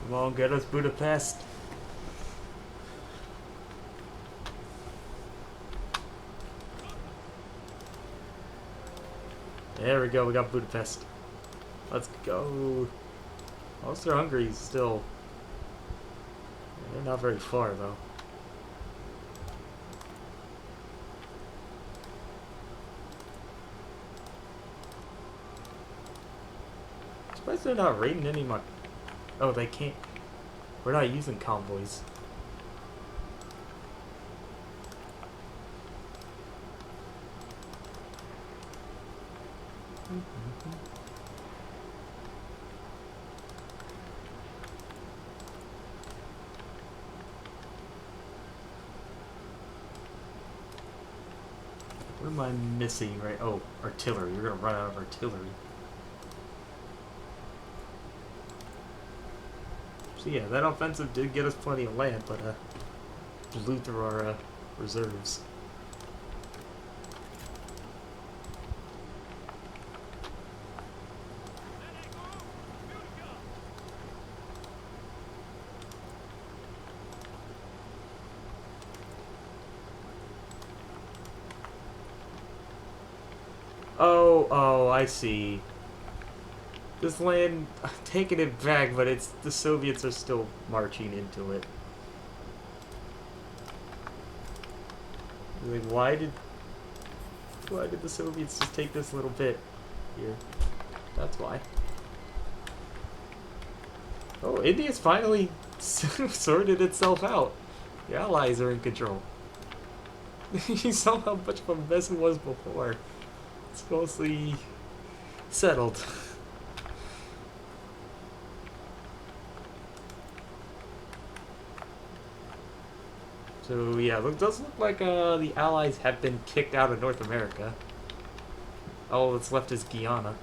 Come on, get us Budapest. There we go, we got Budapest. Let's go. Austria-Hungary's still... They're not very far, though. I'm surprised they're not raiding any of my... Oh, they can't... We're not using convoys. What am I missing, right? Oh, artillery. We're gonna run out of artillery. So yeah, that offensive did get us plenty of land, but blew through our reserves. Oh, I see. This land, I'm taking it back, but it's the Soviets are still marching into it. Like, why did the Soviets just take this little bit here? That's why. Oh, India's finally sorted itself out. The Allies are in control. You saw how much of a mess it was before. It's mostly settled. So yeah, it does look like the Allies have been kicked out of North America. All that's left is Guyana.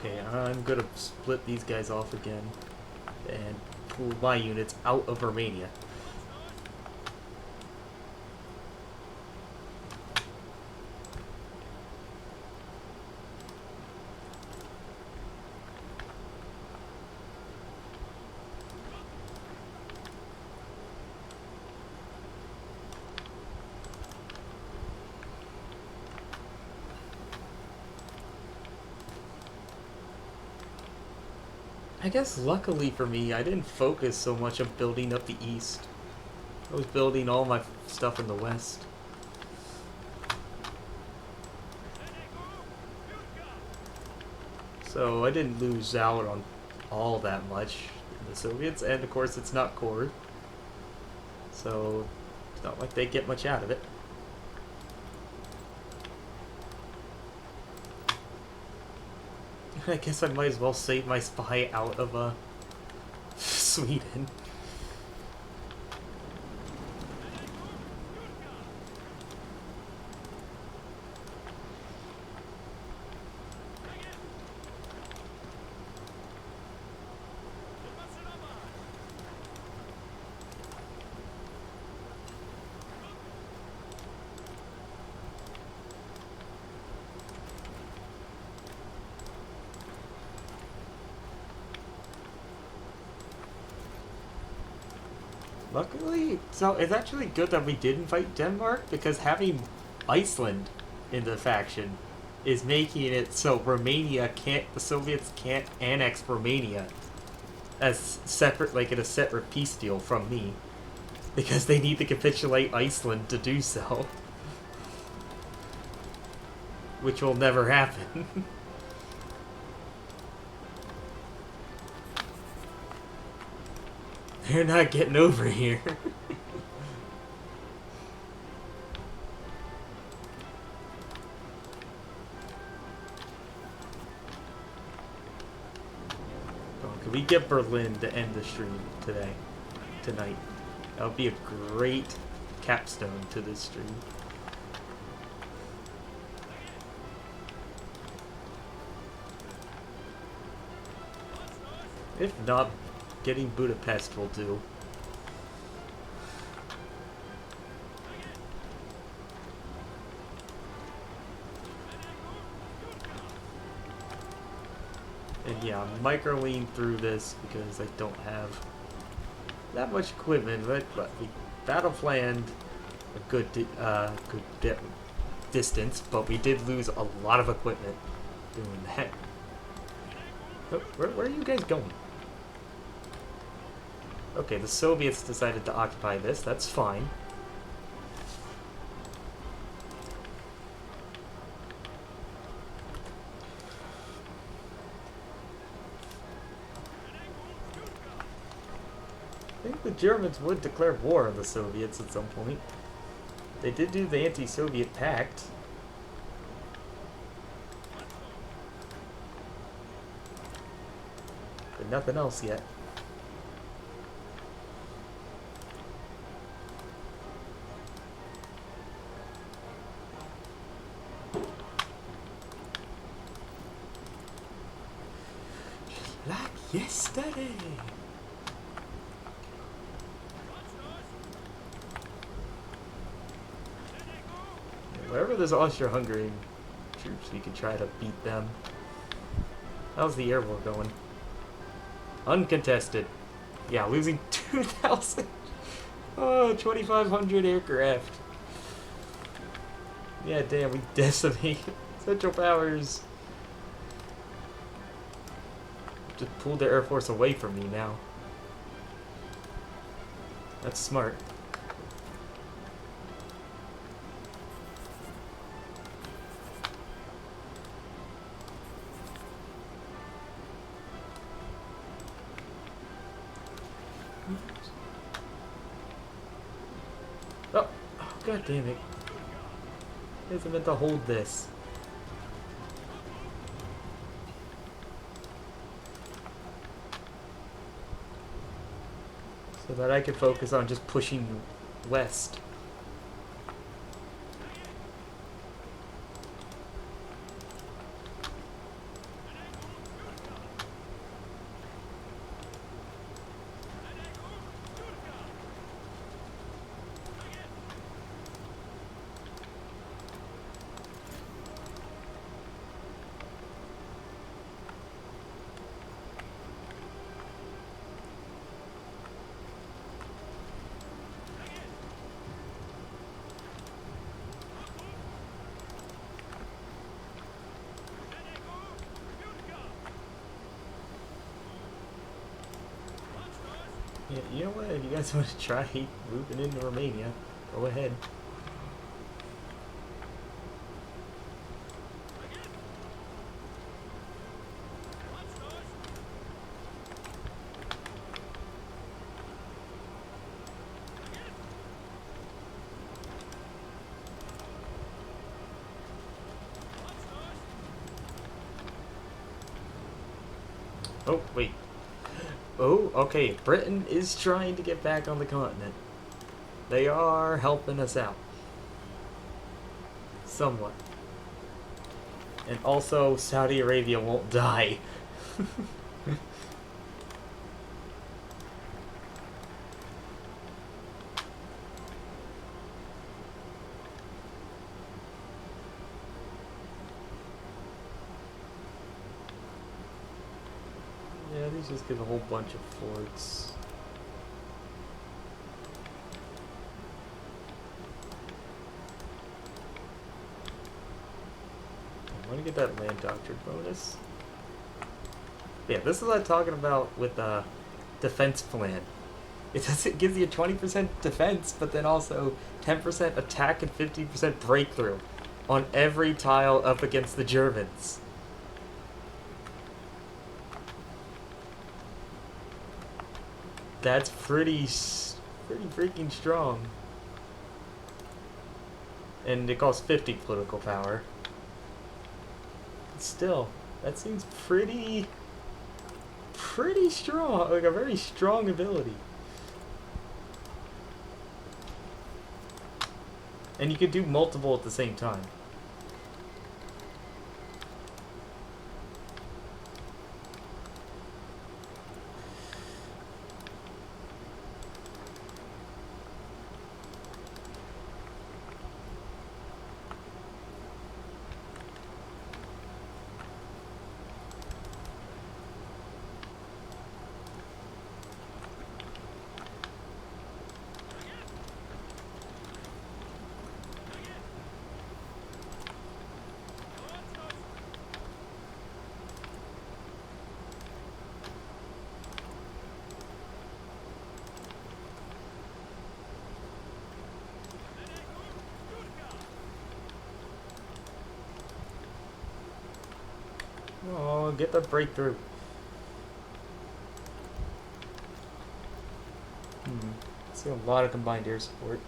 Okay, I'm gonna split these guys off again and pull my units out of Romania. I guess luckily for me, I didn't focus so much on building up the east. I was building all my stuff in the west. So I didn't lose out on all that much in the Soviets, and of course it's not core. So it's not like they get much out of it. I guess I might as well save my spy out of Sweden. Luckily, so it's actually good that we didn't fight Denmark, because having Iceland in the faction is making it so the Soviets can't annex Romania as separate, like in a separate peace deal from me, because they need to capitulate Iceland to do so, which will never happen. They're not getting over here. Oh, can we get Berlin to end the stream tonight? That would be a great capstone to this stream. If not, getting Budapest will do. yeah, microing through this because I don't have that much equipment, but we battle planned a distance, but we did lose a lot of equipment doing that. Oh, where are you guys going? Okay, the Soviets decided to occupy this. That's fine. I think the Germans would declare war on the Soviets at some point. They did do the anti-Soviet pact. But nothing else yet. Like yesterday. Wherever there's Austro-Hungarian troops, we can try to beat them. How's the air war going? Uncontested. Yeah, losing 2,000. Oh, 2,500 aircraft. Yeah, damn, we decimate Central Powers. Just pulled their Air Force away from me now. That's smart. Oh, god damn it. I guess I meant to hold this. So that I can focus on just pushing west. Yeah, you know what? If you guys want to try moving into Romania, go ahead. Oh, wait. Oh, okay. Britain is trying to get back on the continent. They are helping us out. Somewhat. And also, Saudi Arabia won't die. Yeah, these just give a whole bunch of forts. I want to get that land doctrine bonus. Yeah, this is what I'm talking about with the defense plan. It gives you a 20% defense, but then also 10% attack and 50% breakthrough on every tile up against the Germans. That's pretty freaking strong. And it costs 50 political power. But still, that seems pretty strong, like a very strong ability. And you could do multiple at the same time. on, get the breakthrough. See a lot of combined air support.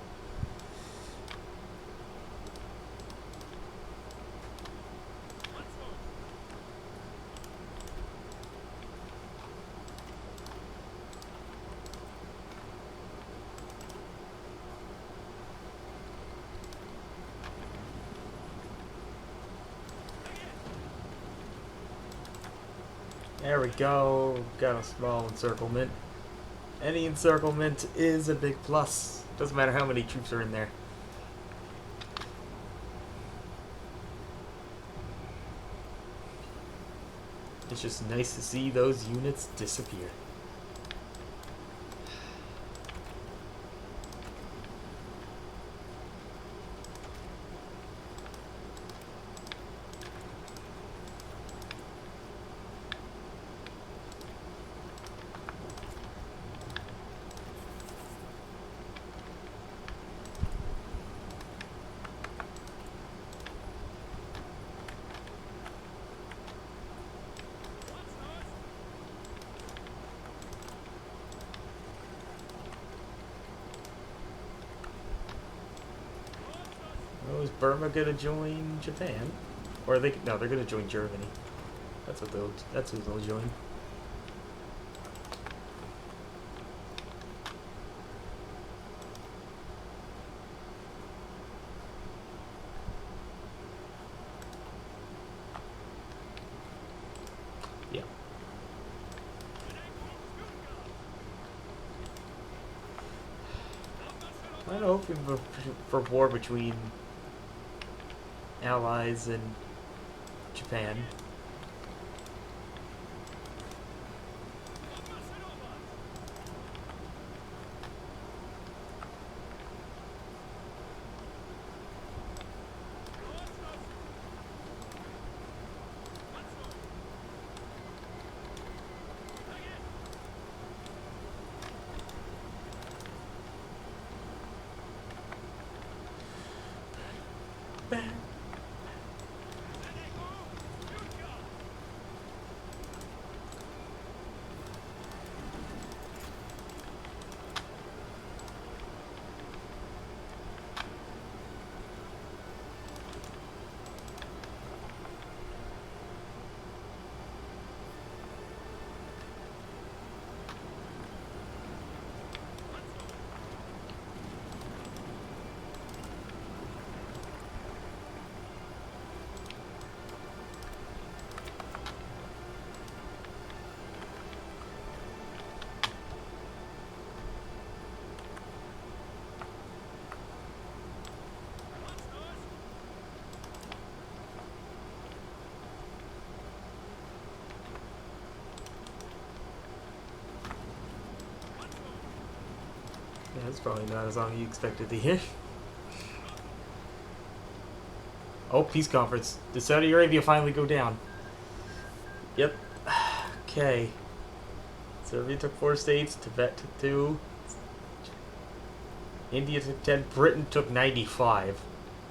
There we go. Got a small encirclement. Any encirclement is a big plus. Doesn't matter how many troops are in there. It's just nice to see those units disappear. Oh, is Burma gonna join Japan? Or are they? No, they're gonna join Germany. That's who they'll join. Yeah. I don't know for war between Allies and Japan. Yeah, it's probably not as long as you expected to hear. Oh, peace conference. Did Saudi Arabia finally go down? Yep. Okay. Serbia took 4 states, Tibet took 2, India took 10, Britain took 95,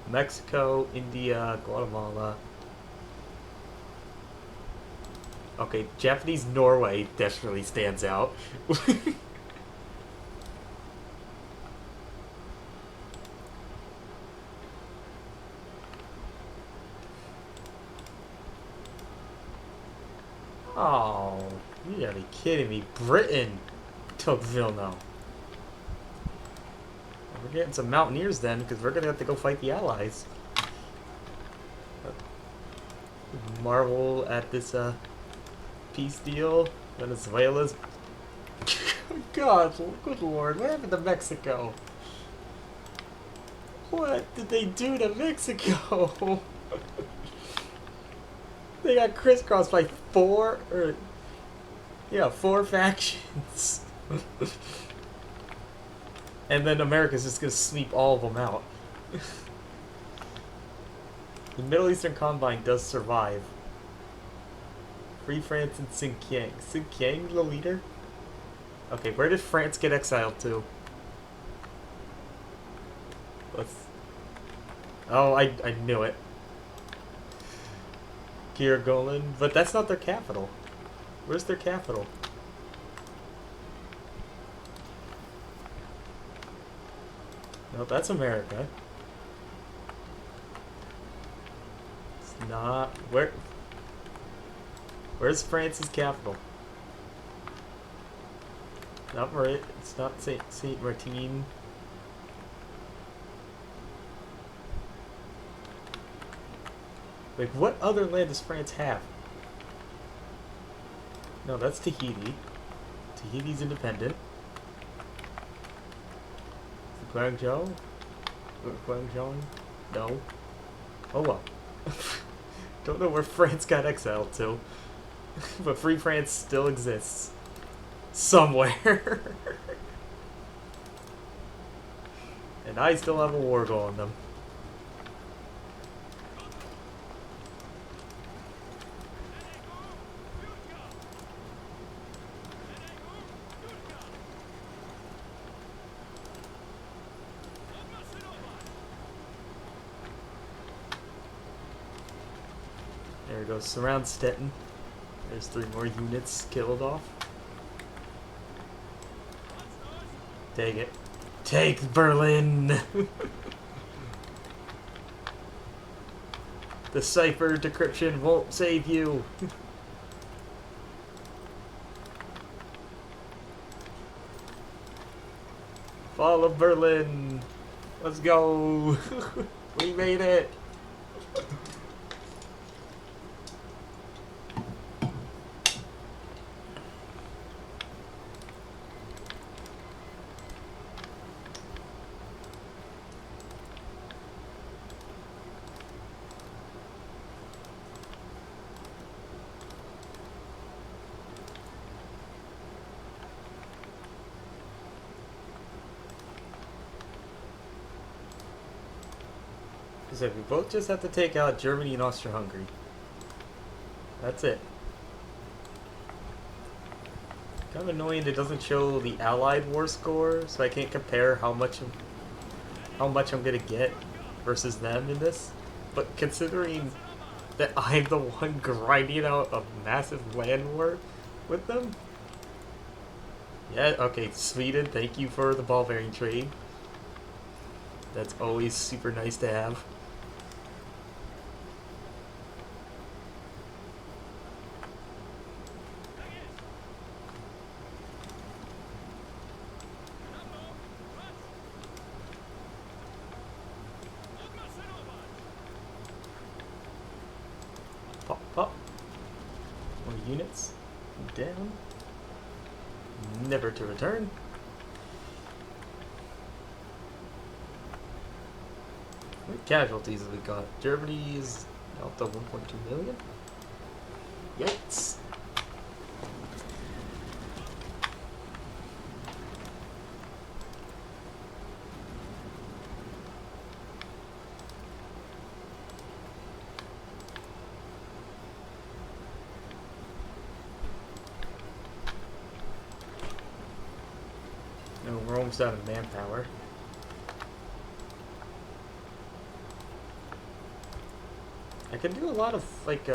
Mexico, India, Guatemala. Okay, Japanese Norway definitely stands out. Oh, you gotta be kidding me. Britain took Vilna. We're getting some mountaineers then, because we're gonna have to go fight the Allies. Marvel at this peace deal. Venezuela's. God, good lord, what happened to Mexico? What did they do to Mexico? They got crisscrossed by 4 factions. And then America's just gonna sweep all of them out. The Middle Eastern Combine does survive. Free France and Xinjiang. Xinjiang the leader? Okay, where did France get exiled to? Let's... Oh, I knew it. Kirgolan, but that's not their capital. Where's their capital? No, that's America. It's not. Where's France's capital? Not Marit. It's not Saint Martin. Like, what other land does France have? No, that's Tahiti. Tahiti's independent. Guangzhou? Or Guangzhou? No. Oh well. Don't know where France got exiled to. But Free France still exists. Somewhere. And I still have a war going on them. There we go. Surround Stettin. There's 3 more units killed off. Take it. Take Berlin! The cipher decryption won't save you. Fall of Berlin. Let's go. We made it. So we both just have to take out Germany and Austria-Hungary. That's it. Kind of annoying it doesn't show the Allied war score, so I can't compare how much I'm gonna get versus them in this. But considering that I'm the one grinding out a massive land war with them, yeah. Okay, Sweden, thank you for the ball bearing trade. That's always super nice to have. Pop. More units. Down. Never to return. How many casualties have we got? Germany is up to 1.2 million? Yikes. No, we're almost out of manpower. I can do a lot of like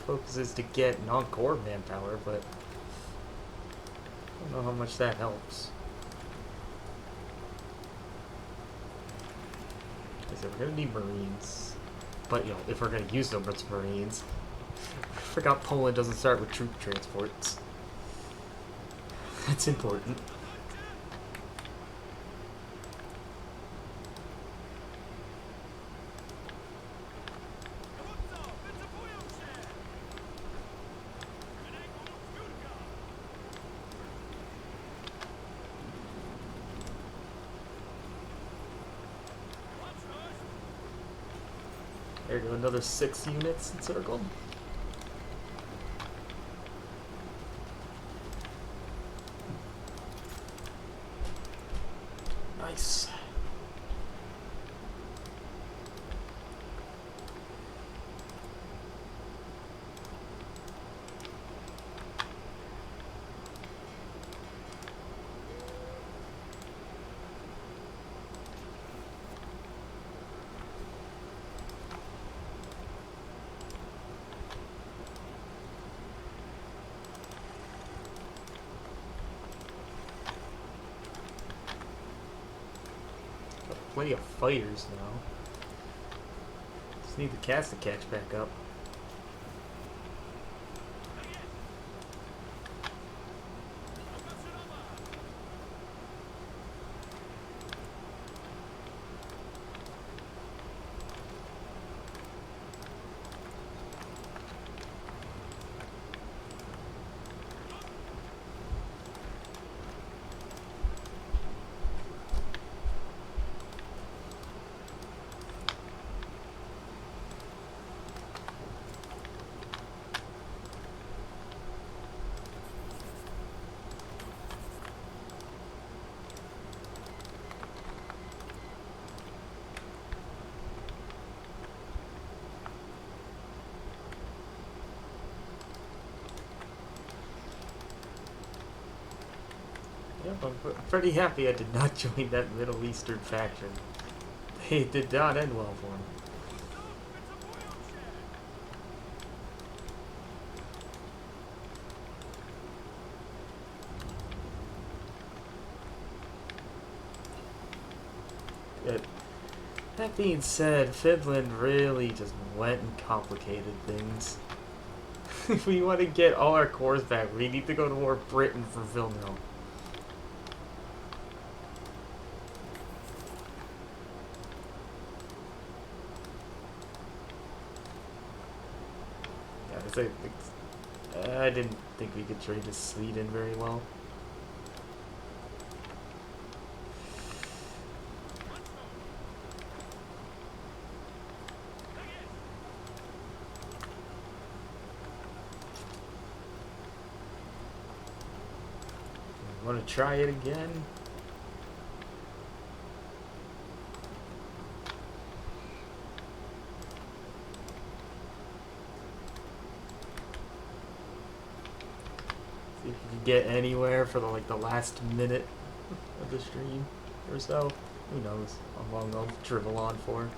focuses to get non-core manpower, but I don't know how much that helps. Like I said, we're gonna need Marines, but you know, if we're gonna use them, it's Marines. I forgot Poland doesn't start with troop transports. That's important. There we go, another 6 units encircled. Nice. play of fighters now. Just need the cast to catch back up. Yep, I'm pretty happy I did not join that Middle Eastern faction. They did not end well for me. Yet, that being said, Finland really just went and complicated things. If we want to get all our cores back, we need to go to war Britain for Vilnius. I didn't think we could trade to Sweden very well. Want to try it again? See if you can get anywhere for the last minute of the stream or so. Who knows how long I'll dribble on for.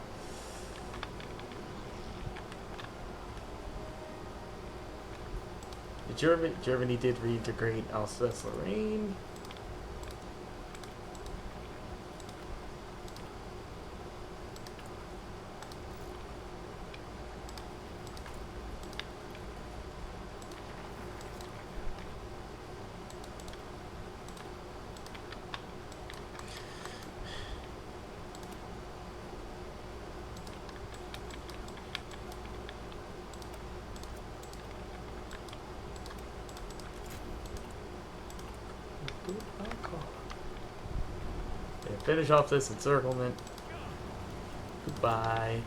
Germany did reintegrate Alsace-Lorraine. Finish off this encirclement. Goodbye.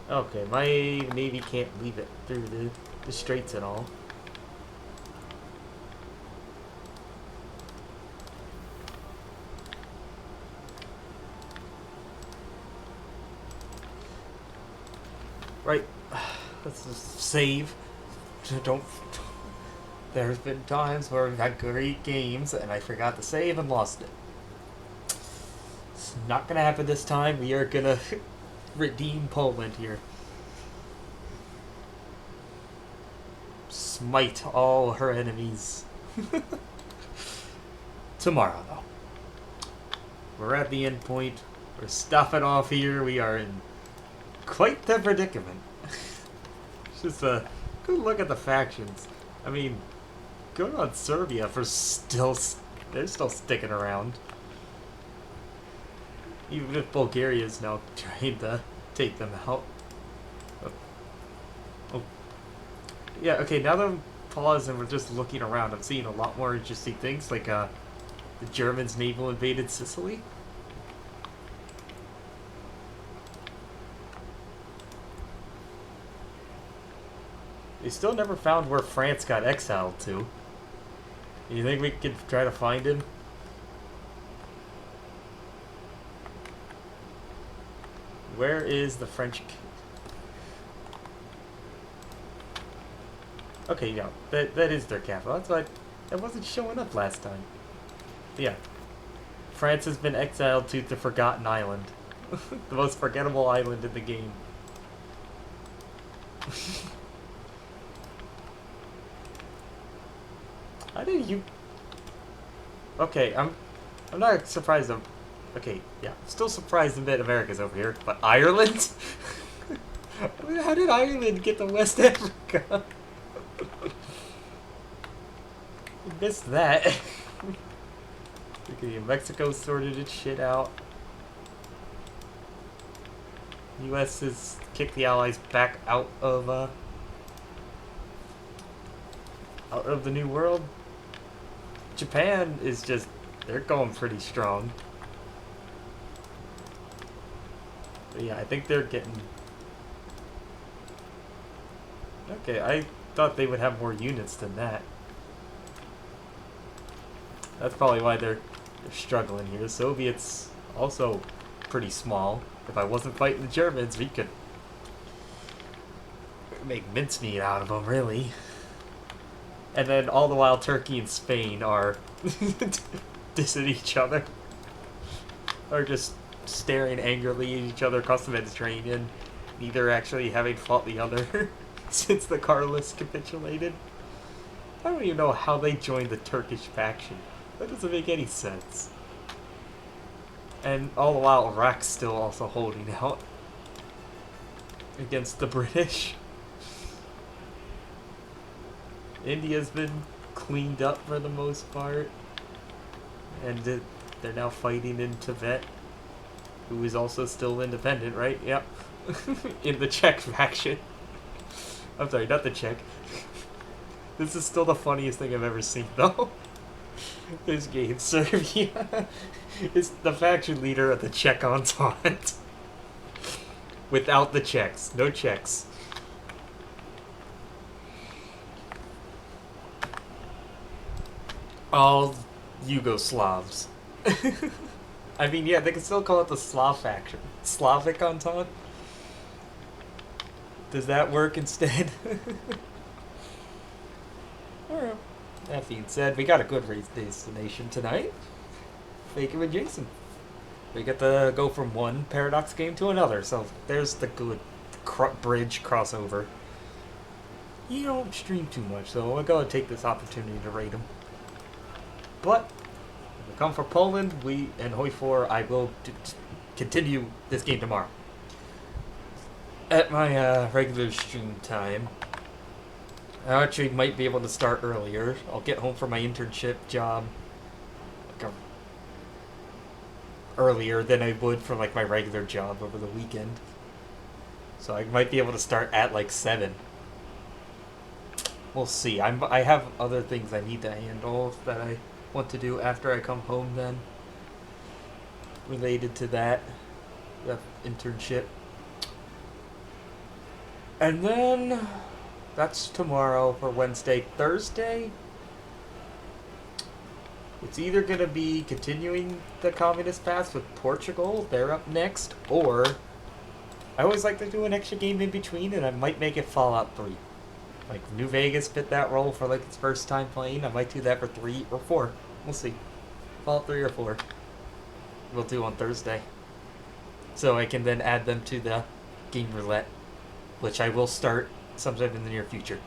Okay, my navy can't leave it through the straits at all. Right, let's just save. Don't. There's been times where we've had great games and I forgot to save and lost it. It's not gonna happen this time. We are gonna redeem Poland here. Smite all her enemies. Tomorrow, though. We're at the end point. We're stopping off here. We are in quite the predicament. It's just a good look at the factions. I mean, good on Serbia for they're still sticking around. Even if Bulgaria is now trying to take them out. Oh. Yeah, okay, now that I'm paused and we're just looking around, I'm seeing a lot more interesting things, like the Germans naval invaded Sicily. They still never found where France got exiled to. You think we could try to find him? Where is the French? Okay, yeah, that is their capital. That's why that wasn't showing up last time. Yeah, France has been exiled to the Forgotten Island, the most forgettable island in the game. How did you? Okay, I'm not surprised. Okay, yeah, I'm still surprised that America's over here, but Ireland? How did Ireland get to West Africa? I missed that. Okay, Mexico sorted its shit out. U.S. has kicked the Allies back out of the New World. Japan is just, they're going pretty strong. But yeah, I think they're getting... Okay, I thought they would have more units than that. That's probably why they're struggling here. The Soviets also pretty small. If I wasn't fighting the Germans, we could make mincemeat out of them, really. And then all the while, Turkey and Spain are dissing each other. Or just staring angrily at each other across the Mediterranean. Neither actually having fought the other since the Carlists capitulated. I don't even know how they joined the Turkish faction. That doesn't make any sense. And all the while, Iraq's still also holding out against the British. India's been cleaned up for the most part. And they're now fighting in Tibet, who is also still independent, right? Yep. In the Czech faction. I'm sorry, not the Czech. This is still the funniest thing I've ever seen, though. This game, Serbia, is the faction leader of the Czech Entente. Without the Czechs. No Czechs. All Yugoslavs. I mean, yeah, they can still call it the Slav faction. Slavic Entente? Does that work instead? Alright. That being said, we got a good race destination tonight. Faker and Jason. We get to go from one Paradox game to another, so there's the good bridge crossover. You don't stream too much, so I'll go and take this opportunity to rate them. But, when we come for Poland, and Hoi 4, I will continue this game tomorrow. At my regular stream time. I actually might be able to start earlier. I'll get home from my internship job earlier than I would for like my regular job over the weekend. So I might be able to start at like 7. We'll see. I have other things I need to handle that I want to do after I come home then. Related to that. The internship. And then... that's tomorrow for Wednesday. Thursday, it's either going to be continuing the communist path with Portugal, they're up next, or I always like to do an extra game in between, and I might make it Fallout 3. Like, New Vegas fit that role for like its first time playing. I might do that for 3 or 4. We'll see. Fallout 3 or 4. We'll do on Thursday. So I can then add them to the game roulette, which I will start sometime in the near future.